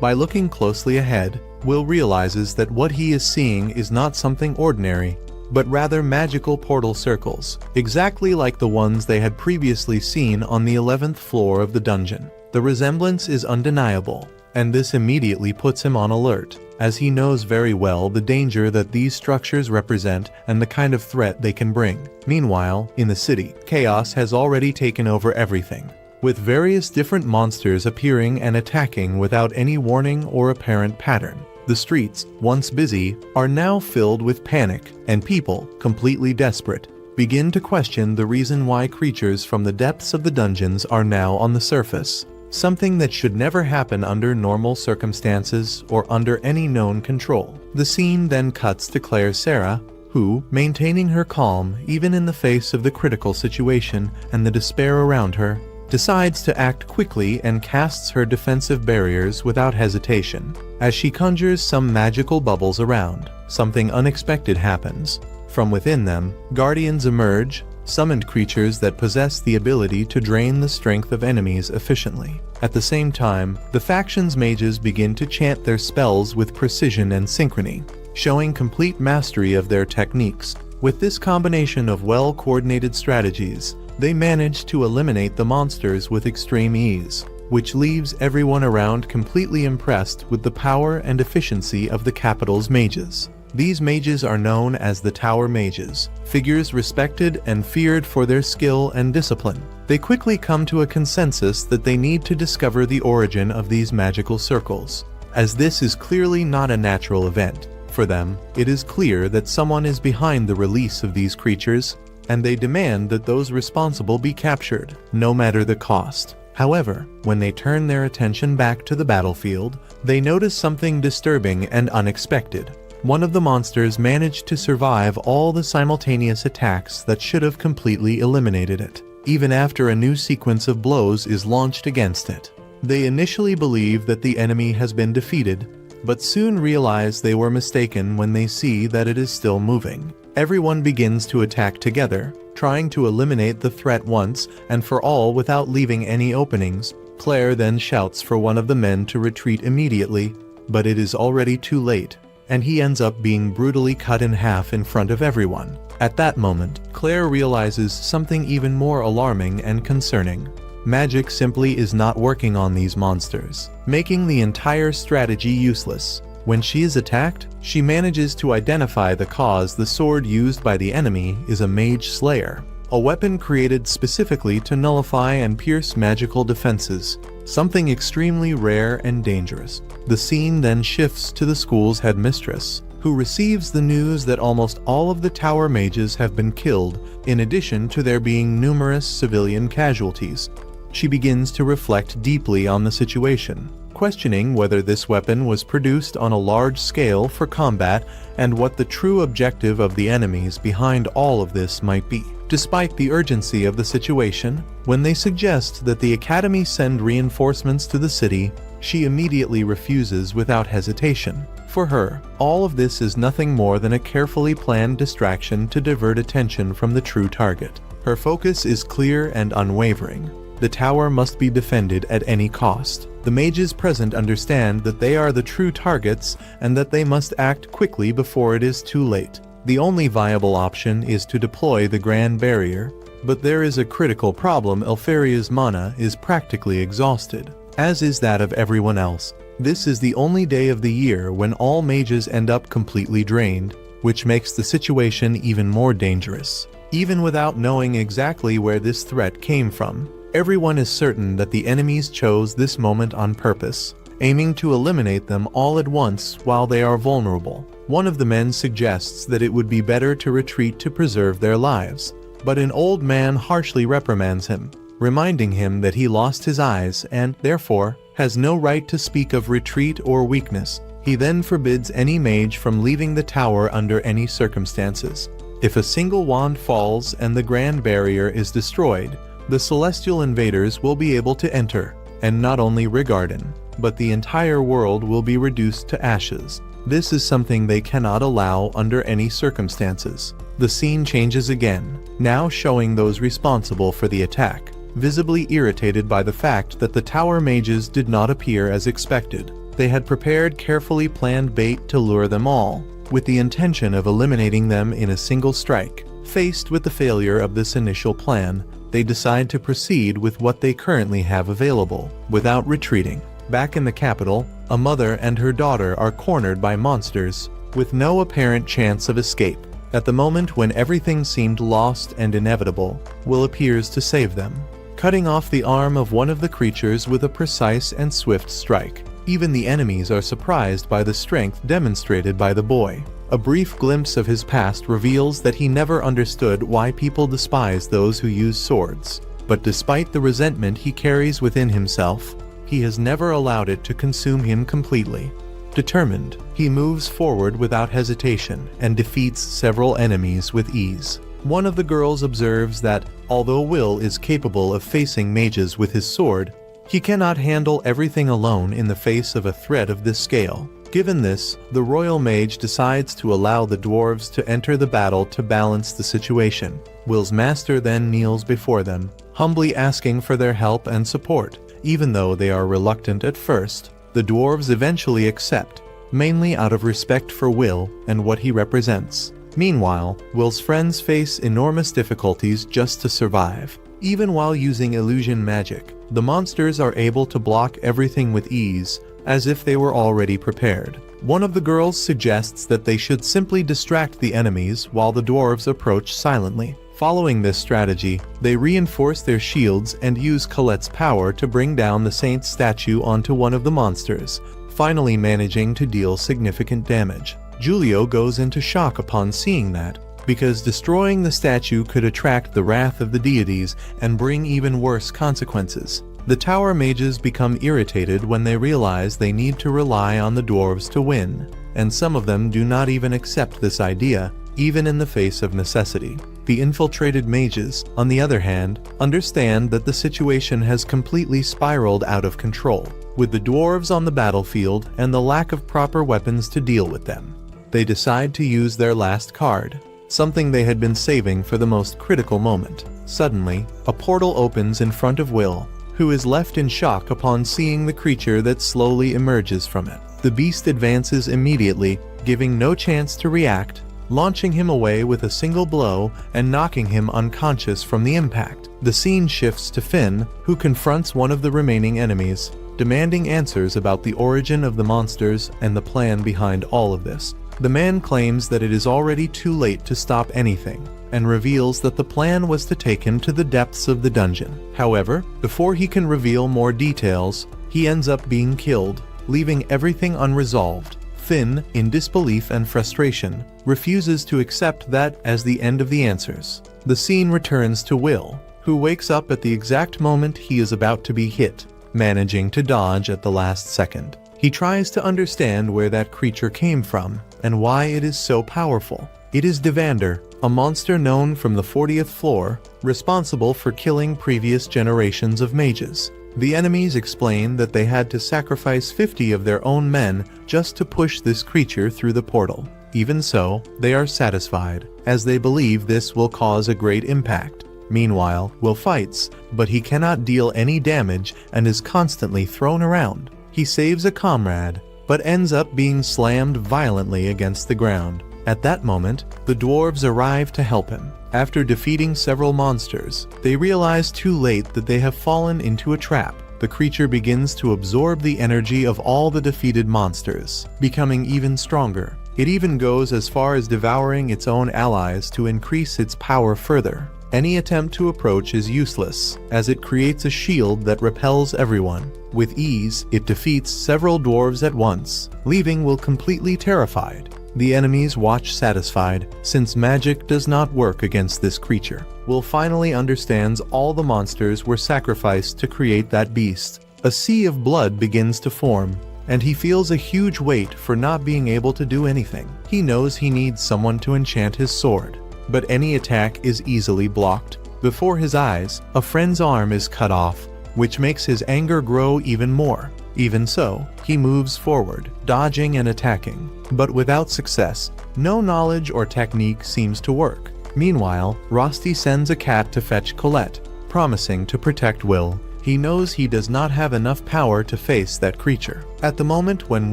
By looking closely ahead, Will realizes that what he is seeing is not something ordinary, but rather magical portal circles, exactly like the ones they had previously seen on the 11th floor of the dungeon. The resemblance is undeniable, and this immediately puts him on alert, as he knows very well the danger that these structures represent and the kind of threat they can bring. Meanwhile, in the city, chaos has already taken over everything, with various different monsters appearing and attacking without any warning or apparent pattern. The streets, once busy, are now filled with panic, and people, completely desperate, begin to question the reason why creatures from the depths of the dungeons are now on the surface, something that should never happen under normal circumstances or under any known control. The scene then cuts to Claire Sarah, who, maintaining her calm even in the face of the critical situation and the despair around her, decides to act quickly and casts her defensive barriers without hesitation. As she conjures some magical bubbles around, something unexpected happens. From within them, guardians emerge, summoned creatures that possess the ability to drain the strength of enemies efficiently. At the same time, the faction's mages begin to chant their spells with precision and synchrony, showing complete mastery of their techniques. With this combination of well-coordinated strategies, they manage to eliminate the monsters with extreme ease, which leaves everyone around completely impressed with the power and efficiency of the capital's mages. These mages are known as the Tower Mages, figures respected and feared for their skill and discipline. They quickly come to a consensus that they need to discover the origin of these magical circles, as this is clearly not a natural event. For them, it is clear that someone is behind the release of these creatures, and they demand that those responsible be captured, no matter the cost. However, when they turn their attention back to the battlefield, they notice something disturbing and unexpected. One of the monsters managed to survive all the simultaneous attacks that should have completely eliminated it, even after a new sequence of blows is launched against it. They initially believe that the enemy has been defeated, but soon realize they were mistaken when they see that it is still moving. Everyone begins to attack together, trying to eliminate the threat once and for all without leaving any openings. Claire then shouts for one of the men to retreat immediately, but it is already too late, and he ends up being brutally cut in half in front of everyone. At that moment, Claire realizes something even more alarming and concerning. Magic simply is not working on these monsters, making the entire strategy useless. When she is attacked, she manages to identify the cause. The sword used by the enemy is a Mage Slayer, a weapon created specifically to nullify and pierce magical defenses, something extremely rare and dangerous. The scene then shifts to the school's headmistress, who receives the news that almost all of the tower mages have been killed, in addition to there being numerous civilian casualties. She begins to reflect deeply on the situation, questioning whether this weapon was produced on a large scale for combat and what the true objective of the enemies behind all of this might be. Despite the urgency of the situation, when they suggest that the Academy send reinforcements to the city, she immediately refuses without hesitation. For her, all of this is nothing more than a carefully planned distraction to divert attention from the true target. Her focus is clear and unwavering. The tower must be defended at any cost. The mages present understand that they are the true targets and that they must act quickly before it is too late. The only viable option is to deploy the Grand Barrier, but there is a critical problem. Elfaria's mana is practically exhausted, as is that of everyone else. This is the only day of the year when all mages end up completely drained, which makes the situation even more dangerous. Even without knowing exactly where this threat came from, everyone is certain that the enemies chose this moment on purpose, aiming to eliminate them all at once while they are vulnerable. One of the men suggests that it would be better to retreat to preserve their lives, but an old man harshly reprimands him, reminding him that he lost his eyes and, therefore, has no right to speak of retreat or weakness. He then forbids any mage from leaving the tower under any circumstances. If a single wand falls and the Grand Barrier is destroyed, the celestial invaders will be able to enter, and not only Regarden, but the entire world will be reduced to ashes. This is something they cannot allow under any circumstances. The scene changes again, now showing those responsible for the attack, visibly irritated by the fact that the tower mages did not appear as expected. They had prepared carefully planned bait to lure them all, with the intention of eliminating them in a single strike. Faced with the failure of this initial plan, they decide to proceed with what they currently have available, without retreating. Back in the capital, a mother and her daughter are cornered by monsters, with no apparent chance of escape. At the moment when everything seemed lost and inevitable, Will appears to save them, cutting off the arm of one of the creatures with a precise and swift strike. Even the enemies are surprised by the strength demonstrated by the boy. A brief glimpse of his past reveals that he never understood why people despise those who use swords. But despite the resentment he carries within himself, he has never allowed it to consume him completely. Determined, he moves forward without hesitation and defeats several enemies with ease. One of the girls observes that, although Will is capable of facing mages with his sword, he cannot handle everything alone in the face of a threat of this scale. Given this, the royal mage decides to allow the dwarves to enter the battle to balance the situation. Will's master then kneels before them, humbly asking for their help and support. Even though they are reluctant at first, the dwarves eventually accept, mainly out of respect for Will and what he represents. Meanwhile, Will's friends face enormous difficulties just to survive. Even while using illusion magic, the monsters are able to block everything with ease, as if they were already prepared. One of the girls suggests that they should simply distract the enemies while the dwarves approach silently. Following this strategy, they reinforce their shields and use Colette's power to bring down the saint's statue onto one of the monsters, finally managing to deal significant damage. Julio goes into shock upon seeing that, because destroying the statue could attract the wrath of the deities and bring even worse consequences. The tower mages become irritated when they realize they need to rely on the dwarves to win, and some of them do not even accept this idea, even in the face of necessity. The infiltrated mages, on the other hand, understand that the situation has completely spiraled out of control, with the dwarves on the battlefield and the lack of proper weapons to deal with them. They decide to use their last card, something they had been saving for the most critical moment. Suddenly, a portal opens in front of Will, who is left in shock upon seeing the creature that slowly emerges from it. The beast advances immediately, giving no chance to react, launching him away with a single blow and knocking him unconscious from the impact. The scene shifts to Finn, who confronts one of the remaining enemies, demanding answers about the origin of the monsters and the plan behind all of this. The man claims that it is already too late to stop anything, and reveals that the plan was to take him to the depths of the dungeon. However, before he can reveal more details, he ends up being killed, leaving everything unresolved. Finn, in disbelief and frustration, refuses to accept that as the end of the answers. The scene returns to Will, who wakes up at the exact moment he is about to be hit, managing to dodge at the last second. He tries to understand where that creature came from and why it is so powerful. It is Vander, a monster known from the 40th floor, responsible for killing previous generations of mages. The enemies explain that they had to sacrifice 50 of their own men just to push this creature through the portal. Even so, they are satisfied, as they believe this will cause a great impact. Meanwhile, Will fights, but he cannot deal any damage and is constantly thrown around. He saves a comrade, but ends up being slammed violently against the ground. At that moment, the dwarves arrive to help him. After defeating several monsters, they realize too late that they have fallen into a trap. The creature begins to absorb the energy of all the defeated monsters, becoming even stronger. It even goes as far as devouring its own allies to increase its power further. Any attempt to approach is useless, as it creates a shield that repels everyone. With ease, it defeats several dwarves at once, leaving Will completely terrified. The enemies watch satisfied, since magic does not work against this creature. Will finally understands all the monsters were sacrificed to create that beast. A sea of blood begins to form, and he feels a huge weight for not being able to do anything. He knows he needs someone to enchant his sword, but any attack is easily blocked. Before his eyes, a friend's arm is cut off, which makes his anger grow even more. Even so, he moves forward, dodging and attacking, but without success. No knowledge or technique seems to work. Meanwhile, Rosti sends a cat to fetch Colette, promising to protect Will. He knows he does not have enough power to face that creature. At the moment when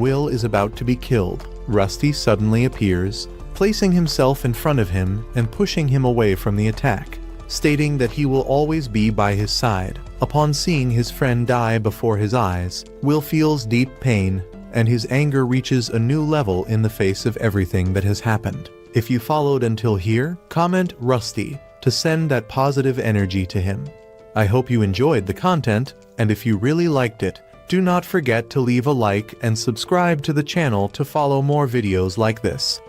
Will is about to be killed, Rusty suddenly appears, placing himself in front of him and pushing him away from the attack, stating that he will always be by his side. Upon seeing his friend die before his eyes, Will feels deep pain, and his anger reaches a new level in the face of everything that has happened. If you followed until here, comment Rusty to send that positive energy to him. I hope you enjoyed the content, and if you really liked it, do not forget to leave a like and subscribe to the channel to follow more videos like this.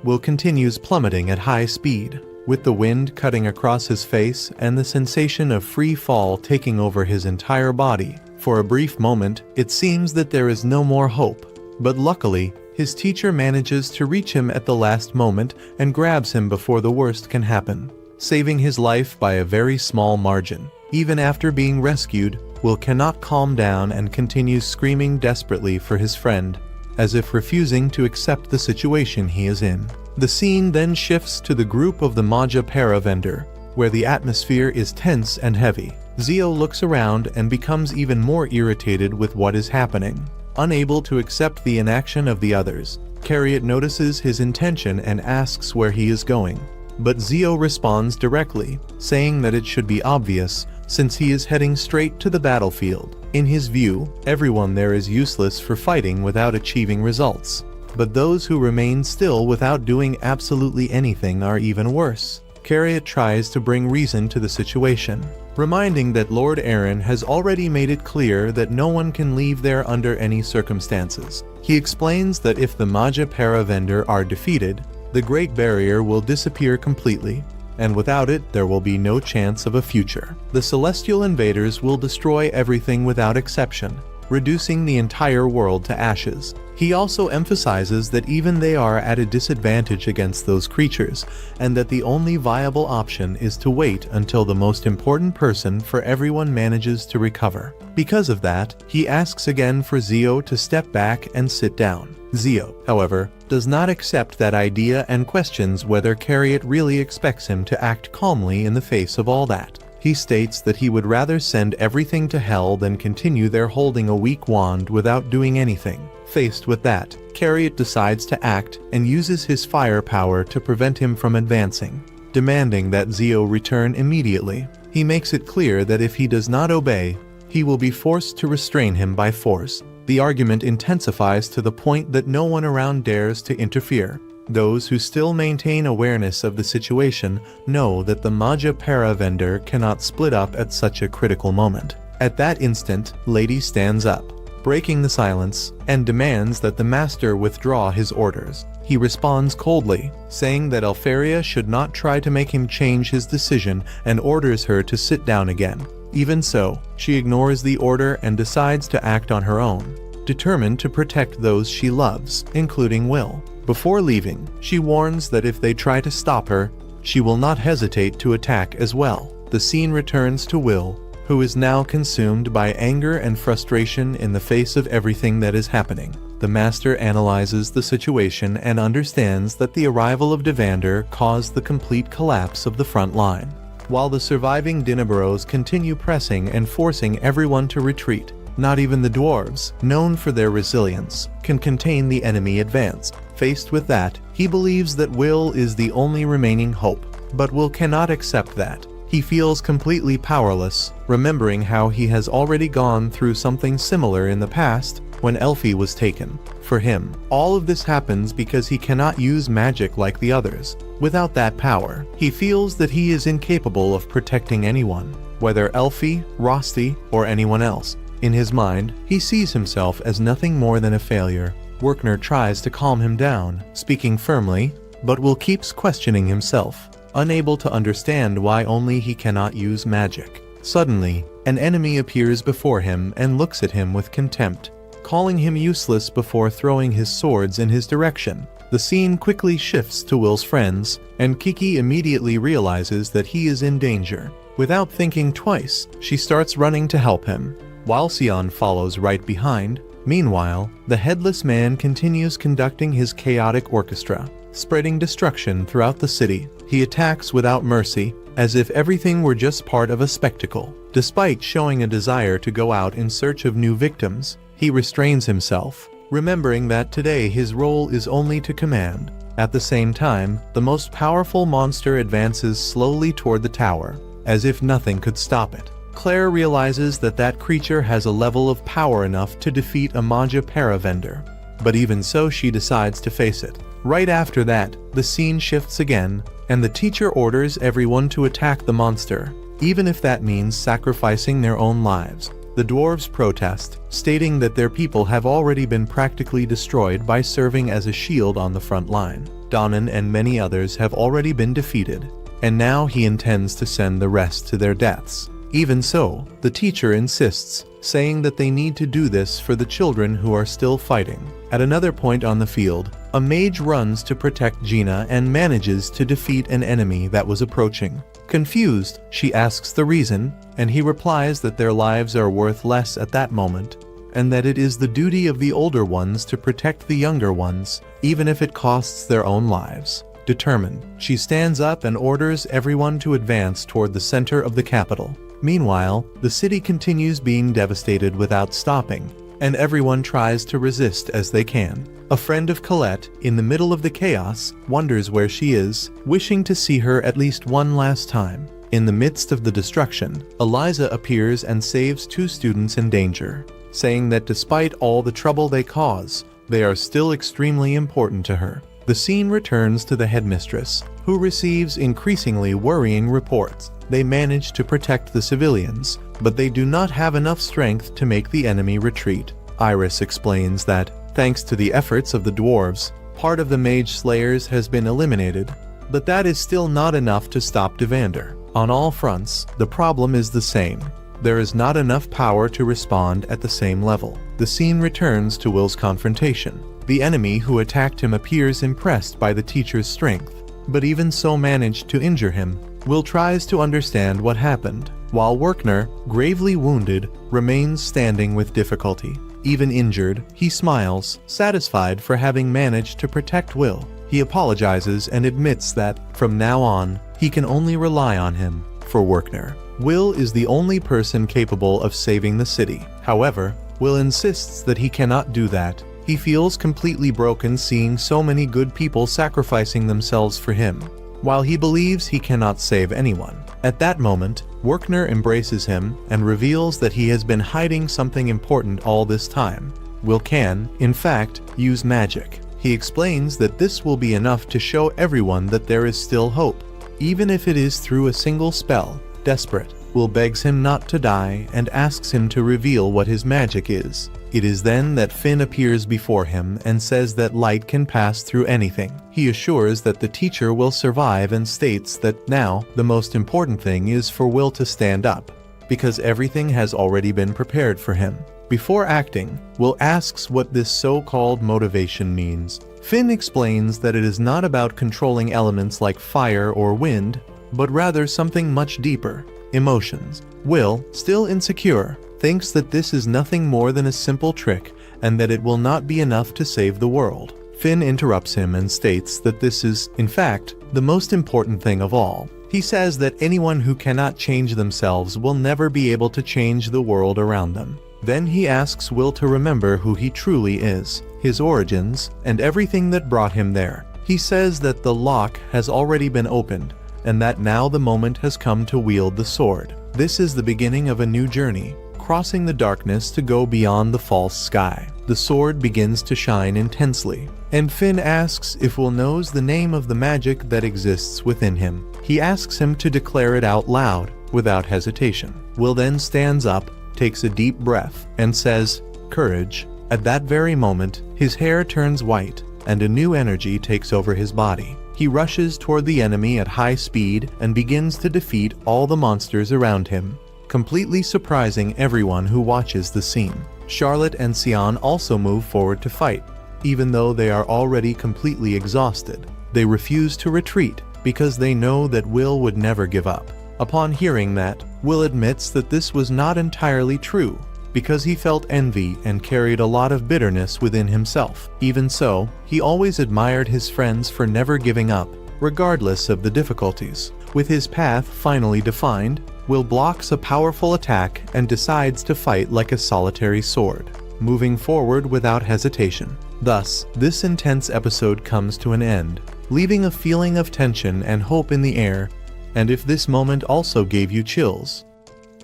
Will continues plummeting at high speed, with the wind cutting across his face and the sensation of free fall taking over his entire body. For a brief moment, it seems that there is no more hope, but luckily, his teacher manages to reach him at the last moment and grabs him before the worst can happen, saving his life by a very small margin. Even after being rescued, Will cannot calm down and continues screaming desperately for his friend, as if refusing to accept the situation he is in. The scene then shifts to the group of the Magia Vander, where the atmosphere is tense and heavy. Zio looks around and becomes even more irritated with what is happening. Unable to accept the inaction of the others, Cariot notices his intention and asks where he is going. But Zio responds directly, saying that it should be obvious, since he is heading straight to the battlefield. In his view, everyone there is useless for fighting without achieving results. But those who remain still without doing absolutely anything are even worse. Cariot tries to bring reason to the situation, reminding that Lord Aaron has already made it clear that no one can leave there under any circumstances. He explains that if the Magia Vander are defeated, the Great Barrier will disappear completely, and without it there will be no chance of a future. The celestial invaders will destroy everything without exception, reducing the entire world to ashes. He also emphasizes that even they are at a disadvantage against those creatures, and that the only viable option is to wait until the most important person for everyone manages to recover. Because of that, he asks again for Zio to step back and sit down. Zio, however, does not accept that idea and questions whether Cariot really expects him to act calmly in the face of all that. He states that he would rather send everything to hell than continue there holding a weak wand without doing anything. Faced with that, Cariot decides to act and uses his firepower to prevent him from advancing, demanding that Zio return immediately. He makes it clear that if he does not obey, he will be forced to restrain him by force. The argument intensifies to the point that no one around dares to interfere. Those who still maintain awareness of the situation know that the Magia Vander cannot split up at such a critical moment. At that instant, Lady stands up, breaking the silence, and demands that the master withdraw his orders. He responds coldly, saying that Elfaria should not try to make him change his decision and orders her to sit down again. Even so, she ignores the order and decides to act on her own, determined to protect those she loves, including Will. Before leaving, she warns that if they try to stop her, she will not hesitate to attack as well. The scene returns to Will, who is now consumed by anger and frustration in the face of everything that is happening. The master analyzes the situation and understands that the arrival of Devander caused the complete collapse of the front line, while the surviving Dinnabaros continue pressing and forcing everyone to retreat. Not even the dwarves, known for their resilience, can contain the enemy advance. Faced with that, he believes that Will is the only remaining hope, but Will cannot accept that. He feels completely powerless, remembering how he has already gone through something similar in the past when Elfie was taken. For him, all of this happens because he cannot use magic like the others. Without that power, he feels that he is incapable of protecting anyone, whether Elfie, Rosti, or anyone else. In his mind, he sees himself as nothing more than a failure. Werkner tries to calm him down, speaking firmly, but Will keeps questioning himself, unable to understand why only he cannot use magic. Suddenly, an enemy appears before him and looks at him with contempt, calling him useless before throwing his swords in his direction. The scene quickly shifts to Will's friends, and Kiki immediately realizes that he is in danger. Without thinking twice, she starts running to help him, while Sion follows right behind. Meanwhile, the Headless Man continues conducting his chaotic orchestra, spreading destruction throughout the city. He attacks without mercy, as if everything were just part of a spectacle. Despite showing a desire to go out in search of new victims, he restrains himself, remembering that today his role is only to command. At the same time, the most powerful monster advances slowly toward the tower, as if nothing could stop it. Claire realizes that that creature has a level of power enough to defeat a Magia Vander, but even so she decides to face it. Right after that, the scene shifts again, and the teacher orders everyone to attack the monster, even if that means sacrificing their own lives. The dwarves protest, stating that their people have already been practically destroyed by serving as a shield on the front line. Donnan and many others have already been defeated, and now he intends to send the rest to their deaths. Even so, the teacher insists, saying that they need to do this for the children who are still fighting. At another point on the field, a mage runs to protect Gina and manages to defeat an enemy that was approaching. Confused, she asks the reason, and he replies that their lives are worth less at that moment, and that it is the duty of the older ones to protect the younger ones, even if it costs their own lives. Determined, she stands up and orders everyone to advance toward the center of the capital. Meanwhile, the city continues being devastated without stopping, and everyone tries to resist as they can. A friend of Colette, in the middle of the chaos, wonders where she is, wishing to see her at least one last time. In the midst of the destruction, Eliza appears and saves two students in danger, saying that despite all the trouble they cause, they are still extremely important to her. The scene returns to the headmistress, who receives increasingly worrying reports. They manage to protect the civilians, but they do not have enough strength to make the enemy retreat. Iris explains that, thanks to the efforts of the dwarves, part of the mage slayers has been eliminated, but that is still not enough to stop Devander. On all fronts, the problem is the same. There is not enough power to respond at the same level. The scene returns to Will's confrontation. The enemy who attacked him appears impressed by the teacher's strength, but even so managed to injure him. Will tries to understand what happened, while Werkner, gravely wounded, remains standing with difficulty. Even injured, he smiles, satisfied for having managed to protect Will. He apologizes and admits that, from now on, he can only rely on him. For Werkner, Will is the only person capable of saving the city. However, Will insists that he cannot do that. He feels completely broken seeing so many good people sacrificing themselves for him, while he believes he cannot save anyone. At that moment, Werkner embraces him and reveals that he has been hiding something important all this time. Will can, in fact, use magic. He explains that this will be enough to show everyone that there is still hope, even if it is through a single spell. Desperate, Will begs him not to die and asks him to reveal what his magic is. It is then that Finn appears before him and says that light can pass through anything. He assures that the teacher will survive and states that now, the most important thing is for Will to stand up, because everything has already been prepared for him. Before acting, Will asks what this so-called motivation means. Finn explains that it is not about controlling elements like fire or wind, but rather something much deeper: emotions. Will, still insecure, thinks that this is nothing more than a simple trick and that it will not be enough to save the world. Finn interrupts him and states that this is, in fact, the most important thing of all. He says that anyone who cannot change themselves will never be able to change the world around them. Then he asks Will to remember who he truly is, his origins, and everything that brought him there. He says that the lock has already been opened, and that now the moment has come to wield the sword. This is the beginning of a new journey, crossing the darkness to go beyond the false sky. The sword begins to shine intensely, and Finn asks if Will knows the name of the magic that exists within him. He asks him to declare it out loud, without hesitation. Will then stands up, takes a deep breath and says, "Courage." At that very moment, his hair turns white, and a new energy takes over his body. He rushes toward the enemy at high speed and begins to defeat all the monsters around him, completely surprising everyone who watches the scene. Charlotte and Sion also move forward to fight. Even though they are already completely exhausted, they refuse to retreat because they know that Will would never give up. Upon hearing that, Will admits that this was not entirely true, because he felt envy and carried a lot of bitterness within himself. Even so, he always admired his friends for never giving up, regardless of the difficulties. With his path finally defined, Will blocks a powerful attack and decides to fight like a solitary sword, moving forward without hesitation. Thus, this intense episode comes to an end, leaving a feeling of tension and hope in the air. And if this moment also gave you chills,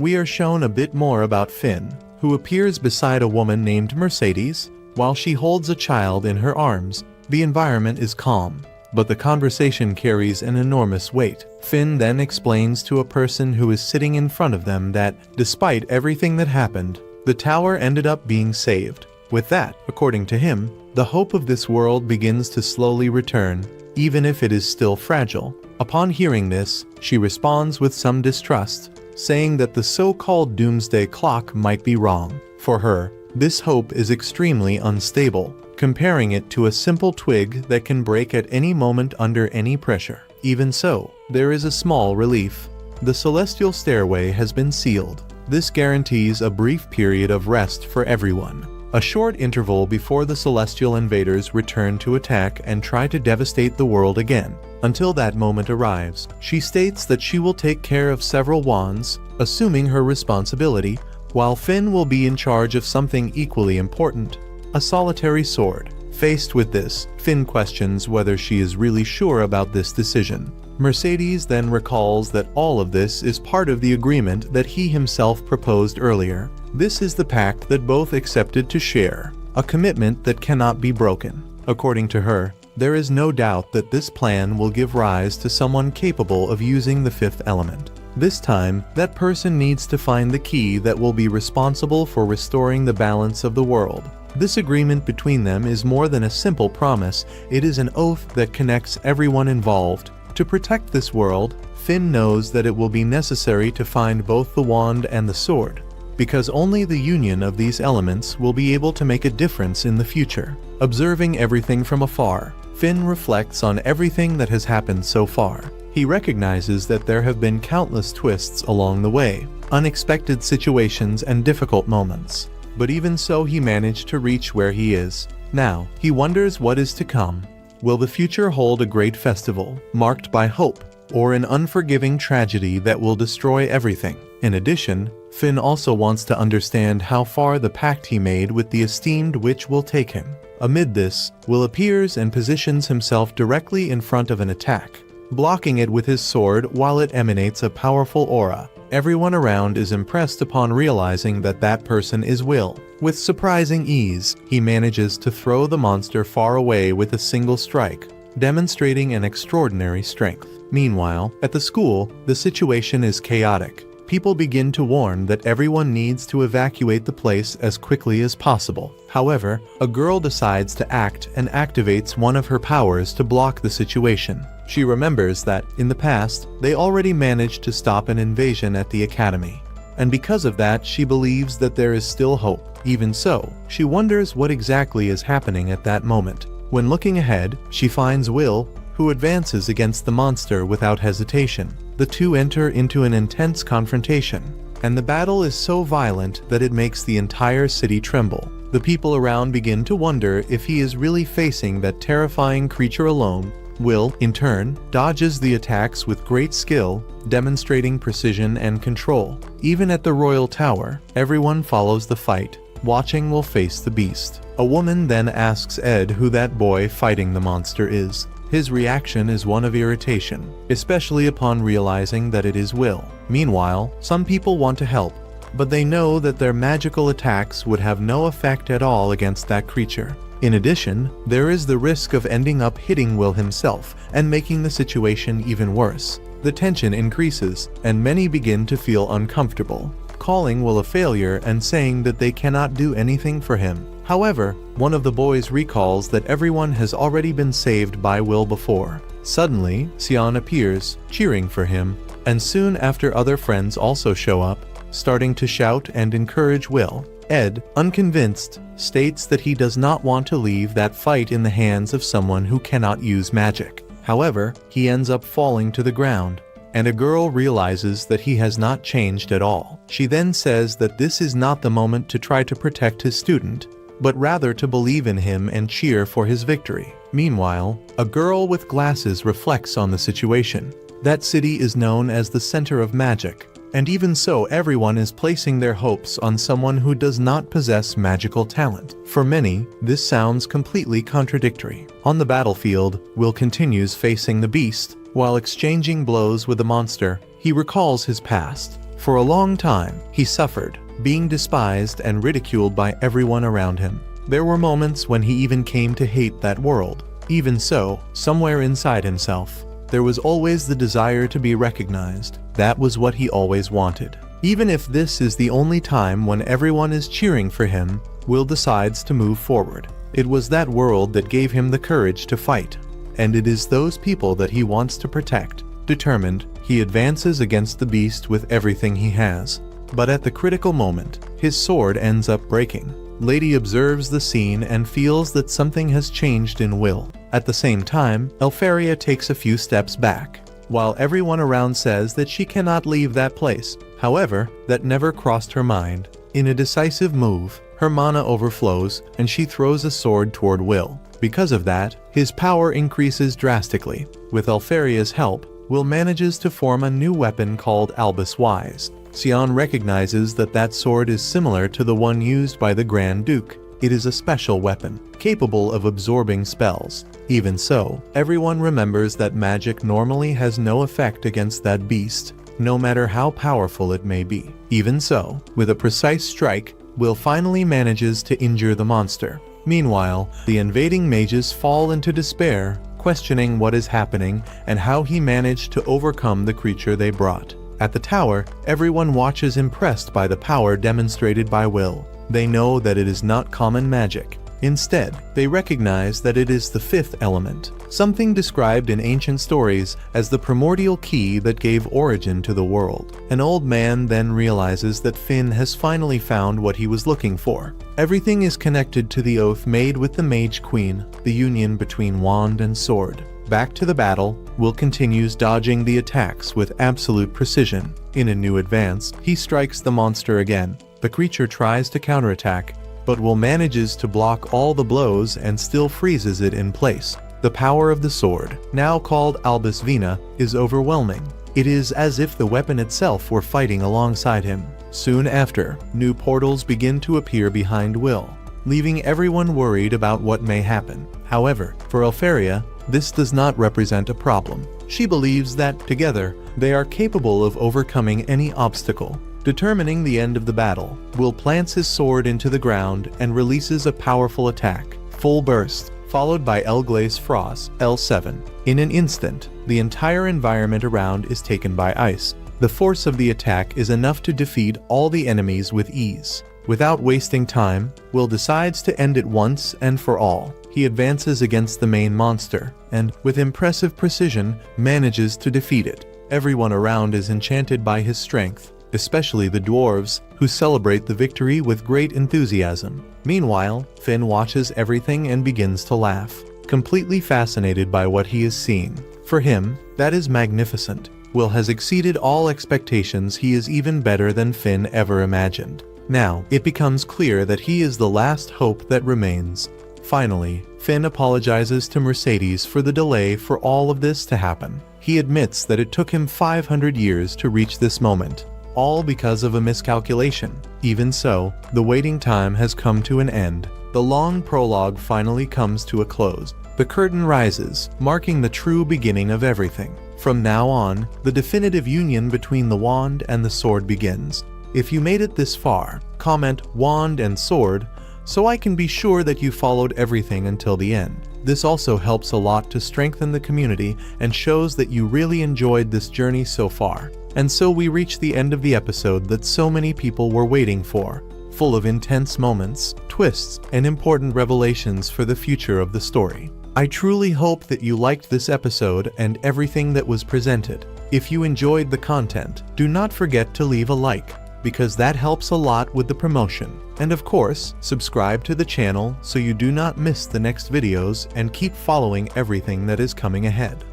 we are shown a bit more about Finn, who appears beside a woman named Mercedes, while she holds a child in her arms. The environment is calm, but the conversation carries an enormous weight. Finn then explains to a person who is sitting in front of them that, despite everything that happened, the tower ended up being saved. With that, according to him, the hope of this world begins to slowly return, even if it is still fragile. Upon hearing this, she responds with some distrust, saying that the so-called doomsday clock might be wrong. For her, this hope is extremely unstable, comparing it to a simple twig that can break at any moment under any pressure. Even so, there is a small relief. The celestial stairway has been sealed. This guarantees a brief period of rest for everyone. A short interval before the celestial invaders return to attack and try to devastate the world again. Until that moment arrives, she states that she will take care of several wands, assuming her responsibility, while Finn will be in charge of something equally important, a solitary sword. Faced with this, Finn questions whether she is really sure about this decision. Mercedes then recalls that all of this is part of the agreement that he himself proposed earlier. This is the pact that both accepted to share, a commitment that cannot be broken. According to her, there is no doubt that this plan will give rise to someone capable of using the fifth element. This time, that person needs to find the key that will be responsible for restoring the balance of the world. This agreement between them is more than a simple promise, it is an oath that connects everyone involved. To protect this world, Finn knows that it will be necessary to find both the wand and the sword, because only the union of these elements will be able to make a difference in the future. Observing everything from afar, Finn reflects on everything that has happened so far. He recognizes that there have been countless twists along the way, unexpected situations and difficult moments. But even so, he managed to reach where he is. Now, he wonders what is to come. Will the future hold a great festival, marked by hope, or an unforgiving tragedy that will destroy everything? In addition, Finn also wants to understand how far the pact he made with the esteemed witch will take him. Amid this, Will appears and positions himself directly in front of an attack, blocking it with his sword while it emanates a powerful aura. Everyone around is impressed upon realizing that that person is Will. With surprising ease, he manages to throw the monster far away with a single strike, demonstrating an extraordinary strength. Meanwhile, at the school, the situation is chaotic. People begin to warn that everyone needs to evacuate the place as quickly as possible. However, a girl decides to act and activates one of her powers to block the situation. She remembers that, in the past, they already managed to stop an invasion at the academy. And because of that, she believes that there is still hope. Even so, she wonders what exactly is happening at that moment. When looking ahead, she finds Will, who advances against the monster without hesitation. The two enter into an intense confrontation, and the battle is so violent that it makes the entire city tremble. The people around begin to wonder if he is really facing that terrifying creature alone. Will, in turn, dodges the attacks with great skill, demonstrating precision and control. Even at the royal tower, everyone follows the fight, watching Will face the beast. A woman then asks Ed who that boy fighting the monster is. His reaction is one of irritation, especially upon realizing that it is Will. Meanwhile, some people want to help, but they know that their magical attacks would have no effect at all against that creature. In addition, there is the risk of ending up hitting Will himself and making the situation even worse. The tension increases, and many begin to feel uncomfortable. calling Will a failure and saying that they cannot do anything for him. However, one of the boys recalls that everyone has already been saved by Will before. Suddenly, Sion appears, cheering for him, and soon after other friends also show up, starting to shout and encourage Will. Ed, unconvinced, states that he does not want to leave that fight in the hands of someone who cannot use magic. However, he ends up falling to the ground, and a girl realizes that he has not changed at all. She then says that this is not the moment to try to protect his student, but rather to believe in him and cheer for his victory. Meanwhile, a girl with glasses reflects on the situation. That city is known as the center of magic, and even so everyone is placing their hopes on someone who does not possess magical talent. For many, this sounds completely contradictory. On the battlefield, Will continues facing the beast. While exchanging blows with the monster, he recalls his past. For a long time, he suffered, being despised and ridiculed by everyone around him. There were moments when he even came to hate that world. Even so, somewhere inside himself, there was always the desire to be recognized. That was what he always wanted. Even if this is the only time when everyone is cheering for him, Will decides to move forward. It was that world that gave him the courage to fight, and it is those people that he wants to protect. Determined, he advances against the beast with everything he has. But at the critical moment, his sword ends up breaking. Lady observes the scene and feels that something has changed in Will. At the same time, Elfaria takes a few steps back, while everyone around says that she cannot leave that place. However, that never crossed her mind. In a decisive move, her mana overflows and she throws a sword toward Will. Because of that, his power increases drastically. With Elfaria's help, Will manages to form a new weapon called Albis Wise. Sion recognizes that that sword is similar to the one used by the Grand Duke. It is a special weapon, capable of absorbing spells. Even so, everyone remembers that magic normally has no effect against that beast, no matter how powerful it may be. Even so, with a precise strike, Will finally manages to injure the monster. Meanwhile, the invading mages fall into despair, questioning what is happening and how he managed to overcome the creature they brought. At the tower, everyone watches impressed by the power demonstrated by Will. They know that it is not common magic. Instead, they recognize that it is the fifth element, something described in ancient stories as the primordial key that gave origin to the world. An old man then realizes that Finn has finally found what he was looking for. Everything is connected to the oath made with the Mage Queen, the union between wand and sword. Back to the battle, Will continues dodging the attacks with absolute precision. In a new advance, he strikes the monster again. The creature tries to counterattack, but Will manages to block all the blows and still freezes it in place. The power of the sword, now called Albis Vina, is overwhelming. It is as if the weapon itself were fighting alongside him. Soon after, new portals begin to appear behind Will, leaving everyone worried about what may happen. However, for Elfaria, this does not represent a problem. She believes that, together, they are capable of overcoming any obstacle. Determining the end of the battle, Will plants his sword into the ground and releases a powerful attack, Full Burst, followed by Elglaze Frost, L7. In an instant, the entire environment around is taken by ice. The force of the attack is enough to defeat all the enemies with ease. Without wasting time, Will decides to end it once and for all. He advances against the main monster, and, with impressive precision, manages to defeat it. Everyone around is enchanted by his strength, especially the dwarves, who celebrate the victory with great enthusiasm. Meanwhile, Finn watches everything and begins to laugh, completely fascinated by what he is seeing. For him, that is magnificent. Will has exceeded all expectations. He is even better than Finn ever imagined. Now, it becomes clear that he is the last hope that remains. Finally, Finn apologizes to Mercedes for the delay for all of this to happen. He admits that it took him 500 years to reach this moment, all because of a miscalculation. Even so, the waiting time has come to an end. The long prologue finally comes to a close. The curtain rises, marking the true beginning of everything. From now on, the definitive union between the wand and the sword begins. If you made it this far, comment "wand" and "sword" so I can be sure that you followed everything until the end. This also helps a lot to strengthen the community and shows that you really enjoyed this journey so far. And so we reach the end of the episode that so many people were waiting for, full of intense moments, twists, and important revelations for the future of the story. I truly hope that you liked this episode and everything that was presented. If you enjoyed the content, do not forget to leave a like, because that helps a lot with the promotion. And of course, subscribe to the channel so you do not miss the next videos and keep following everything that is coming ahead.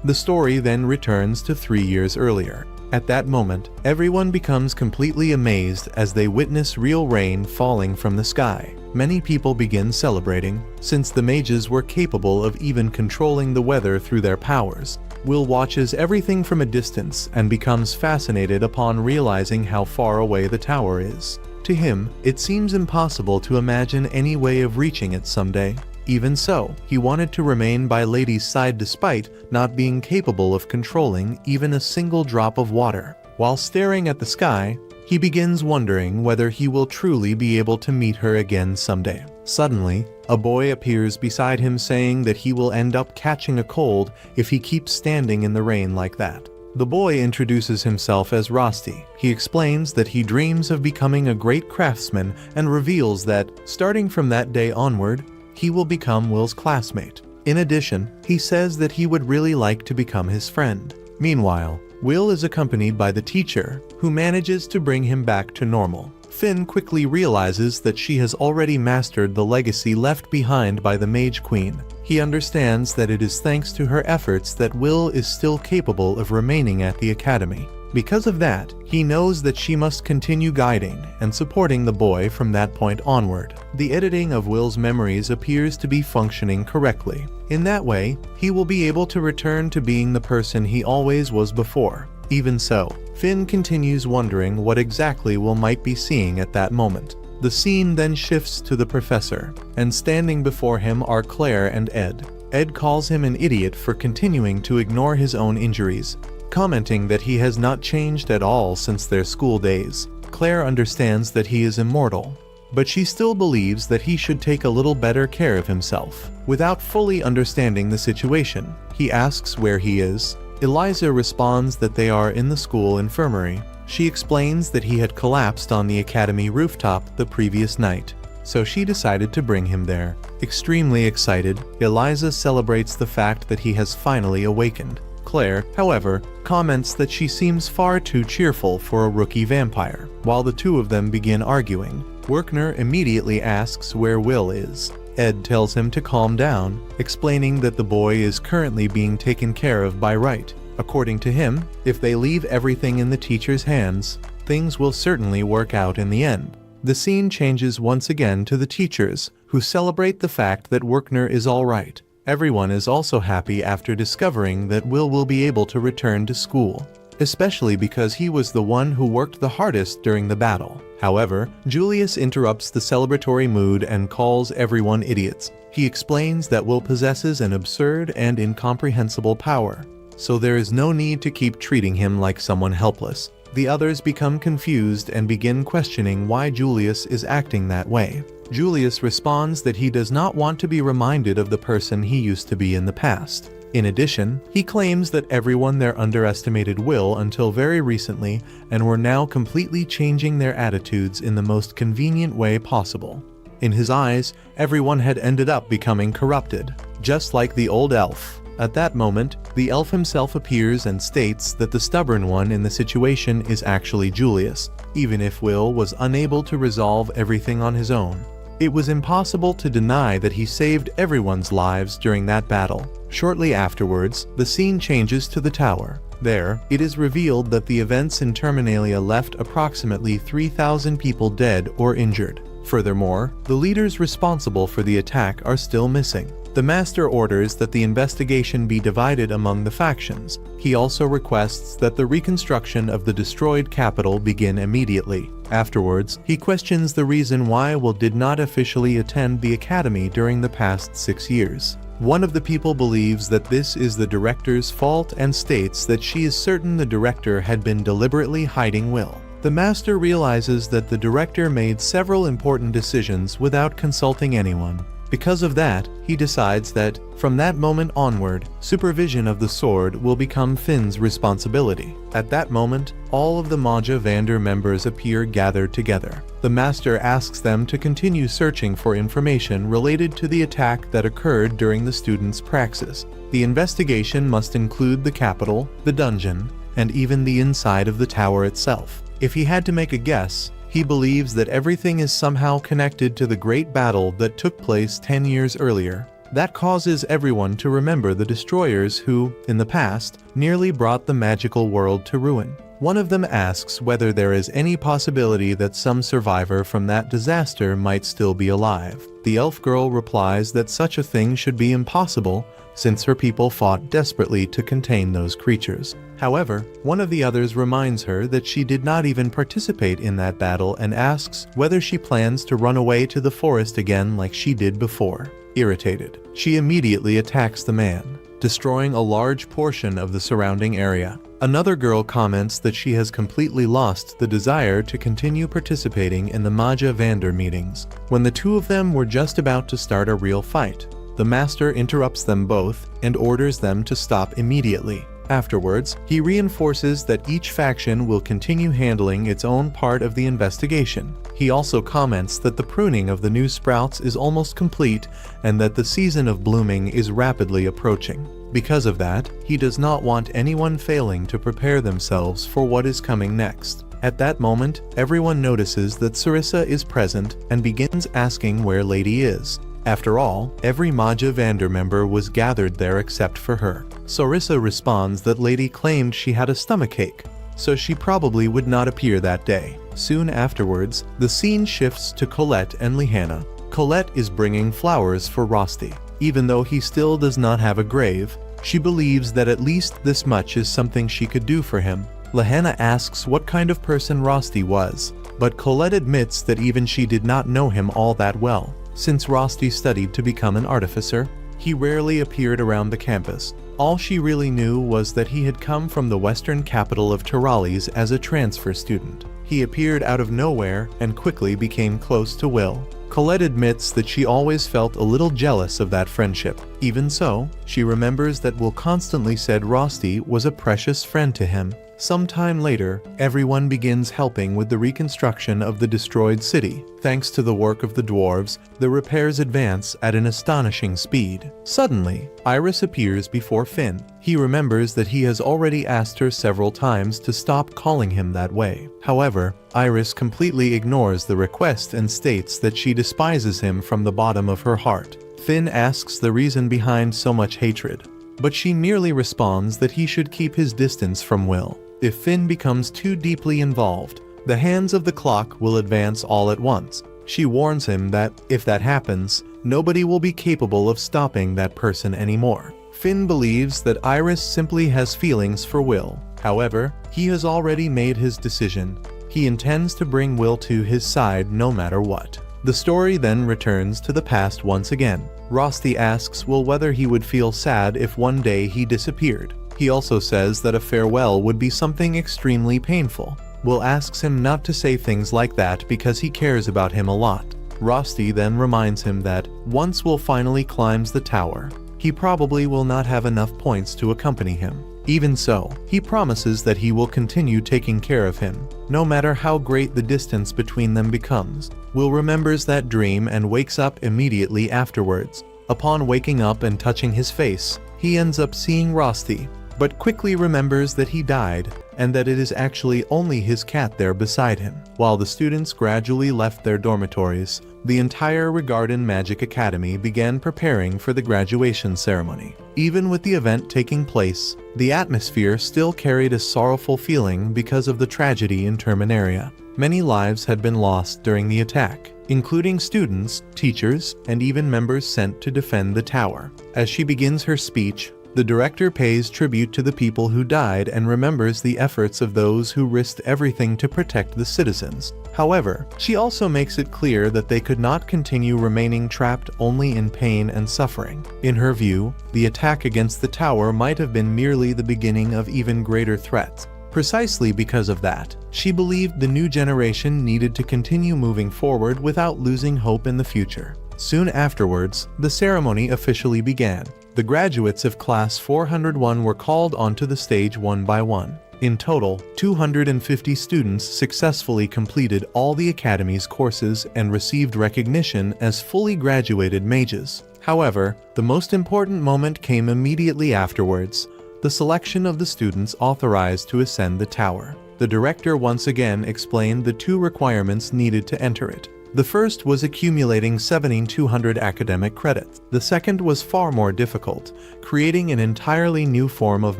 The story then returns to 3 years earlier. At that moment, everyone becomes completely amazed as they witness real rain falling from the sky. Many people begin celebrating, since the mages were capable of even controlling the weather through their powers. Will watches everything from a distance and becomes fascinated upon realizing how far away the tower is. To him, it seems impossible to imagine any way of reaching it someday. Even so, he wanted to remain by Lady's side despite not being capable of controlling even a single drop of water. While staring at the sky, he begins wondering whether he will truly be able to meet her again someday. Suddenly, a boy appears beside him saying that he will end up catching a cold if he keeps standing in the rain like that. The boy introduces himself as Rosti. He explains that he dreams of becoming a great craftsman and reveals that, starting from that day onward, he will become Will's classmate. In addition, he says that he would really like to become his friend. Meanwhile, Will is accompanied by the teacher, who manages to bring him back to normal. Finn quickly realizes that she has already mastered the legacy left behind by the Mage Queen. He understands that it is thanks to her efforts that Will is still capable of remaining at the academy. Because of that, he knows that she must continue guiding and supporting the boy from that point onward. The editing of Will's memories appears to be functioning correctly. In that way, he will be able to return to being the person he always was before. Even so, Finn continues wondering what exactly Will might be seeing at that moment. The scene then shifts to the professor, and standing before him are Claire and Ed. Ed calls him an idiot for continuing to ignore his own injuries, commenting that he has not changed at all since their school days. Claire understands that he is immortal, but she still believes that he should take a little better care of himself. Without fully understanding the situation, he asks where he is. Eliza responds that they are in the school infirmary. She explains that he had collapsed on the academy rooftop the previous night, so she decided to bring him there. Extremely excited, Eliza celebrates the fact that he has finally awakened. Claire, however, comments that she seems far too cheerful for a rookie vampire. While the two of them begin arguing, Werkner immediately asks where Will is. Ed tells him to calm down, explaining that the boy is currently being taken care of by Wright. According to him, if they leave everything in the teacher's hands, things will certainly work out in the end. The scene changes once again to the teachers, who celebrate the fact that Werkner is all right. Everyone is also happy after discovering that Will be able to return to school, especially because he was the one who worked the hardest during the battle. However, Julius interrupts the celebratory mood and calls everyone idiots. He explains that Will possesses an absurd and incomprehensible power, so there is no need to keep treating him like someone helpless. The others become confused and begin questioning why Julius is acting that way. Julius responds that he does not want to be reminded of the person he used to be in the past. In addition, he claims that everyone there underestimated Will until very recently and were now completely changing their attitudes in the most convenient way possible. In his eyes, everyone had ended up becoming corrupted, just like the old elf. At that moment, the elf himself appears and states that the stubborn one in the situation is actually Julius, even if Will was unable to resolve everything on his own. It was impossible to deny that he saved everyone's lives during that battle. Shortly afterwards, the scene changes to the tower. There, it is revealed that the events in Terminalia left approximately 3,000 people dead or injured. Furthermore, the leaders responsible for the attack are still missing. The Master orders that the investigation be divided among the factions. He also requests that the reconstruction of the destroyed capital begin immediately. Afterwards, he questions the reason why Will did not officially attend the academy during the past 6 years. One of the people believes that this is the director's fault and states that she is certain the director had been deliberately hiding Will. The Master realizes that the director made several important decisions without consulting anyone. Because of that, he decides that, from that moment onward, supervision of the sword will become Finn's responsibility. At that moment, all of the Magia Vander members appear gathered together. The master asks them to continue searching for information related to the attack that occurred during the students' praxis. The investigation must include the capital, the dungeon, and even the inside of the tower itself. If he had to make a guess, he believes that everything is somehow connected to the great battle that took place 10 years earlier. That causes everyone to remember the destroyers who, in the past, nearly brought the magical world to ruin. One of them asks whether there is any possibility that some survivor from that disaster might still be alive. The elf girl replies that such a thing should be impossible, since her people fought desperately to contain those creatures. However, one of the others reminds her that she did not even participate in that battle and asks whether she plans to run away to the forest again like she did before. Irritated, she immediately attacks the man, destroying a large portion of the surrounding area. Another girl comments that she has completely lost the desire to continue participating in the Magia Vander meetings. When the two of them were just about to start a real fight, the master interrupts them both and orders them to stop immediately. Afterwards, he reinforces that each faction will continue handling its own part of the investigation. He also comments that the pruning of the new sprouts is almost complete and that the season of blooming is rapidly approaching. Because of that, he does not want anyone failing to prepare themselves for what is coming next. At that moment, everyone notices that Sarissa is present and begins asking where Lady is. After all, every Magia Vander member was gathered there except for her. Sarissa responds that Lady claimed she had a stomachache, so she probably would not appear that day. Soon afterwards, the scene shifts to Colette and Lihanna. Colette is bringing flowers for Rosti. Even though he still does not have a grave, she believes that at least this much is something she could do for him. Lihanna asks what kind of person Rosti was, but Colette admits that even she did not know him all that well. Since Rosti studied to become an artificer, he rarely appeared around the campus. All she really knew was that he had come from the western capital of Tiralis as a transfer student. He appeared out of nowhere and quickly became close to Will. Colette admits that she always felt a little jealous of that friendship. Even so, she remembers that Will constantly said Rosti was a precious friend to him. Sometime later, everyone begins helping with the reconstruction of the destroyed city. Thanks to the work of the dwarves, the repairs advance at an astonishing speed. Suddenly, Iris appears before Finn. He remembers that he has already asked her several times to stop calling him that way. However, Iris completely ignores the request and states that she despises him from the bottom of her heart. Finn asks the reason behind so much hatred, but she merely responds that he should keep his distance from Will. If Finn becomes too deeply involved, the hands of the clock will advance all at once. She warns him that, if that happens, nobody will be capable of stopping that person anymore. Finn believes that Iris simply has feelings for Will. However, he has already made his decision. He intends to bring Will to his side no matter what. The story then returns to the past once again. Rosti asks Will whether he would feel sad if one day he disappeared. He also says that a farewell would be something extremely painful. Will asks him not to say things like that because he cares about him a lot. Rosti then reminds him that, once Will finally climbs the tower, he probably will not have enough points to accompany him. Even so, he promises that he will continue taking care of him, no matter how great the distance between them becomes. Will remembers that dream and wakes up immediately afterwards. Upon waking up and touching his face, he ends up seeing Rosti, but quickly remembers that he died and that it is actually only his cat there beside him. While the students gradually left their dormitories, the entire Regarden Magic Academy began preparing for the graduation ceremony. Even with the event taking place, the atmosphere still carried a sorrowful feeling because of the tragedy in Terminaria. Many lives had been lost during the attack, including students, teachers, and even members sent to defend the tower. As she begins her speech, the director pays tribute to the people who died and remembers the efforts of those who risked everything to protect the citizens. However, she also makes it clear that they could not continue remaining trapped only in pain and suffering. In her view, the attack against the tower might have been merely the beginning of even greater threats. Precisely because of that, she believed the new generation needed to continue moving forward without losing hope in the future. Soon afterwards, the ceremony officially began. The graduates of Class 401 were called onto the stage one by one. In total, 250 students successfully completed all the Academy's courses and received recognition as fully graduated mages. However, the most important moment came immediately afterwards: the selection of the students authorized to ascend the tower. The director once again explained the two requirements needed to enter it. The first was accumulating 7,200 academic credits. The second was far more difficult, creating an entirely new form of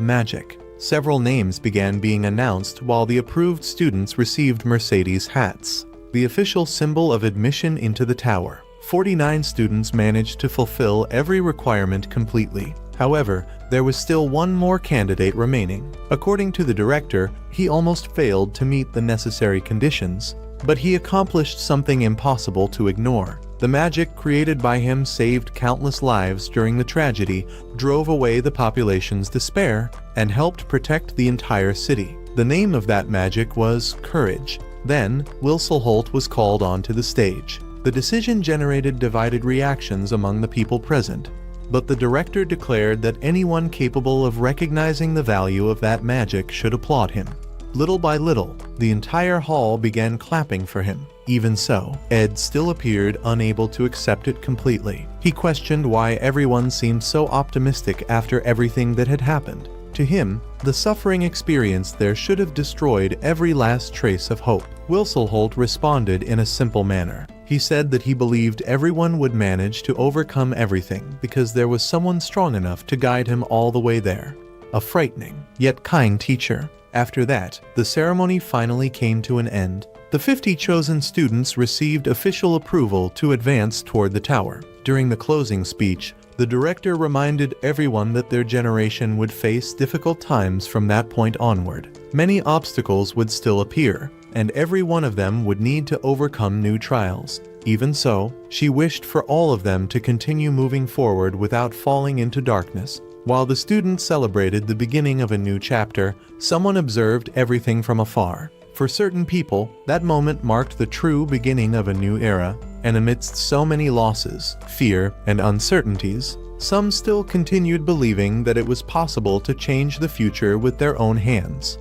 magic. Several names began being announced while the approved students received Mercedes hats, the official symbol of admission into the tower. 49 students managed to fulfill every requirement completely. However, there was still one more candidate remaining. According to the director, he almost failed to meet the necessary conditions, but he accomplished something impossible to ignore. The magic created by him saved countless lives during the tragedy, drove away the population's despair, and helped protect the entire city. The name of that magic was courage. Then, Serfort was called onto the stage. The decision generated divided reactions among the people present, but the director declared that anyone capable of recognizing the value of that magic should applaud him. Little by little, the entire hall began clapping for him. Even so, Ed still appeared unable to accept it completely. He questioned why everyone seemed so optimistic after everything that had happened. To him, the suffering experienced there should have destroyed every last trace of hope. Serfort responded in a simple manner. He said that he believed everyone would manage to overcome everything because there was someone strong enough to guide him all the way there. A frightening, yet kind teacher. After that, the ceremony finally came to an end. The 50 chosen students received official approval to advance toward the tower. During the closing speech, the director reminded everyone that their generation would face difficult times from that point onward. Many obstacles would still appear, and every one of them would need to overcome new trials. Even so, she wished for all of them to continue moving forward without falling into darkness. While the students celebrated the beginning of a new chapter, someone observed everything from afar. For certain people, that moment marked the true beginning of a new era, and amidst so many losses, fear, and uncertainties, some still continued believing that it was possible to change the future with their own hands.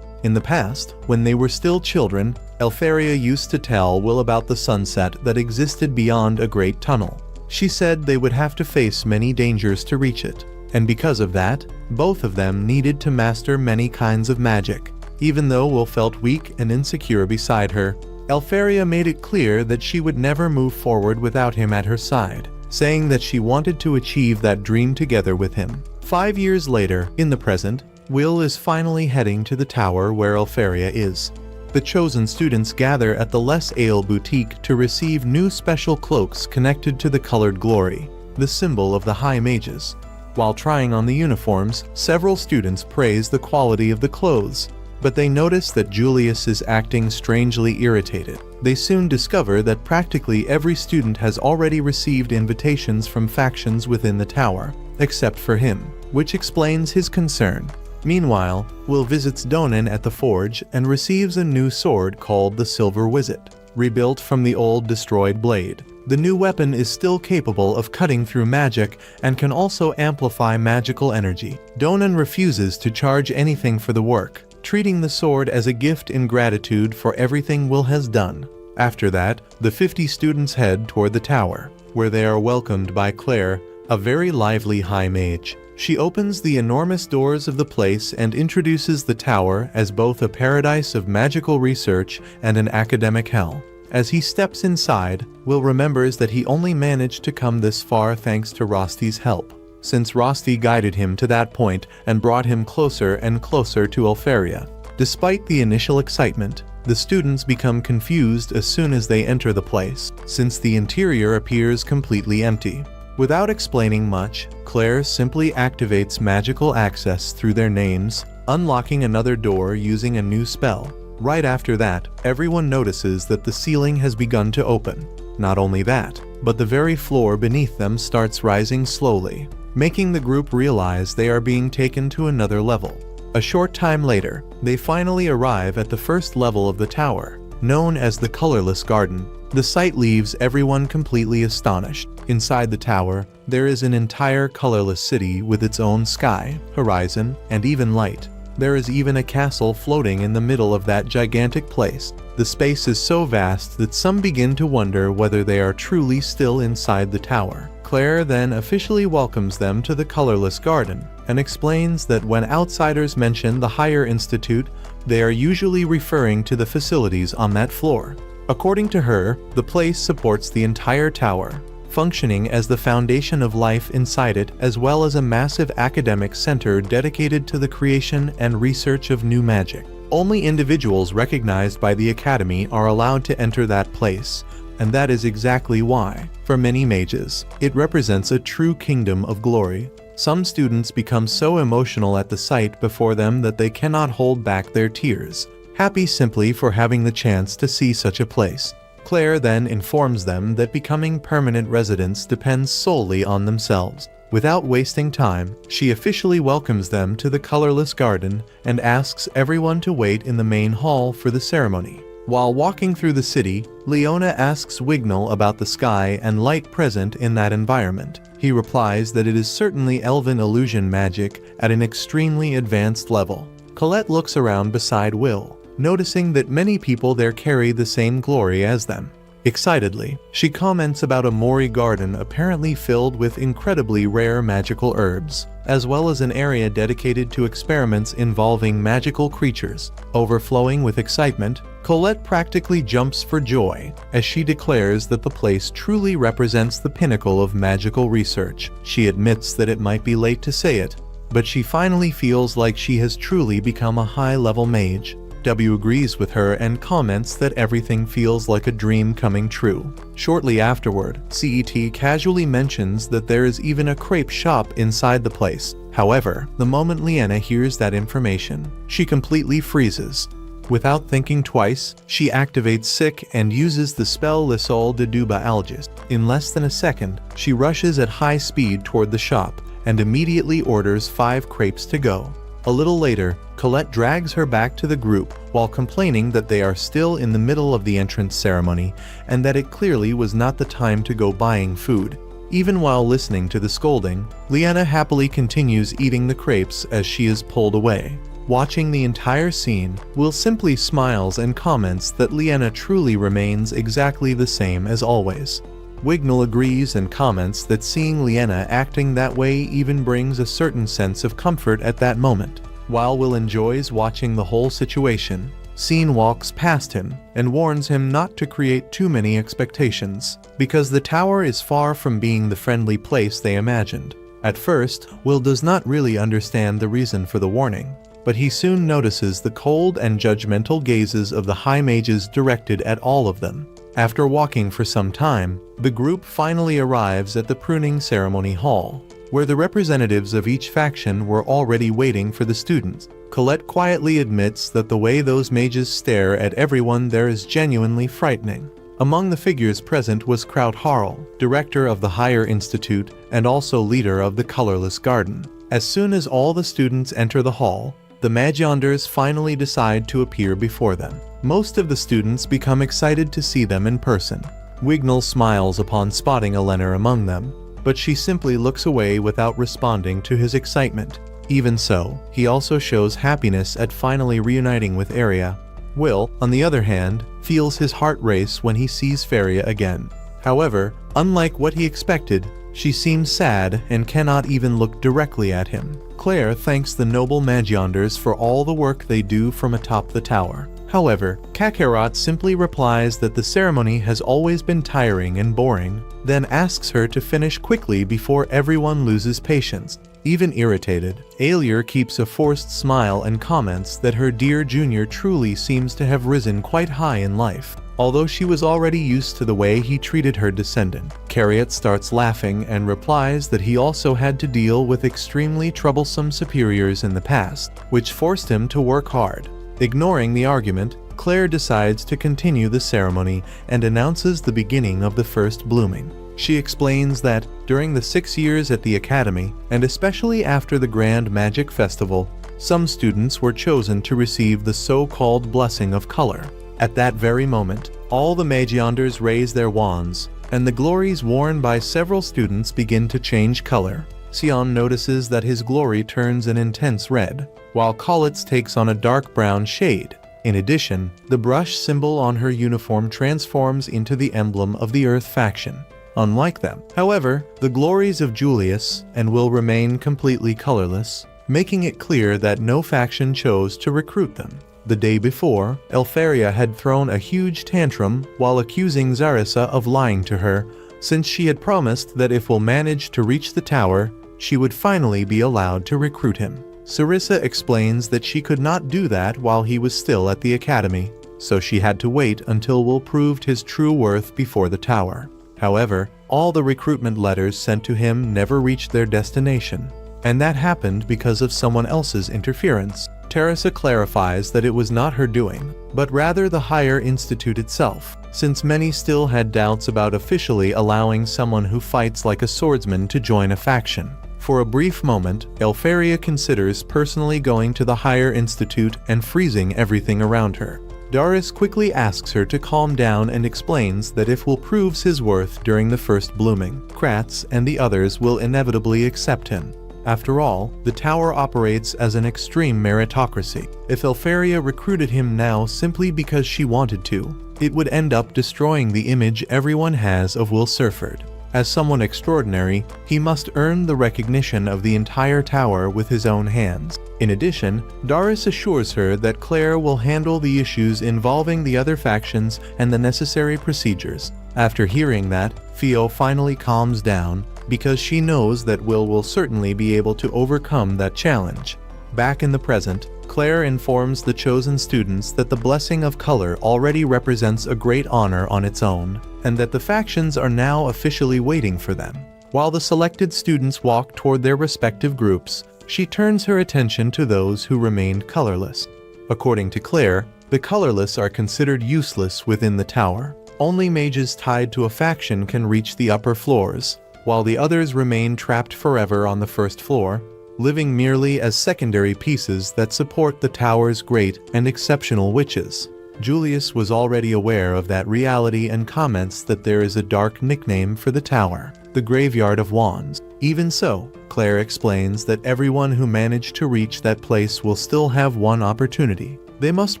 In the past, when they were still children, Elfaria used to tell Will about the sunset that existed beyond a great tunnel. She said they would have to face many dangers to reach it, and because of that, both of them needed to master many kinds of magic. Even though Will felt weak and insecure beside her, Elfaria made it clear that she would never move forward without him at her side, saying that she wanted to achieve that dream together with him. 5 years later, in the present, Will is finally heading to the tower where Elfaria is. The chosen students gather at the Les Ale boutique to receive new special cloaks connected to the colored glory, the symbol of the High Mages. While trying on the uniforms, several students praise the quality of the clothes, but they notice that Julius is acting strangely irritated. They soon discover that practically every student has already received invitations from factions within the tower, except for him, which explains his concern. Meanwhile, Will visits Donan at the forge and receives a new sword called the Silver Wizard, rebuilt from the old destroyed blade. The new weapon is still capable of cutting through magic and can also amplify magical energy. Donan refuses to charge anything for the work, treating the sword as a gift in gratitude for everything Will has done. After that, the 50 students head toward the tower, where they are welcomed by Claire, a very lively high mage. She opens the enormous doors of the place and introduces the tower as both a paradise of magical research and an academic hell. As he steps inside, Will remembers that he only managed to come this far thanks to Rosti's help, since Rosti guided him to that point and brought him closer and closer to Elfaria. Despite the initial excitement, the students become confused as soon as they enter the place, since the interior appears completely empty. Without explaining much, Claire simply activates magical access through their names, unlocking another door using a new spell. Right after that, everyone notices that the ceiling has begun to open. Not only that, but the very floor beneath them starts rising slowly, making the group realize they are being taken to another level. A short time later, they finally arrive at the first level of the tower, known as the Colorless Garden. The sight leaves everyone completely astonished. Inside the tower, there is an entire colorless city with its own sky, horizon, and even light. There is even a castle floating in the middle of that gigantic place. The space is so vast that some begin to wonder whether they are truly still inside the tower. Claire then officially welcomes them to the colorless garden and explains that when outsiders mention the higher institute, they are usually referring to the facilities on that floor. According to her, the place supports the entire tower, functioning as the foundation of life inside it, as well as a massive academic center dedicated to the creation and research of new magic. Only individuals recognized by the Academy are allowed to enter that place, and that is exactly why, for many mages, it represents a true kingdom of glory. Some students become so emotional at the sight before them that they cannot hold back their tears, happy simply for having the chance to see such a place. Claire then informs them that becoming permanent residents depends solely on themselves. Without wasting time, she officially welcomes them to the colorless garden and asks everyone to wait in the main hall for the ceremony. While walking through the city, Leona asks Wignall about the sky and light present in that environment. He replies that it is certainly elven illusion magic at an extremely advanced level. Colette looks around beside Will, noticing that many people there carry the same glory as them. Excitedly, she comments about a Mori garden apparently filled with incredibly rare magical herbs, as well as an area dedicated to experiments involving magical creatures. Overflowing with excitement, Colette practically jumps for joy as she declares that the place truly represents the pinnacle of magical research. She admits that it might be late to say it, but she finally feels like she has truly become a high-level mage. W agrees with her and comments that everything feels like a dream coming true. Shortly afterward, CET casually mentions that there is even a crepe shop inside the place. However, the moment Leena hears that information, she completely freezes. Without thinking twice, she activates Sick and uses the spell Lissol de Duba Algis. In less than a second, she rushes at high speed toward the shop and immediately orders 5 crepes to go. A little later, Colette drags her back to the group while complaining that they are still in the middle of the entrance ceremony and that it clearly was not the time to go buying food. Even while listening to the scolding, Leena happily continues eating the crepes as she is pulled away. Watching the entire scene, Will simply smiles and comments that Leena truly remains exactly the same as always. Wignall agrees and comments that seeing Leena acting that way even brings a certain sense of comfort at that moment. While Will enjoys watching the whole situation, Scene walks past him and warns him not to create too many expectations, because the tower is far from being the friendly place they imagined. At first, Will does not really understand the reason for the warning, but he soon notices the cold and judgmental gazes of the high mages directed at all of them. After walking for some time, the group finally arrives at the pruning ceremony hall, where the representatives of each faction were already waiting for the students. Colette quietly admits that the way those mages stare at everyone there is genuinely frightening. Among the figures present was Kraut Harl, director of the Higher Institute and also leader of the Colorless Garden. As soon as all the students enter the hall, the Magianders finally decide to appear before them. Most of the students become excited to see them in person. Wignall smiles upon spotting Eleanor among them, but she simply looks away without responding to his excitement. Even so, he also shows happiness at finally reuniting with Aria. Will, on the other hand, feels his heart race when he sees Faria again. However, unlike what he expected, she seems sad and cannot even look directly at him. Claire thanks the noble Magianders for all the work they do from atop the tower. However, Kakarot simply replies that the ceremony has always been tiring and boring, then asks her to finish quickly before everyone loses patience. Even irritated, Aelier keeps a forced smile and comments that her dear junior truly seems to have risen quite high in life, although she was already used to the way he treated her descendant. Cariot starts laughing and replies that he also had to deal with extremely troublesome superiors in the past, which forced him to work hard. Ignoring the argument, Claire decides to continue the ceremony and announces the beginning of the first blooming. She explains that during the 6 years at the Academy, and especially after the Grand Magic Festival, some students were chosen to receive the so-called Blessing of Color. At that very moment, All the Magianders raise their wands, and the glories worn by several students begin to change color. Sion notices that his glory turns an intense red, while Collette's takes on a dark brown shade. In addition, the brush symbol on her uniform transforms into the emblem of the Earth faction. Unlike them, however, the glories of Julius and will remain completely colorless, making it clear that no faction chose to recruit them. The day before, Elfaria had thrown a huge tantrum while accusing Zarissa of lying to her, since she had promised that if we'll manage to reach the tower, she would finally be allowed to recruit him. Zarissa explains that she could not do that while he was still at the academy, so she had to wait until Will proved his true worth before the tower. However, all the recruitment letters sent to him never reached their destination, and that happened because of someone else's interference. Teresa clarifies that it was not her doing, but rather the higher institute itself, since many still had doubts about officially allowing someone who fights like a swordsman to join a faction. For a brief moment, Elfaria considers personally going to the higher institute and freezing everything around her. Doris quickly asks her to calm down and explains that if Will proves his worth during the first blooming, Kratz and the others will inevitably accept him. After all, the tower operates as an extreme meritocracy. If Elfaria recruited him now simply because she wanted to, it would end up destroying the image everyone has of Will Serfort. As someone extraordinary, he must earn the recognition of the entire tower with his own hands. In addition, Doris assures her that Claire will handle the issues involving the other factions and the necessary procedures. After hearing that, Theo finally calms down, because she knows that Will certainly be able to overcome that challenge. Back in the present, Claire informs the chosen students that the blessing of color already represents a great honor on its own, and that the factions are now officially waiting for them. While the selected students walk toward their respective groups, she turns her attention to those who remained colorless. According to Claire, the colorless are considered useless within the tower. Only mages tied to a faction can reach the upper floors, while the others remain trapped forever on the first floor, living merely as secondary pieces that support the tower's great and exceptional witches. Julius was already aware of that reality and comments that there is a dark nickname for the tower, the Graveyard of Wands. Even so, Claire explains that everyone who managed to reach that place will still have one opportunity. They must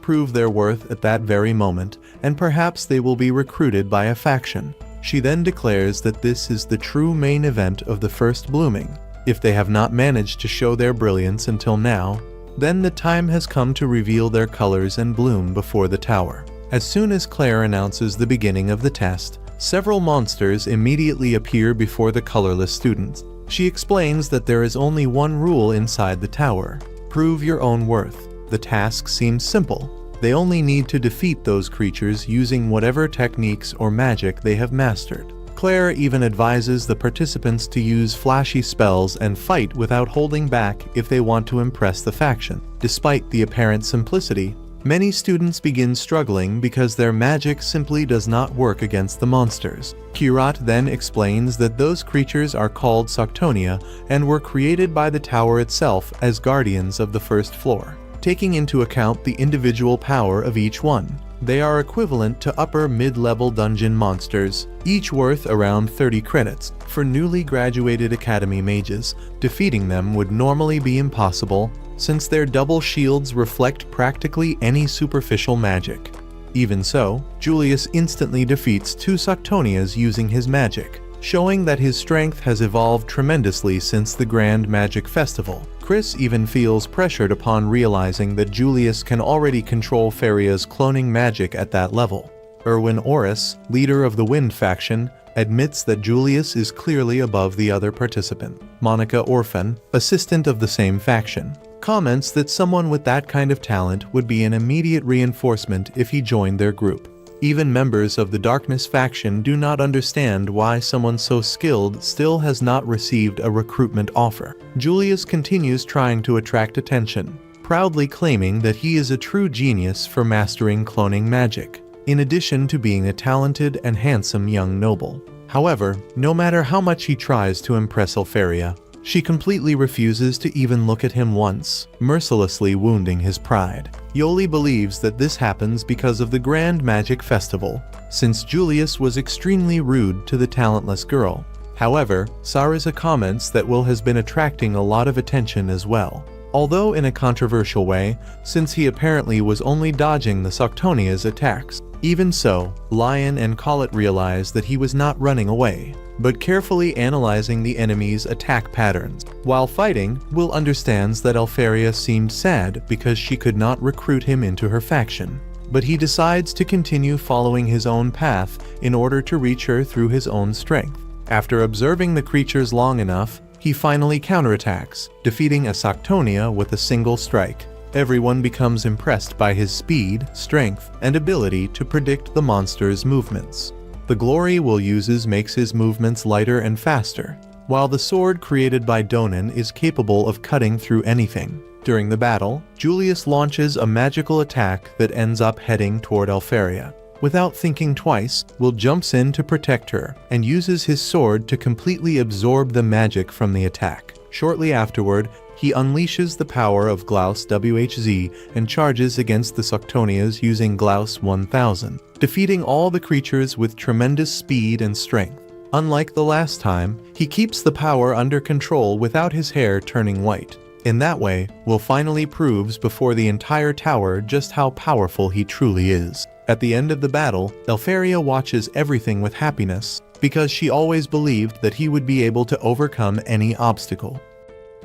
prove their worth at that very moment, and perhaps they will be recruited by a faction. She then declares that this is the true main event of the first blooming. If they have not managed to show their brilliance until now, then the time has come to reveal their colors and bloom before the tower. As soon as Claire announces the beginning of the test, several monsters immediately appear before the colorless students. She explains that there is only one rule inside the tower: prove your own worth. The task seems simple. They only need to defeat those creatures using whatever techniques or magic they have mastered. Claire even advises the participants to use flashy spells and fight without holding back if they want to impress the faction. Despite the apparent simplicity, many students begin struggling because their magic simply does not work against the monsters. Kirat then explains that those creatures are called Soctonia and were created by the tower itself as guardians of the first floor. Taking into account the individual power of each one, they are equivalent to upper mid-level dungeon monsters, each worth around 30 credits. For newly graduated academy mages, defeating them would normally be impossible, since their double shields reflect practically any superficial magic. Even so, Julius instantly defeats two Soctonias using his magic, showing that his strength has evolved tremendously since the Grand Magic Festival. Chris even feels pressured upon realizing that Julius can already control Faria's cloning magic at that level. Erwin Oris, leader of the Wind faction, admits that Julius is clearly above the other participant. Monica Orphan, assistant of the same faction, comments that someone with that kind of talent would be an immediate reinforcement if he joined their group. Even members of the Darkness faction do not understand why someone so skilled still has not received a recruitment offer. Julius continues trying to attract attention, proudly claiming that he is a true genius for mastering cloning magic, in addition to being a talented and handsome young noble. However, no matter how much he tries to impress Elfaria, She completely refuses to even look at him once, mercilessly wounding his pride. Yoli believes that this happens because of the Grand Magic Festival, since Julius was extremely rude to the talentless girl. However, Sarisa comments that Will has been attracting a lot of attention as well. Although in a controversial way, since he apparently was only dodging the Soctonia's attacks. Even so, Lion and Collet realize that he was not running away, but carefully analyzing the enemy's attack patterns. While fighting, Will understands that Elfaria seemed sad because she could not recruit him into her faction. But he decides to continue following his own path in order to reach her through his own strength. After observing the creatures long enough, he finally counterattacks, defeating a Soctonia with a single strike. Everyone becomes impressed by his speed, strength, and ability to predict the monster's movements. The glory Will uses makes his movements lighter and faster, while the sword created by Donan is capable of cutting through anything. During the battle, Julius launches a magical attack that ends up heading toward Elfaria. Without thinking twice, Will jumps in to protect her and uses his sword to completely absorb the magic from the attack. Shortly afterward, he unleashes the power of Glaus WHZ and charges against the Soctonias using Glaus 1000, defeating all the creatures with tremendous speed and strength. Unlike the last time, he keeps the power under control without his hair turning white. In that way, Will finally proves before the entire tower just how powerful he truly is. At the end of the battle, Elfaria watches everything with happiness, because she always believed that he would be able to overcome any obstacle.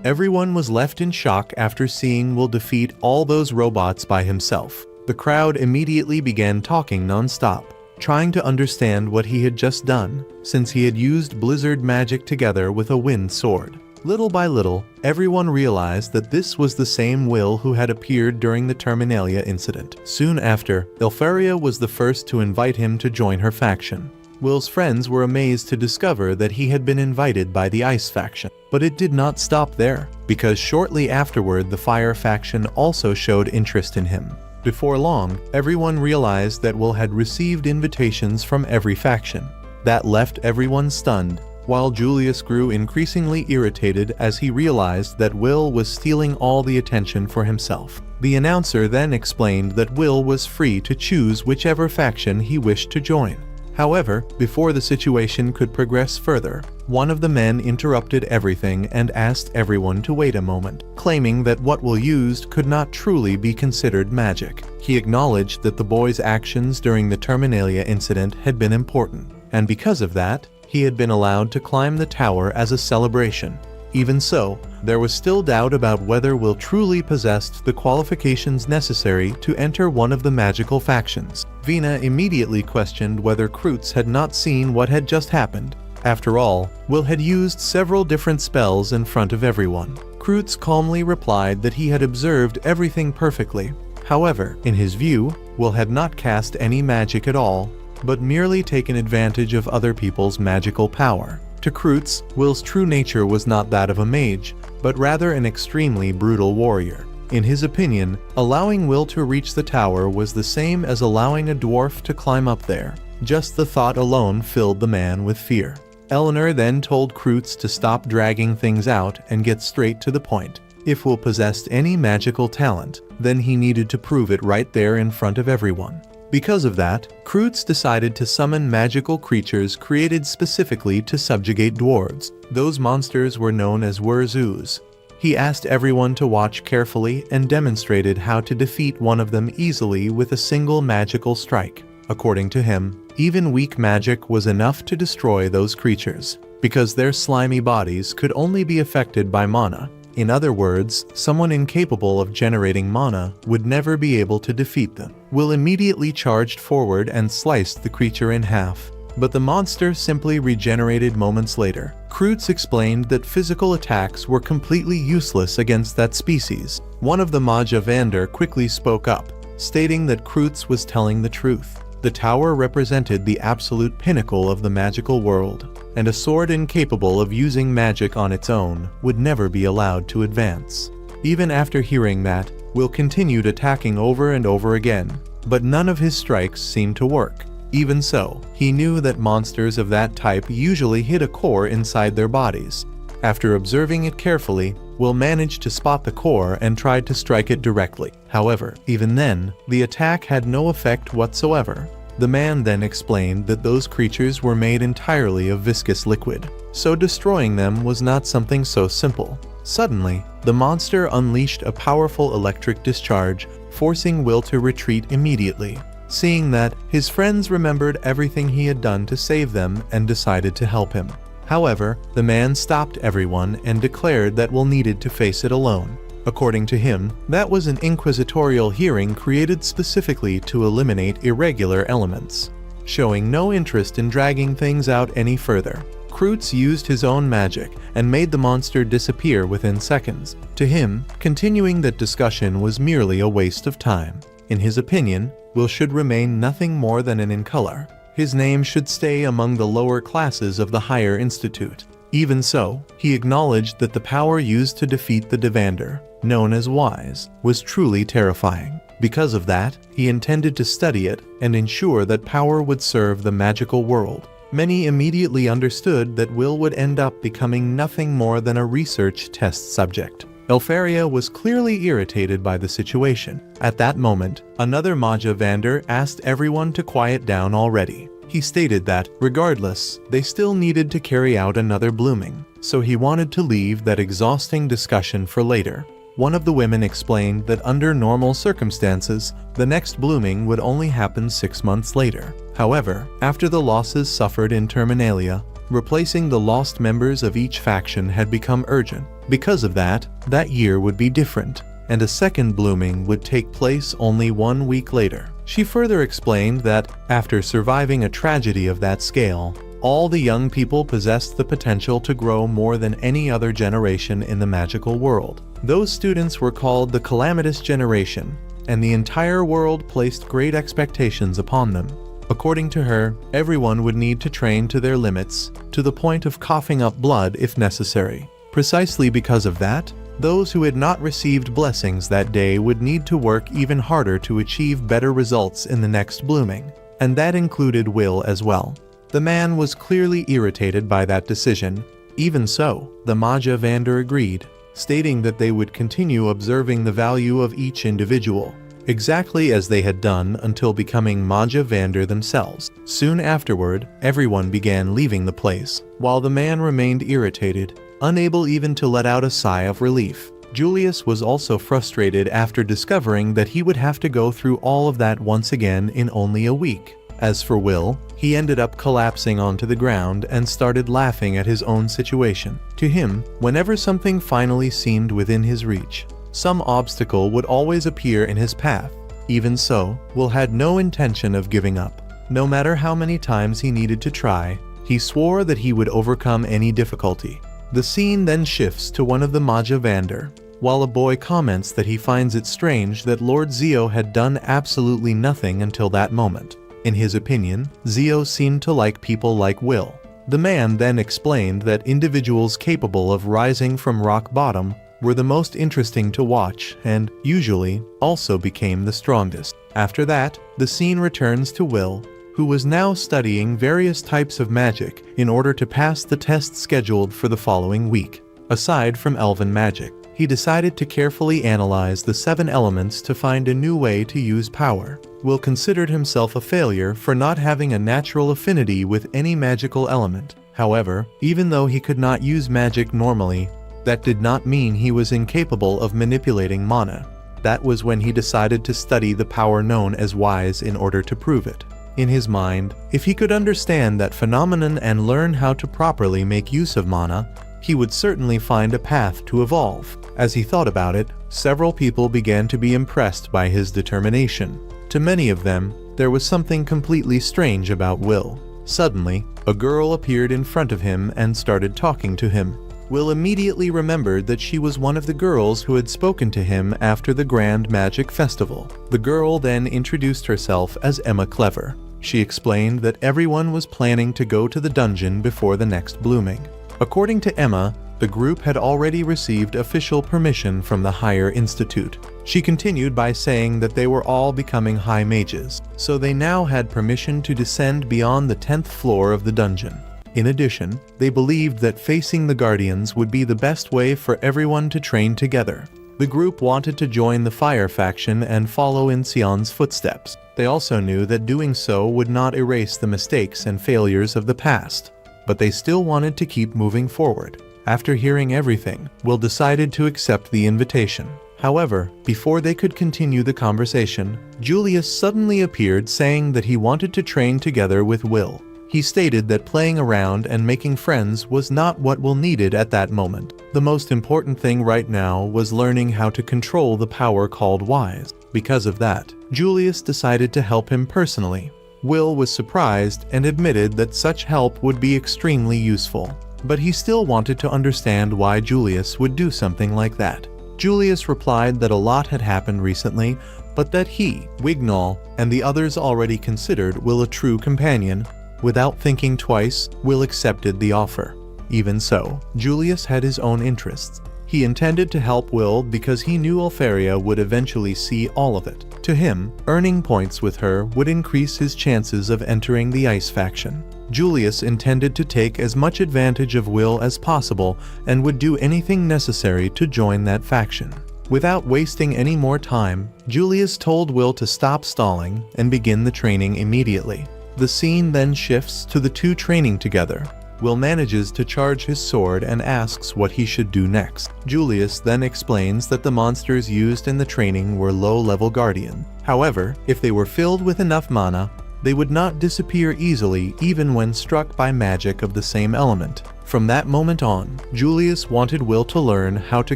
Everyone was left in shock after seeing Will defeat all those robots by himself. The crowd immediately began talking non-stop, trying to understand what he had just done, since he had used blizzard magic together with a wind sword. Little by little, everyone realized that this was the same Will who had appeared during the Terminalia incident. Soon after, Elfaria was the first to invite him to join her faction. Will's friends were amazed to discover that he had been invited by the Ice faction. But it did not stop there, because shortly afterward the Fire faction also showed interest in him. Before long, everyone realized that Will had received invitations from every faction. That left everyone stunned, while Julius grew increasingly irritated as he realized that Will was stealing all the attention for himself. The announcer then explained that Will was free to choose whichever faction he wished to join. However, before the situation could progress further, one of the men interrupted everything and asked everyone to wait a moment, claiming that what Will used could not truly be considered magic. He acknowledged that the boy's actions during the Terminalia incident had been important, and because of that, he had been allowed to climb the tower as a celebration. Even so, there was still doubt about whether Will truly possessed the qualifications necessary to enter one of the magical factions. Vina immediately questioned whether Kreutz had not seen what had just happened. After all, Will had used several different spells in front of everyone. Kreutz calmly replied that he had observed everything perfectly. However, in his view, Will had not cast any magic at all, but merely taken advantage of other people's magical power. To Kreutz, Will's true nature was not that of a mage, but rather an extremely brutal warrior. In his opinion, allowing Will to reach the tower was the same as allowing a dwarf to climb up there. Just the thought alone filled the man with fear. Eleanor then told Kreutz to stop dragging things out and get straight to the point. If Will possessed any magical talent, then he needed to prove it right there in front of everyone. Because of that, Kreutz decided to summon magical creatures created specifically to subjugate dwarves. Those monsters were known as Wurzus. He asked everyone to watch carefully and demonstrated how to defeat one of them easily with a single magical strike. According to him, even weak magic was enough to destroy those creatures, because their slimy bodies could only be affected by mana. In other words, someone incapable of generating mana would never be able to defeat them. Will immediately charged forward and sliced the creature in half, but the monster simply regenerated moments later. Kreutz explained that physical attacks were completely useless against that species. One of the Magia Vander quickly spoke up, stating that Kreutz was telling the truth. The tower represented the absolute pinnacle of the magical world, and a sword incapable of using magic on its own would never be allowed to advance. Even after hearing that, Will continued attacking over and over again, but none of his strikes seemed to work. Even so, he knew that monsters of that type usually hit a core inside their bodies, After observing it carefully, Will managed to spot the core and tried to strike it directly. However, even then, the attack had no effect whatsoever. The man then explained that those creatures were made entirely of viscous liquid, so destroying them was not something so simple. Suddenly, the monster unleashed a powerful electric discharge, forcing Will to retreat immediately. Seeing that, his friends remembered everything he had done to save them and decided to help him. However, the man stopped everyone and declared that Will needed to face it alone. According to him, that was an inquisitorial hearing created specifically to eliminate irregular elements. Showing no interest in dragging things out any further, Kreutz used his own magic and made the monster disappear within seconds. To him, continuing that discussion was merely a waste of time. In his opinion, Will should remain nothing more than an incolor. His name should stay among the lower classes of the higher institute. Even so, he acknowledged that the power used to defeat the Vander, known as Wise, was truly terrifying. Because of that, he intended to study it and ensure that power would serve the magical world. Many immediately understood that Will would end up becoming nothing more than a research test subject. Elfaria was clearly irritated by the situation. At that moment, another Magia Vander asked everyone to quiet down already. He stated that, regardless, they still needed to carry out another blooming, so he wanted to leave that exhausting discussion for later. One of the women explained that under normal circumstances, the next blooming would only happen 6 months later. However, after the losses suffered in Terminalia, replacing the lost members of each faction had become urgent. Because of that, that year would be different, and a second blooming would take place only 1 week later. She further explained that, after surviving a tragedy of that scale, all the young people possessed the potential to grow more than any other generation in the magical world. Those students were called the Calamitous Generation, and the entire world placed great expectations upon them. According to her, everyone would need to train to their limits, to the point of coughing up blood if necessary. Precisely because of that, those who had not received blessings that day would need to work even harder to achieve better results in the next blooming, and that included Will as well. The man was clearly irritated by that decision. Even so, the Magia Vander agreed, stating that they would continue observing the value of each individual, exactly as they had done until becoming Magia Vander themselves. Soon afterward, everyone began leaving the place, while the man remained irritated, unable even to let out a sigh of relief. Julius was also frustrated after discovering that he would have to go through all of that once again in only a week. As for Will, he ended up collapsing onto the ground and started laughing at his own situation. To him, whenever something finally seemed within his reach, some obstacle would always appear in his path. Even so, Will had no intention of giving up. No matter how many times he needed to try, he swore that he would overcome any difficulty. The scene then shifts to one of the Magia Vander, while a boy comments that he finds it strange that Lord Zio had done absolutely nothing until that moment. In his opinion, Zio seemed to like people like Will. The man then explained that individuals capable of rising from rock bottom were the most interesting to watch and, usually, also became the strongest. After that, the scene returns to Will, who was now studying various types of magic in order to pass the test scheduled for the following week. Aside from elven magic, he decided to carefully analyze the 7 elements to find a new way to use power. Will considered himself a failure for not having a natural affinity with any magical element. However, even though he could not use magic normally, that did not mean he was incapable of manipulating mana. That was when he decided to study the power known as Wise in order to prove it. In his mind, if he could understand that phenomenon and learn how to properly make use of mana, he would certainly find a path to evolve. As he thought about it, several people began to be impressed by his determination. To many of them, there was something completely strange about Will. Suddenly, a girl appeared in front of him and started talking to him. Will immediately remembered that she was one of the girls who had spoken to him after the Grand Magic Festival. The girl then introduced herself as Emma Clever. She explained that everyone was planning to go to the dungeon before the next blooming. According to Emma, the group had already received official permission from the higher institute. She continued by saying that they were all becoming high mages, so they now had permission to descend beyond the 10th floor of the dungeon. In addition, they believed that facing the Guardians would be the best way for everyone to train together. The group wanted to join the Fire faction and follow in Sion's footsteps. They also knew that doing so would not erase the mistakes and failures of the past, but they still wanted to keep moving forward. After hearing everything, Will decided to accept the invitation. However, before they could continue the conversation, Julius suddenly appeared saying that he wanted to train together with Will. He stated that playing around and making friends was not what Will needed at that moment. The most important thing right now was learning how to control the power called Wise. Because of that, Julius decided to help him personally. Will was surprised and admitted that such help would be extremely useful, but he still wanted to understand why Julius would do something like that. Julius replied that a lot had happened recently, but that he, Wignall, and the others already considered Will a true companion. Without thinking twice, Will accepted the offer. Even so, Julius had his own interests. He intended to help Will because he knew Elfaria would eventually see all of it. To him, earning points with her would increase his chances of entering the Ice faction. Julius intended to take as much advantage of Will as possible and would do anything necessary to join that faction. Without wasting any more time, Julius told Will to stop stalling and begin the training immediately. The scene then shifts to the two training together. Will manages to charge his sword and asks what he should do next. Julius then explains that the monsters used in the training were low-level guardians. However, if they were filled with enough mana, they would not disappear easily even when struck by magic of the same element. From that moment on, Julius wanted Will to learn how to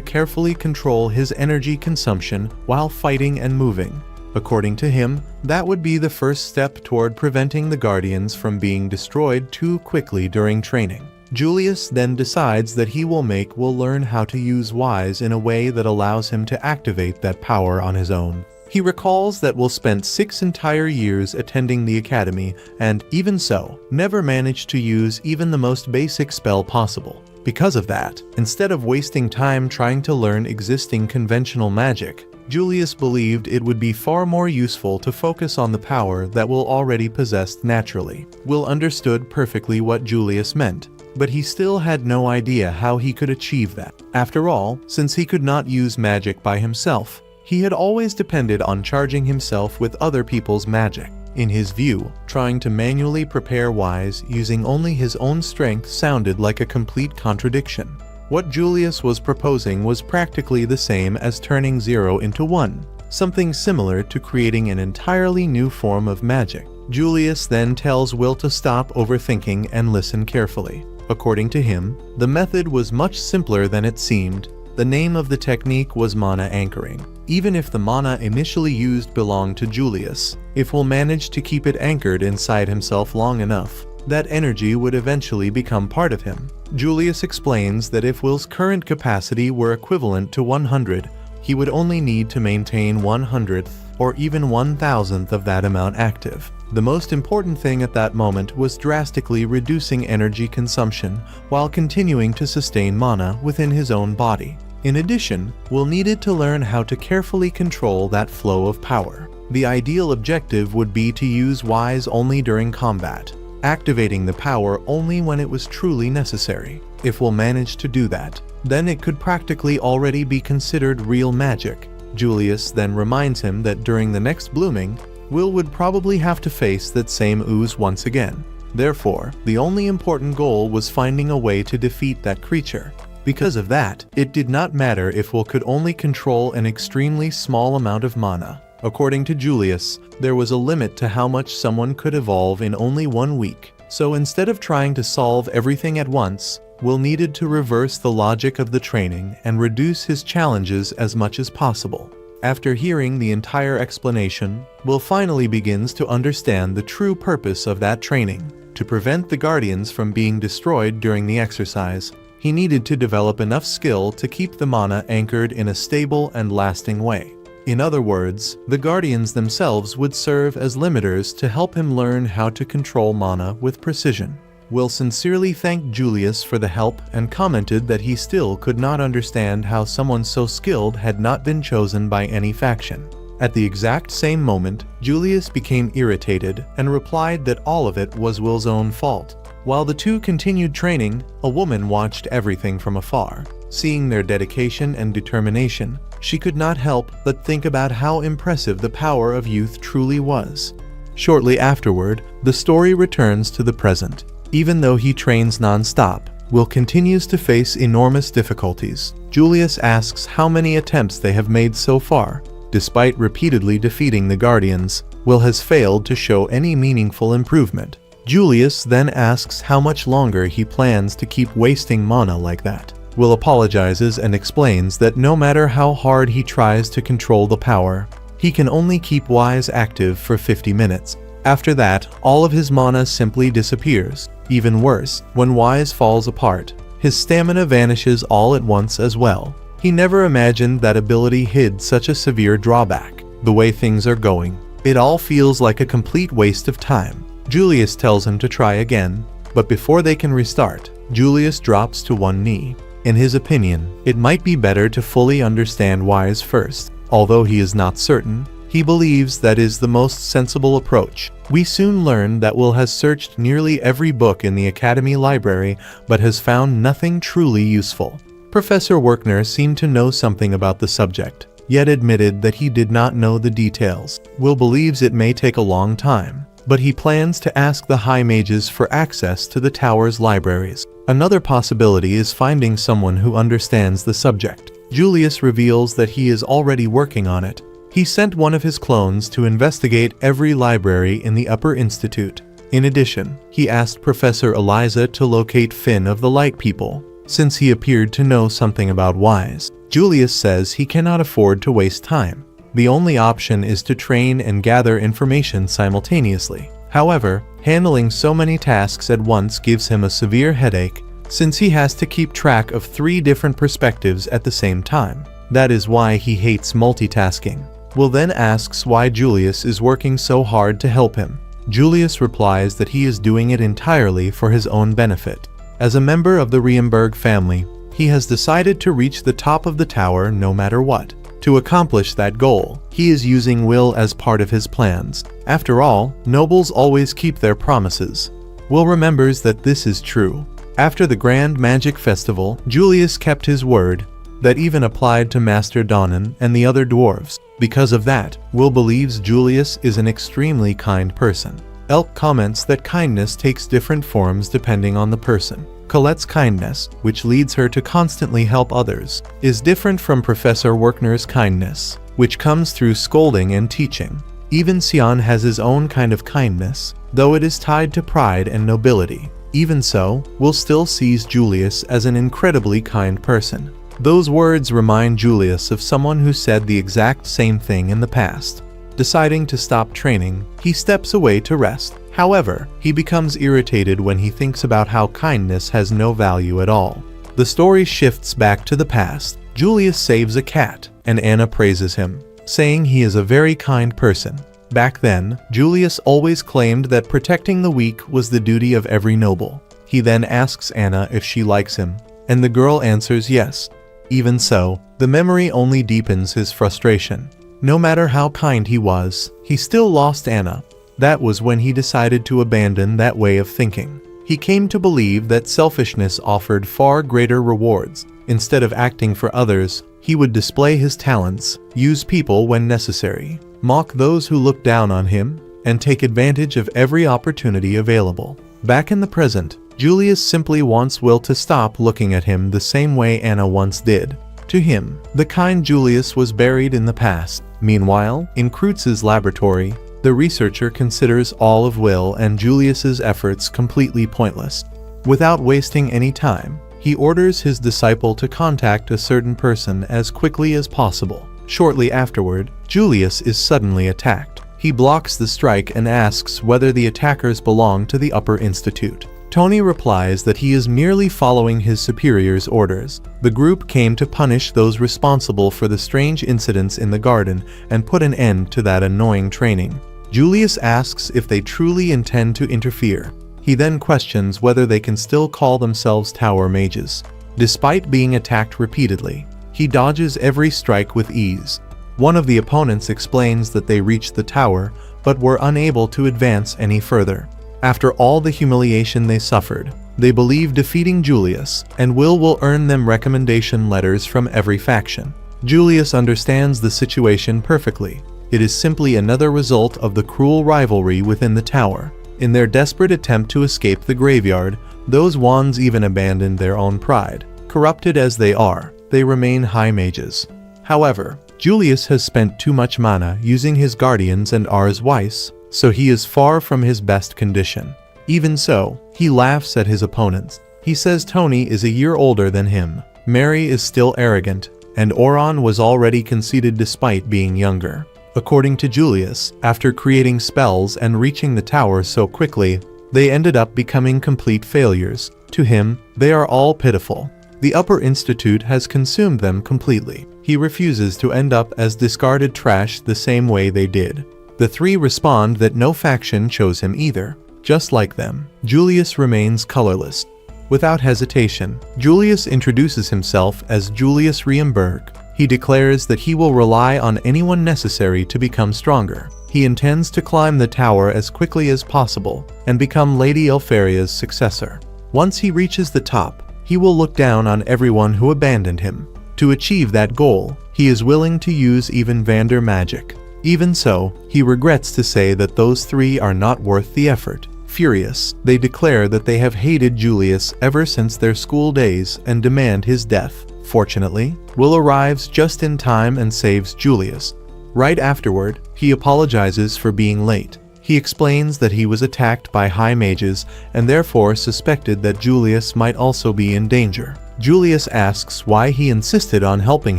carefully control his energy consumption while fighting and moving. According to him, that would be the first step toward preventing the Guardians from being destroyed too quickly during training. Julius then decides that he will make Will learn how to use Wise in a way that allows him to activate that power on his own. He recalls that Will spent 6 entire years attending the academy and, even so, never managed to use even the most basic spell possible. Because of that, instead of wasting time trying to learn existing conventional magic, Julius believed it would be far more useful to focus on the power that Will already possessed naturally. Will understood perfectly what Julius meant, but he still had no idea how he could achieve that. After all, since he could not use magic by himself, he had always depended on charging himself with other people's magic. In his view, trying to manually prepare Wise using only his own strength sounded like a complete contradiction. What Julius was proposing was practically the same as turning 0 into 1, something similar to creating an entirely new form of magic. Julius then tells Will to stop overthinking and listen carefully. According to him, the method was much simpler than it seemed. The name of the technique was mana anchoring. Even if the mana initially used belonged to Julius, if Will managed to keep it anchored inside himself long enough, that energy would eventually become part of him. Julius explains that if Will's current capacity were equivalent to 100, he would only need to maintain 100th or even 1,000th of that amount active. The most important thing at that moment was drastically reducing energy consumption while continuing to sustain mana within his own body. In addition, Will needed to learn how to carefully control that flow of power. The ideal objective would be to use Wise only during combat, activating the power only when it was truly necessary. If Will managed to do that, then it could practically already be considered real magic. Julius then reminds him that during the next blooming, Will would probably have to face that same ooze once again. Therefore, the only important goal was finding a way to defeat that creature. Because of that, it did not matter if Will could only control an extremely small amount of mana. According to Julius, there was a limit to how much someone could evolve in only 1 week. So instead of trying to solve everything at once, Will needed to reverse the logic of the training and reduce his challenges as much as possible. After hearing the entire explanation, Will finally begins to understand the true purpose of that training. To prevent the Guardians from being destroyed during the exercise, he needed to develop enough skill to keep the mana anchored in a stable and lasting way. In other words, the Guardians themselves would serve as limiters to help him learn how to control mana with precision. Will sincerely thanked Julius for the help and commented that he still could not understand how someone so skilled had not been chosen by any faction. At the exact same moment, Julius became irritated and replied that all of it was Will's own fault. While the two continued training, a woman watched everything from afar. Seeing their dedication and determination, she could not help but think about how impressive the power of youth truly was. Shortly afterward, the story returns to the present. Even though he trains non-stop, Will continues to face enormous difficulties. Julius asks how many attempts they have made so far. Despite repeatedly defeating the Guardians, Will has failed to show any meaningful improvement. Julius then asks how much longer he plans to keep wasting mana like that. Will apologizes and explains that no matter how hard he tries to control the power, he can only keep Wise active for 50 minutes. After that, all of his mana simply disappears. Even worse, when Wise falls apart, his stamina vanishes all at once as well. He never imagined that ability hid such a severe drawback. The way things are going, it all feels like a complete waste of time. Julius tells him to try again, but before they can restart, Julius drops to one knee. In his opinion, it might be better to fully understand Wise first. Although he is not certain, he believes that is the most sensible approach. We soon learn that Will has searched nearly every book in the Academy library but has found nothing truly useful. Professor Werkner seemed to know something about the subject, yet admitted that he did not know the details. Will believes it may take a long time, but he plans to ask the High Mages for access to the tower's libraries. Another possibility is finding someone who understands the subject. Julius reveals that he is already working on it. He sent one of his clones to investigate every library in the Upper Institute. In addition, he asked Professor Eliza to locate Finn of the Light People, since he appeared to know something about Wise. Julius says he cannot afford to waste time. The only option is to train and gather information simultaneously. However, handling so many tasks at once gives him a severe headache, since he has to keep track of 3 different perspectives at the same time. That is why he hates multitasking. Will then asks why Julius is working so hard to help him. Julius replies that he is doing it entirely for his own benefit. As a member of the Riemberg family, he has decided to reach the top of the tower no matter what. To accomplish that goal, he is using Will as part of his plans. After all, nobles always keep their promises. Will remembers that this is true. After the Grand Magic Festival, Julius kept his word. That even applied to Master Donan and the other dwarves. Because of that, Will believes Julius is an extremely kind person. Elk comments that kindness takes different forms depending on the person. Colette's kindness, which leads her to constantly help others, is different from Professor Werkner's kindness, which comes through scolding and teaching. Even Sion has his own kind of kindness, though it is tied to pride and nobility. Even so, Will still sees Julius as an incredibly kind person. Those words remind Julius of someone who said the exact same thing in the past. Deciding to stop training, he steps away to rest. However, he becomes irritated when he thinks about how kindness has no value at all. The story shifts back to the past. Julius saves a cat, and Anna praises him, saying he is a very kind person. Back then, Julius always claimed that protecting the weak was the duty of every noble. He then asks Anna if she likes him, and the girl answers yes. Even so, the memory only deepens his frustration. No matter how kind he was, he still lost Anna. That was when he decided to abandon that way of thinking. He came to believe that selfishness offered far greater rewards. Instead of acting for others, he would display his talents, use people when necessary, mock those who look down on him, and take advantage of every opportunity available. Back in the present, Julius simply wants Will to stop looking at him the same way Anna once did. To him, the kind Julius was buried in the past. Meanwhile, in Kreutz's laboratory, the researcher considers all of Will and Julius's efforts completely pointless. Without wasting any time, he orders his disciple to contact a certain person as quickly as possible. Shortly afterward, Julius is suddenly attacked. He blocks the strike and asks whether the attackers belong to the Upper Institute. Tony replies that he is merely following his superior's orders. The group came to punish those responsible for the strange incidents in the garden and put an end to that annoying training. Julius asks if they truly intend to interfere. He then questions whether they can still call themselves Tower Mages. Despite being attacked repeatedly, he dodges every strike with ease. One of the opponents explains that they reached the tower, but were unable to advance any further. After all the humiliation they suffered, they believe defeating Julius and will earn them recommendation letters from every faction. Julius understands the situation perfectly. It is simply another result of the cruel rivalry within the tower. In their desperate attempt to escape the graveyard, those wands even abandoned their own pride. Corrupted as they are, they remain high mages. However, Julius has spent too much mana using his guardians and Ars Weiss, so he is far from his best condition. Even so, he laughs at his opponents. He says Tony is a year older than him, Mary is still arrogant, and Oron was already conceited despite being younger. According to Julius, after creating spells and reaching the tower so quickly, they ended up becoming complete failures. To him, they are all pitiful. The Upper Institute has consumed them completely. He refuses to end up as discarded trash the same way they did. The three respond that no faction chose him either. Just like them, Julius remains colorless. Without hesitation, Julius introduces himself as Julius Riemberg. He declares that he will rely on anyone necessary to become stronger. He intends to climb the tower as quickly as possible and become Lady Elfaria's successor. Once he reaches the top, he will look down on everyone who abandoned him. To achieve that goal, he is willing to use even Vander magic. Even so, he regrets to say that those three are not worth the effort. Furious, they declare that they have hated Julius ever since their school days and demand his death. Fortunately, Will arrives just in time and saves Julius. Right afterward, he apologizes for being late. He explains that he was attacked by high mages and therefore suspected that Julius might also be in danger. Julius asks why he insisted on helping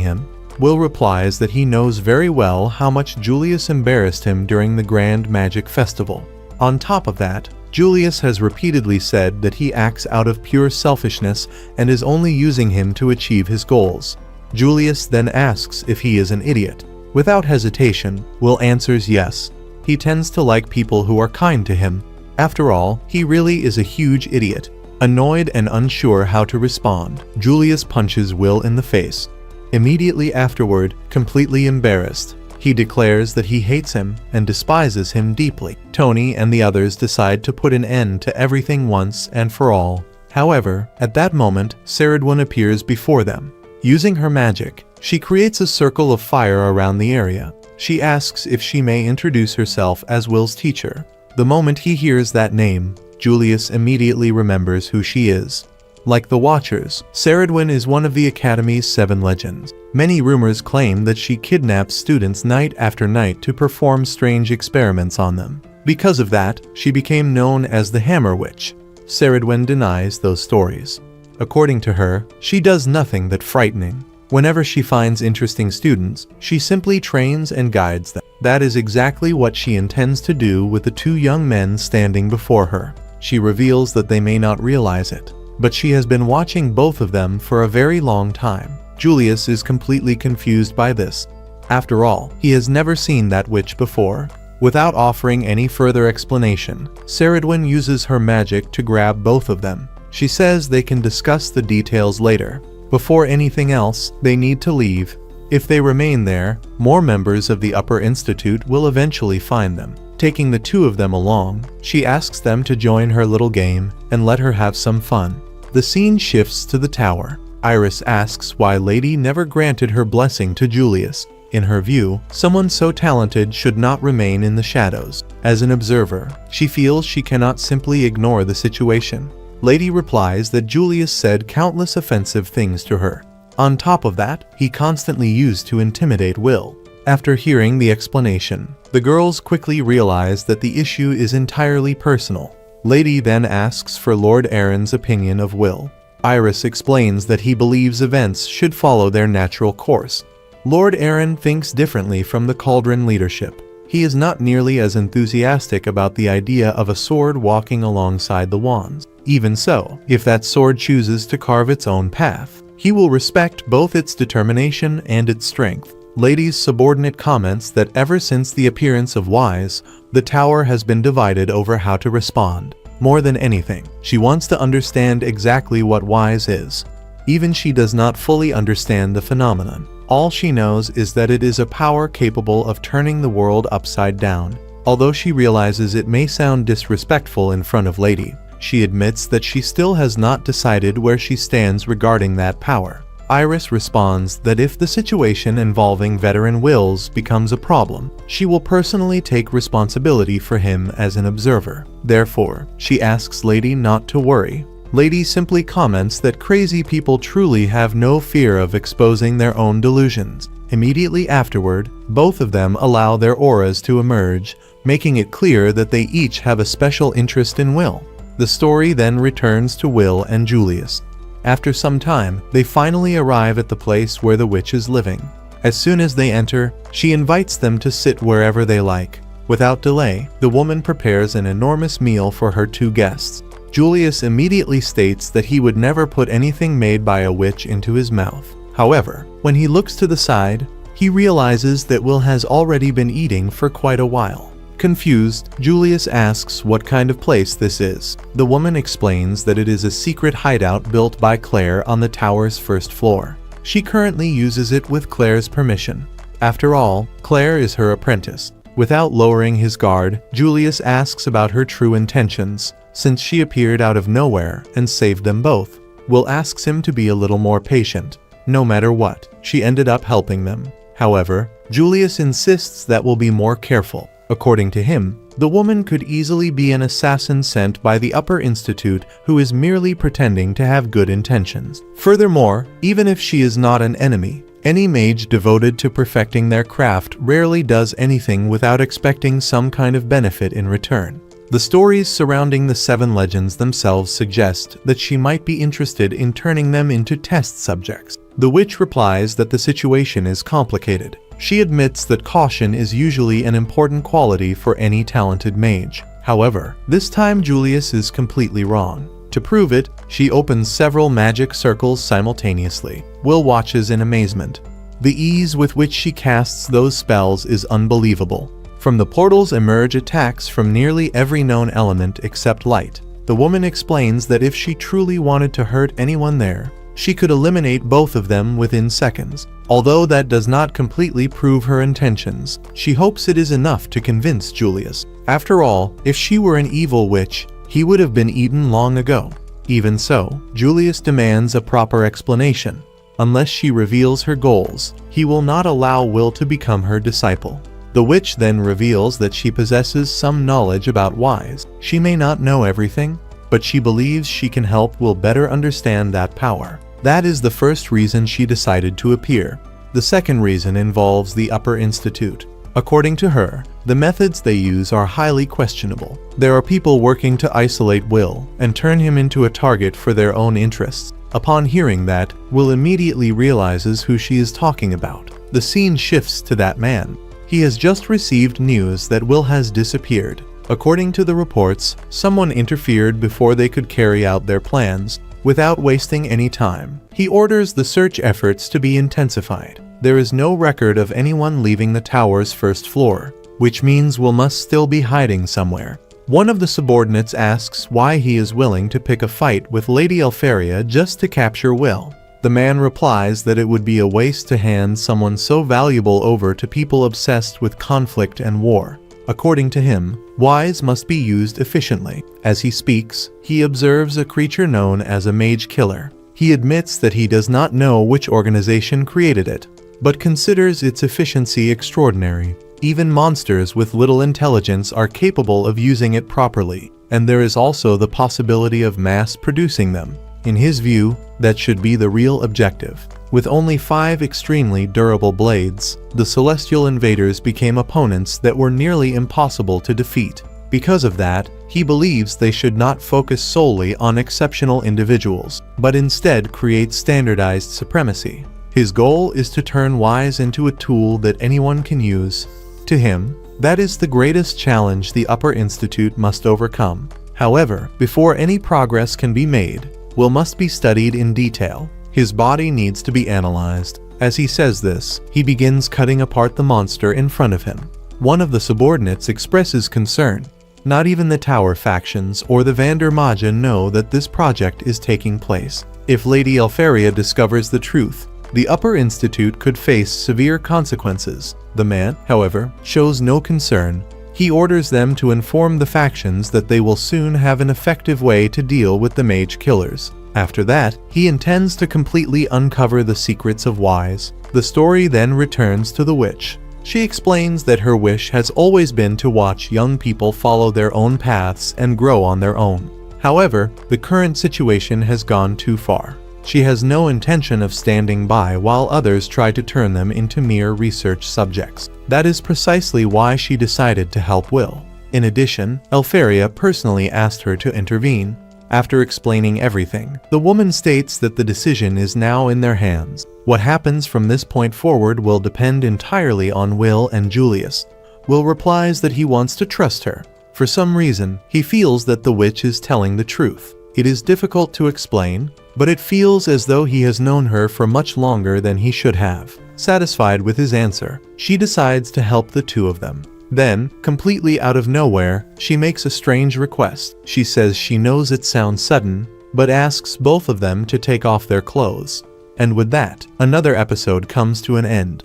him. Will replies that he knows very well how much Julius embarrassed him during the Grand Magic Festival. On top of that, Julius has repeatedly said that he acts out of pure selfishness and is only using him to achieve his goals. Julius then asks if he is an idiot. Without hesitation, Will answers yes. He tends to like people who are kind to him. After all, he really is a huge idiot. Annoyed and unsure how to respond, Julius punches Will in the face. Immediately afterward, completely embarrassed, he declares that he hates him and despises him deeply. Tony and the others decide to put an end to everything once and for all. However, at that moment, Ceridwen appears before them. Using her magic, she creates a circle of fire around the area. She asks if she may introduce herself as Will's teacher. The moment he hears that name, Julius immediately remembers who she is. Like the Watchers, Ceridwen is one of the Academy's 7 legends. Many rumors claim that she kidnaps students night after night to perform strange experiments on them. Because of that, she became known as the Hammer Witch. Ceridwen denies those stories. According to her, she does nothing that frightening. Whenever she finds interesting students, she simply trains and guides them. That is exactly what she intends to do with the 2 young men standing before her. She reveals that they may not realize it, but she has been watching both of them for a very long time. Julius is completely confused by this. After all, he has never seen that witch before. Without offering any further explanation, Ceridwen uses her magic to grab both of them. She says they can discuss the details later. Before anything else, they need to leave. If they remain there, more members of the Upper Institute will eventually find them. Taking the 2 of them along, she asks them to join her little game and let her have some fun. The scene shifts to the tower. Iris asks why Lady never granted her blessing to Julius. In her view, someone so talented should not remain in the shadows. As an observer, she feels she cannot simply ignore the situation. Lady replies that Julius said countless offensive things to her. On top of that, he constantly used to intimidate Will. After hearing the explanation, the girls quickly realize that the issue is entirely personal. Lady then asks for Lord Aaron's opinion of Will. Iris explains that he believes events should follow their natural course. Lord Aaron thinks differently from the Cauldron leadership. He is not nearly as enthusiastic about the idea of a sword walking alongside the wands. Even so, if that sword chooses to carve its own path, he will respect both its determination and its strength. Lady's subordinate comments that ever since the appearance of Wise, the tower has been divided over how to respond. More than anything, she wants to understand exactly what Wise is. Even she does not fully understand the phenomenon. All she knows is that it is a power capable of turning the world upside down. Although she realizes it may sound disrespectful in front of Lady, she admits that she still has not decided where she stands regarding that power. Iris responds that if the situation involving veteran Wills becomes a problem, she will personally take responsibility for him as an observer. Therefore, she asks Lady not to worry. Lady simply comments that crazy people truly have no fear of exposing their own delusions. Immediately afterward, both of them allow their auras to emerge, making it clear that they each have a special interest in Will. The story then returns to Will and Julius. After some time, they finally arrive at the place where the witch is living. As soon as they enter, she invites them to sit wherever they like. Without delay, the woman prepares an enormous meal for her two guests. Julius immediately states that he would never put anything made by a witch into his mouth. However, when he looks to the side, he realizes that Will has already been eating for quite a while. Confused, Julius asks what kind of place this is. The woman explains that it is a secret hideout built by Claire on the tower's first floor. She currently uses it with Claire's permission. After all, Claire is her apprentice. Without lowering his guard, Julius asks about her true intentions, since she appeared out of nowhere and saved them both. Will asks him to be a little more patient. No matter what, she ended up helping them. However, Julius insists that Will be more careful. According to him, the woman could easily be an assassin sent by the Upper Institute who is merely pretending to have good intentions. Furthermore, even if she is not an enemy, any mage devoted to perfecting their craft rarely does anything without expecting some kind of benefit in return. The stories surrounding the 7 legends themselves suggest that she might be interested in turning them into test subjects. The witch replies that the situation is complicated. She admits that caution is usually an important quality for any talented mage. However, this time Julius is completely wrong. To prove it, she opens several magic circles simultaneously. Will watches in amazement. The ease with which she casts those spells is unbelievable. From the portals emerge attacks from nearly every known element except light. The woman explains that if she truly wanted to hurt anyone there, she could eliminate both of them within seconds. Although that does not completely prove her intentions, she hopes it is enough to convince Julius. After all, if she were an evil witch, he would have been eaten long ago. Even so, Julius demands a proper explanation. Unless she reveals her goals, he will not allow Will to become her disciple. The witch then reveals that she possesses some knowledge about wise. She may not know everything, but she believes she can help Will better understand that power. That is the first reason she decided to appear. The second reason involves the Upper Institute. According to her, the methods they use are highly questionable. There are people working to isolate Will and turn him into a target for their own interests. Upon hearing that, Will immediately realizes who she is talking about. The scene shifts to that man. He has just received news that Will has disappeared. According to the reports, someone interfered before they could carry out their plans. Without wasting any time, he orders the search efforts to be intensified. There is no record of anyone leaving the tower's first floor, which means Will must still be hiding somewhere. One of the subordinates asks why he is willing to pick a fight with Lady Elfaria just to capture Will. The man replies that it would be a waste to hand someone so valuable over to people obsessed with conflict and war. According to him, wise must be used efficiently. As he speaks, he observes a creature known as a mage killer. He admits that he does not know which organization created it, but considers its efficiency extraordinary. Even monsters with little intelligence are capable of using it properly, and there is also the possibility of mass producing them. In his view, that should be the real objective. With only 5 extremely durable blades, the celestial invaders became opponents that were nearly impossible to defeat. Because of that, he believes they should not focus solely on exceptional individuals, but instead create standardized supremacy. His goal is to turn wise into a tool that anyone can use. To him, that is the greatest challenge the Upper Institute must overcome. However, before any progress can be made, Will must be studied in detail. His body needs to be analyzed. As he says this, he begins cutting apart the monster in front of him. One of the subordinates expresses concern. Not even the tower factions or the Vander Magia know that this project is taking place. If Lady Elfaria discovers the truth, the Upper Institute could face severe consequences. The man, however, shows no concern. He orders them to inform the factions that they will soon have an effective way to deal with the mage killers. After that, he intends to completely uncover the secrets of Wise. The story then returns to the witch. She explains that her wish has always been to watch young people follow their own paths and grow on their own. However, the current situation has gone too far. She has no intention of standing by while others try to turn them into mere research subjects. That is precisely why she decided to help Will. In addition, Elfaria personally asked her to intervene. After explaining everything, the woman states that the decision is now in their hands. What happens from this point forward will depend entirely on Will and Julius. Will replies that he wants to trust her. For some reason, he feels that the witch is telling the truth. It is difficult to explain, but it feels as though he has known her for much longer than he should have. Satisfied with his answer, she decides to help the two of them. Then, completely out of nowhere, she makes a strange request. She says she knows it sounds sudden, but asks both of them to take off their clothes. And with that, another episode comes to an end.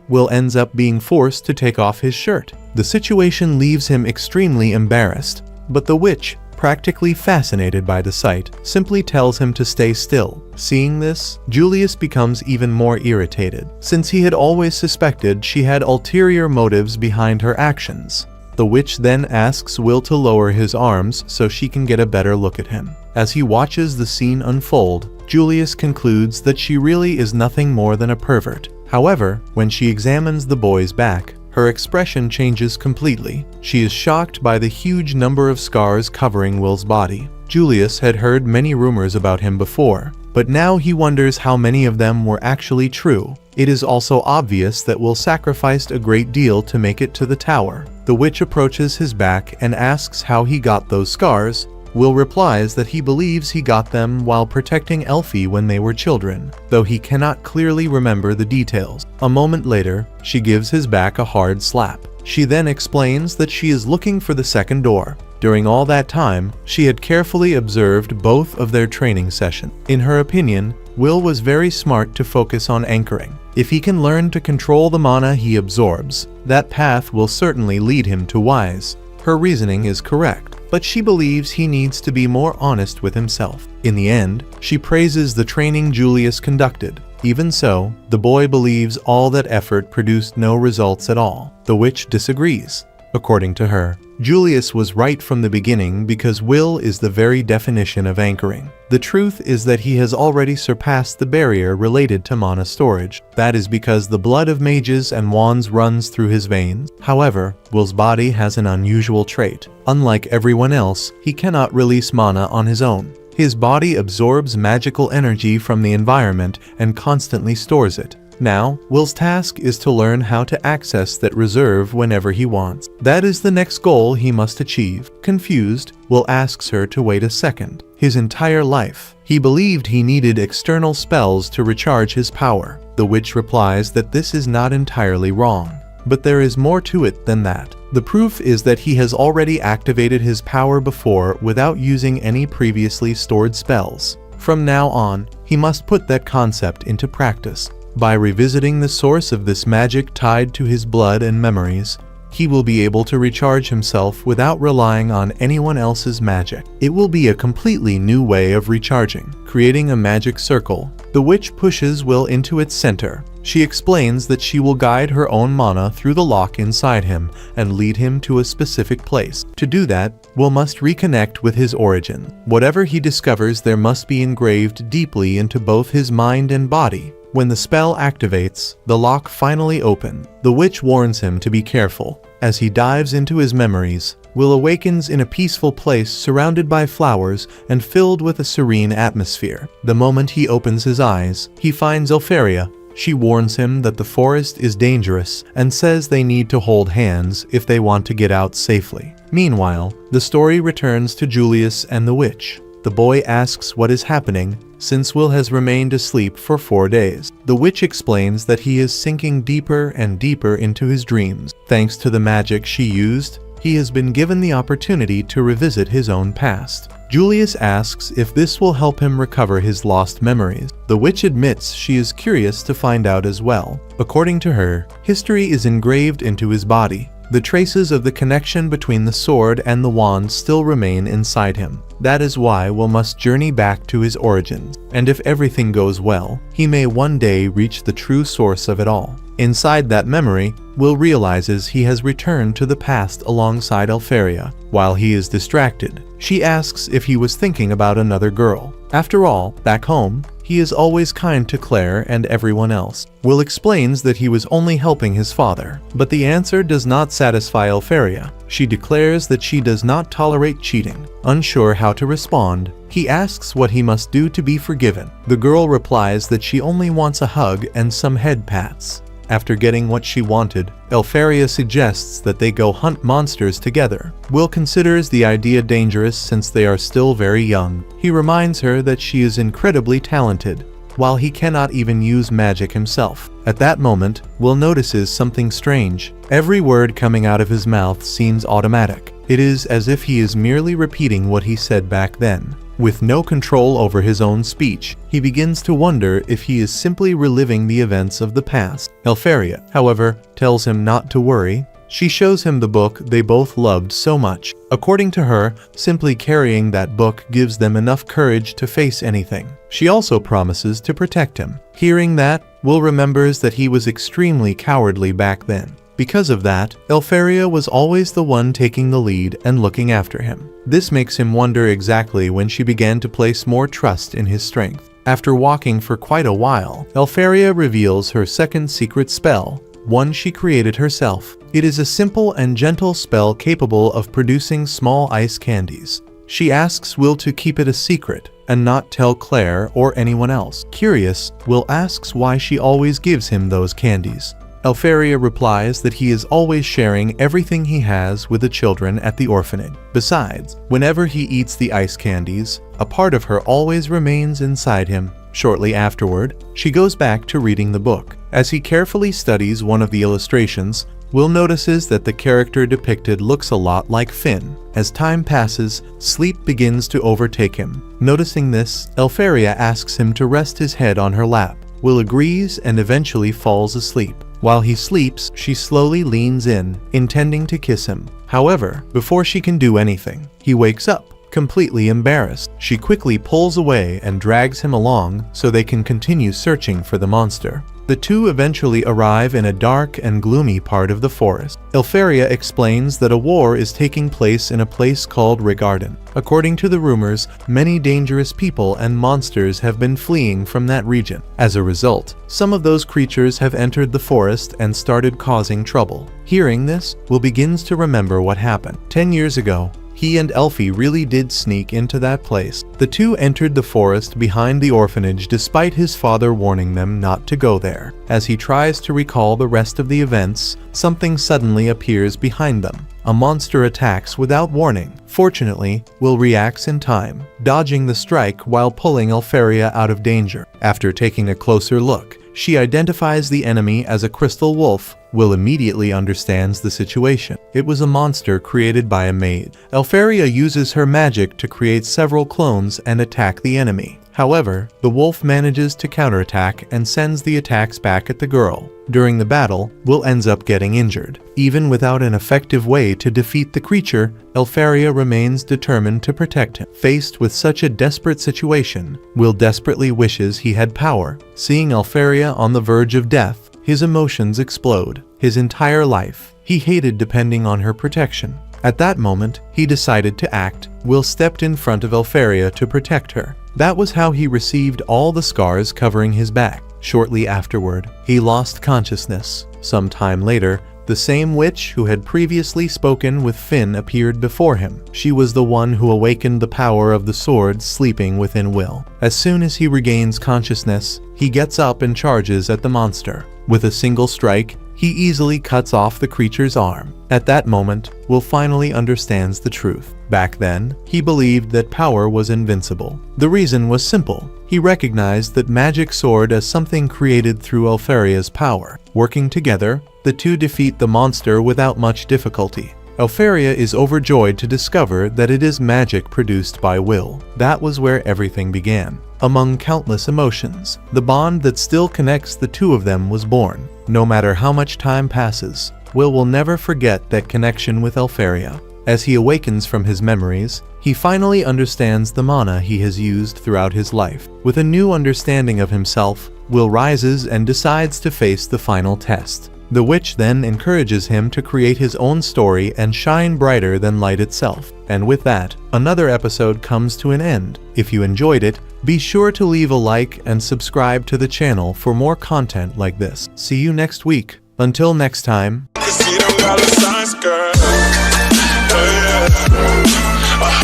Will ends up being forced to take off his shirt. The situation leaves him extremely embarrassed, but the witch, practically fascinated by the sight, simply tells him to stay still. Seeing this, Julius becomes even more irritated, since he had always suspected she had ulterior motives behind her actions. The witch then asks Will to lower his arms so she can get a better look at him. As he watches the scene unfold, Julius concludes that she really is nothing more than a pervert. However, when she examines the boy's back, her expression changes completely. She is shocked by the huge number of scars covering Will's body. Julius had heard many rumors about him before, but now he wonders how many of them were actually true. It is also obvious that Will sacrificed a great deal to make it to the tower. The witch approaches his back and asks how he got those scars. Will replies that he believes he got them while protecting Elfie when they were children, though he cannot clearly remember the details. A moment later, she gives his back a hard slap. She then explains that she is looking for the second door. During all that time, she had carefully observed both of their training sessions. In her opinion, Will was very smart to focus on anchoring. If he can learn to control the mana he absorbs, that path will certainly lead him to Wise. Her reasoning is correct, but she believes he needs to be more honest with himself. In the end, she praises the training Julius conducted. Even so, the boy believes all that effort produced no results at all. The witch disagrees. According to her, Julius was right from the beginning because Will is the very definition of anchoring. The truth is that he has already surpassed the barrier related to mana storage. That is because the blood of mages and wands runs through his veins. However, Will's body has an unusual trait. Unlike everyone else, he cannot release mana on his own. His body absorbs magical energy from the environment and constantly stores it. Now, Will's task is to learn how to access that reserve whenever he wants. That is the next goal he must achieve. Confused, Will asks her to wait a second. His entire life, he believed he needed external spells to recharge his power. The witch replies that this is not entirely wrong, but there is more to it than that. The proof is that he has already activated his power before without using any previously stored spells. From now on, he must put that concept into practice. By revisiting the source of this magic tied to his blood and memories, he will be able to recharge himself without relying on anyone else's magic. It will be a completely new way of recharging. Creating a magic circle, the witch pushes Will into its center. She explains that she will guide her own mana through the lock inside him and lead him to a specific place. To do that, Will must reconnect with his origin. Whatever he discovers there must be engraved deeply into both his mind and body. When the spell activates, the lock finally opens. The witch warns him to be careful. As he dives into his memories, Will awakens in a peaceful place surrounded by flowers and filled with a serene atmosphere. The moment he opens his eyes, he finds Elfaria. She warns him that the forest is dangerous and says they need to hold hands if they want to get out safely. Meanwhile, the story returns to Julius and the witch. The boy asks what is happening, since Will has remained asleep for 4 days. The witch explains that he is sinking deeper and deeper into his dreams. Thanks to the magic she used, he has been given the opportunity to revisit his own past. Julius asks if this will help him recover his lost memories. The witch admits she is curious to find out as well. According to her, history is engraved into his body. The traces of the connection between the sword and the wand still remain inside him. That is why Will must journey back to his origins, and if everything goes well, he may one day reach the true source of it all. Inside that memory, Will realizes he has returned to the past alongside Elfaria. While he is distracted, she asks if he was thinking about another girl. After all, back home, he is always kind to Claire and everyone else. Will explains that he was only helping his father, but the answer does not satisfy Elfaria. She declares that she does not tolerate cheating. Unsure how to respond, he asks what he must do to be forgiven. The girl replies that she only wants a hug and some head pats. After getting what she wanted, Elfaria suggests that they go hunt monsters together. Will considers the idea dangerous since they are still very young. He reminds her that she is incredibly talented, while he cannot even use magic himself. At that moment, Will notices something strange. Every word coming out of his mouth seems automatic. It is as if he is merely repeating what he said back then. With no control over his own speech, he begins to wonder if he is simply reliving the events of the past. Elfaria, however, tells him not to worry. She shows him the book they both loved so much. According to her, simply carrying that book gives them enough courage to face anything. She also promises to protect him. Hearing that, Will remembers that he was extremely cowardly back then. Because of that, Elfaria was always the one taking the lead and looking after him. This makes him wonder exactly when she began to place more trust in his strength. After walking for quite a while, Elfaria reveals her second secret spell, one she created herself. It is a simple and gentle spell capable of producing small ice candies. She asks Will to keep it a secret and not tell Claire or anyone else. Curious, Will asks why she always gives him those candies. Elfaria replies that he is always sharing everything he has with the children at the orphanage. Besides, whenever he eats the ice candies, a part of her always remains inside him. Shortly afterward, she goes back to reading the book. As he carefully studies one of the illustrations, Will notices that the character depicted looks a lot like Finn. As time passes, sleep begins to overtake him. Noticing this, Elfaria asks him to rest his head on her lap. Will agrees and eventually falls asleep. While he sleeps, she slowly leans in, intending to kiss him. However, before she can do anything, he wakes up, completely embarrassed. She quickly pulls away and drags him along so they can continue searching for the monster. The two eventually arrive in a dark and gloomy part of the forest. Elfaria explains that a war is taking place in a place called Regarden. According to the rumors, many dangerous people and monsters have been fleeing from that region. As a result, some of those creatures have entered the forest and started causing trouble. Hearing this, Will begins to remember what happened. 10 years ago, he and Elfie really did sneak into that place. The two entered the forest behind the orphanage despite his father warning them not to go there. As he tries to recall the rest of the events, something suddenly appears behind them. A monster attacks without warning. Fortunately, Will reacts in time, dodging the strike while pulling Elfaria out of danger. After taking a closer look, she identifies the enemy as a crystal wolf. Will immediately understands the situation. It was a monster created by a maid. Elfaria uses her magic to create several clones and attack the enemy. However, the wolf manages to counterattack and sends the attacks back at the girl. During the battle, Will ends up getting injured. Even without an effective way to defeat the creature, Elfaria remains determined to protect him. Faced with such a desperate situation, Will desperately wishes he had power. Seeing Elfaria on the verge of death, his emotions explode. His entire life, he hated depending on her protection. At that moment, he decided to act. Will stepped in front of Elfaria to protect her. That was how he received all the scars covering his back. Shortly afterward, he lost consciousness. Some time later, the same witch who had previously spoken with Finn appeared before him. She was the one who awakened the power of the sword sleeping within Will. As soon as he regains consciousness, he gets up and charges at the monster. With a single strike, he easily cuts off the creature's arm. At that moment, Will finally understands the truth. Back then, he believed that power was invincible. The reason was simple. He recognized that magic sword as something created through Elfaria's power. Working together, the two defeat the monster without much difficulty. Elfaria is overjoyed to discover that it is magic produced by Will. That was where everything began. Among countless emotions, the bond that still connects the two of them was born. No matter how much time passes, Will never forget that connection with Elfaria. As he awakens from his memories, he finally understands the mana he has used throughout his life. With a new understanding of himself, Will rises and decides to face the final test. The witch then encourages him to create his own story and shine brighter than light itself. And with that, another episode comes to an end. If you enjoyed it, be sure to leave a like and subscribe to the channel for more content like this. See you next week. Until next time. I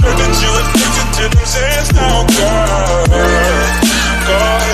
heard that you addicted to them sands now, girl.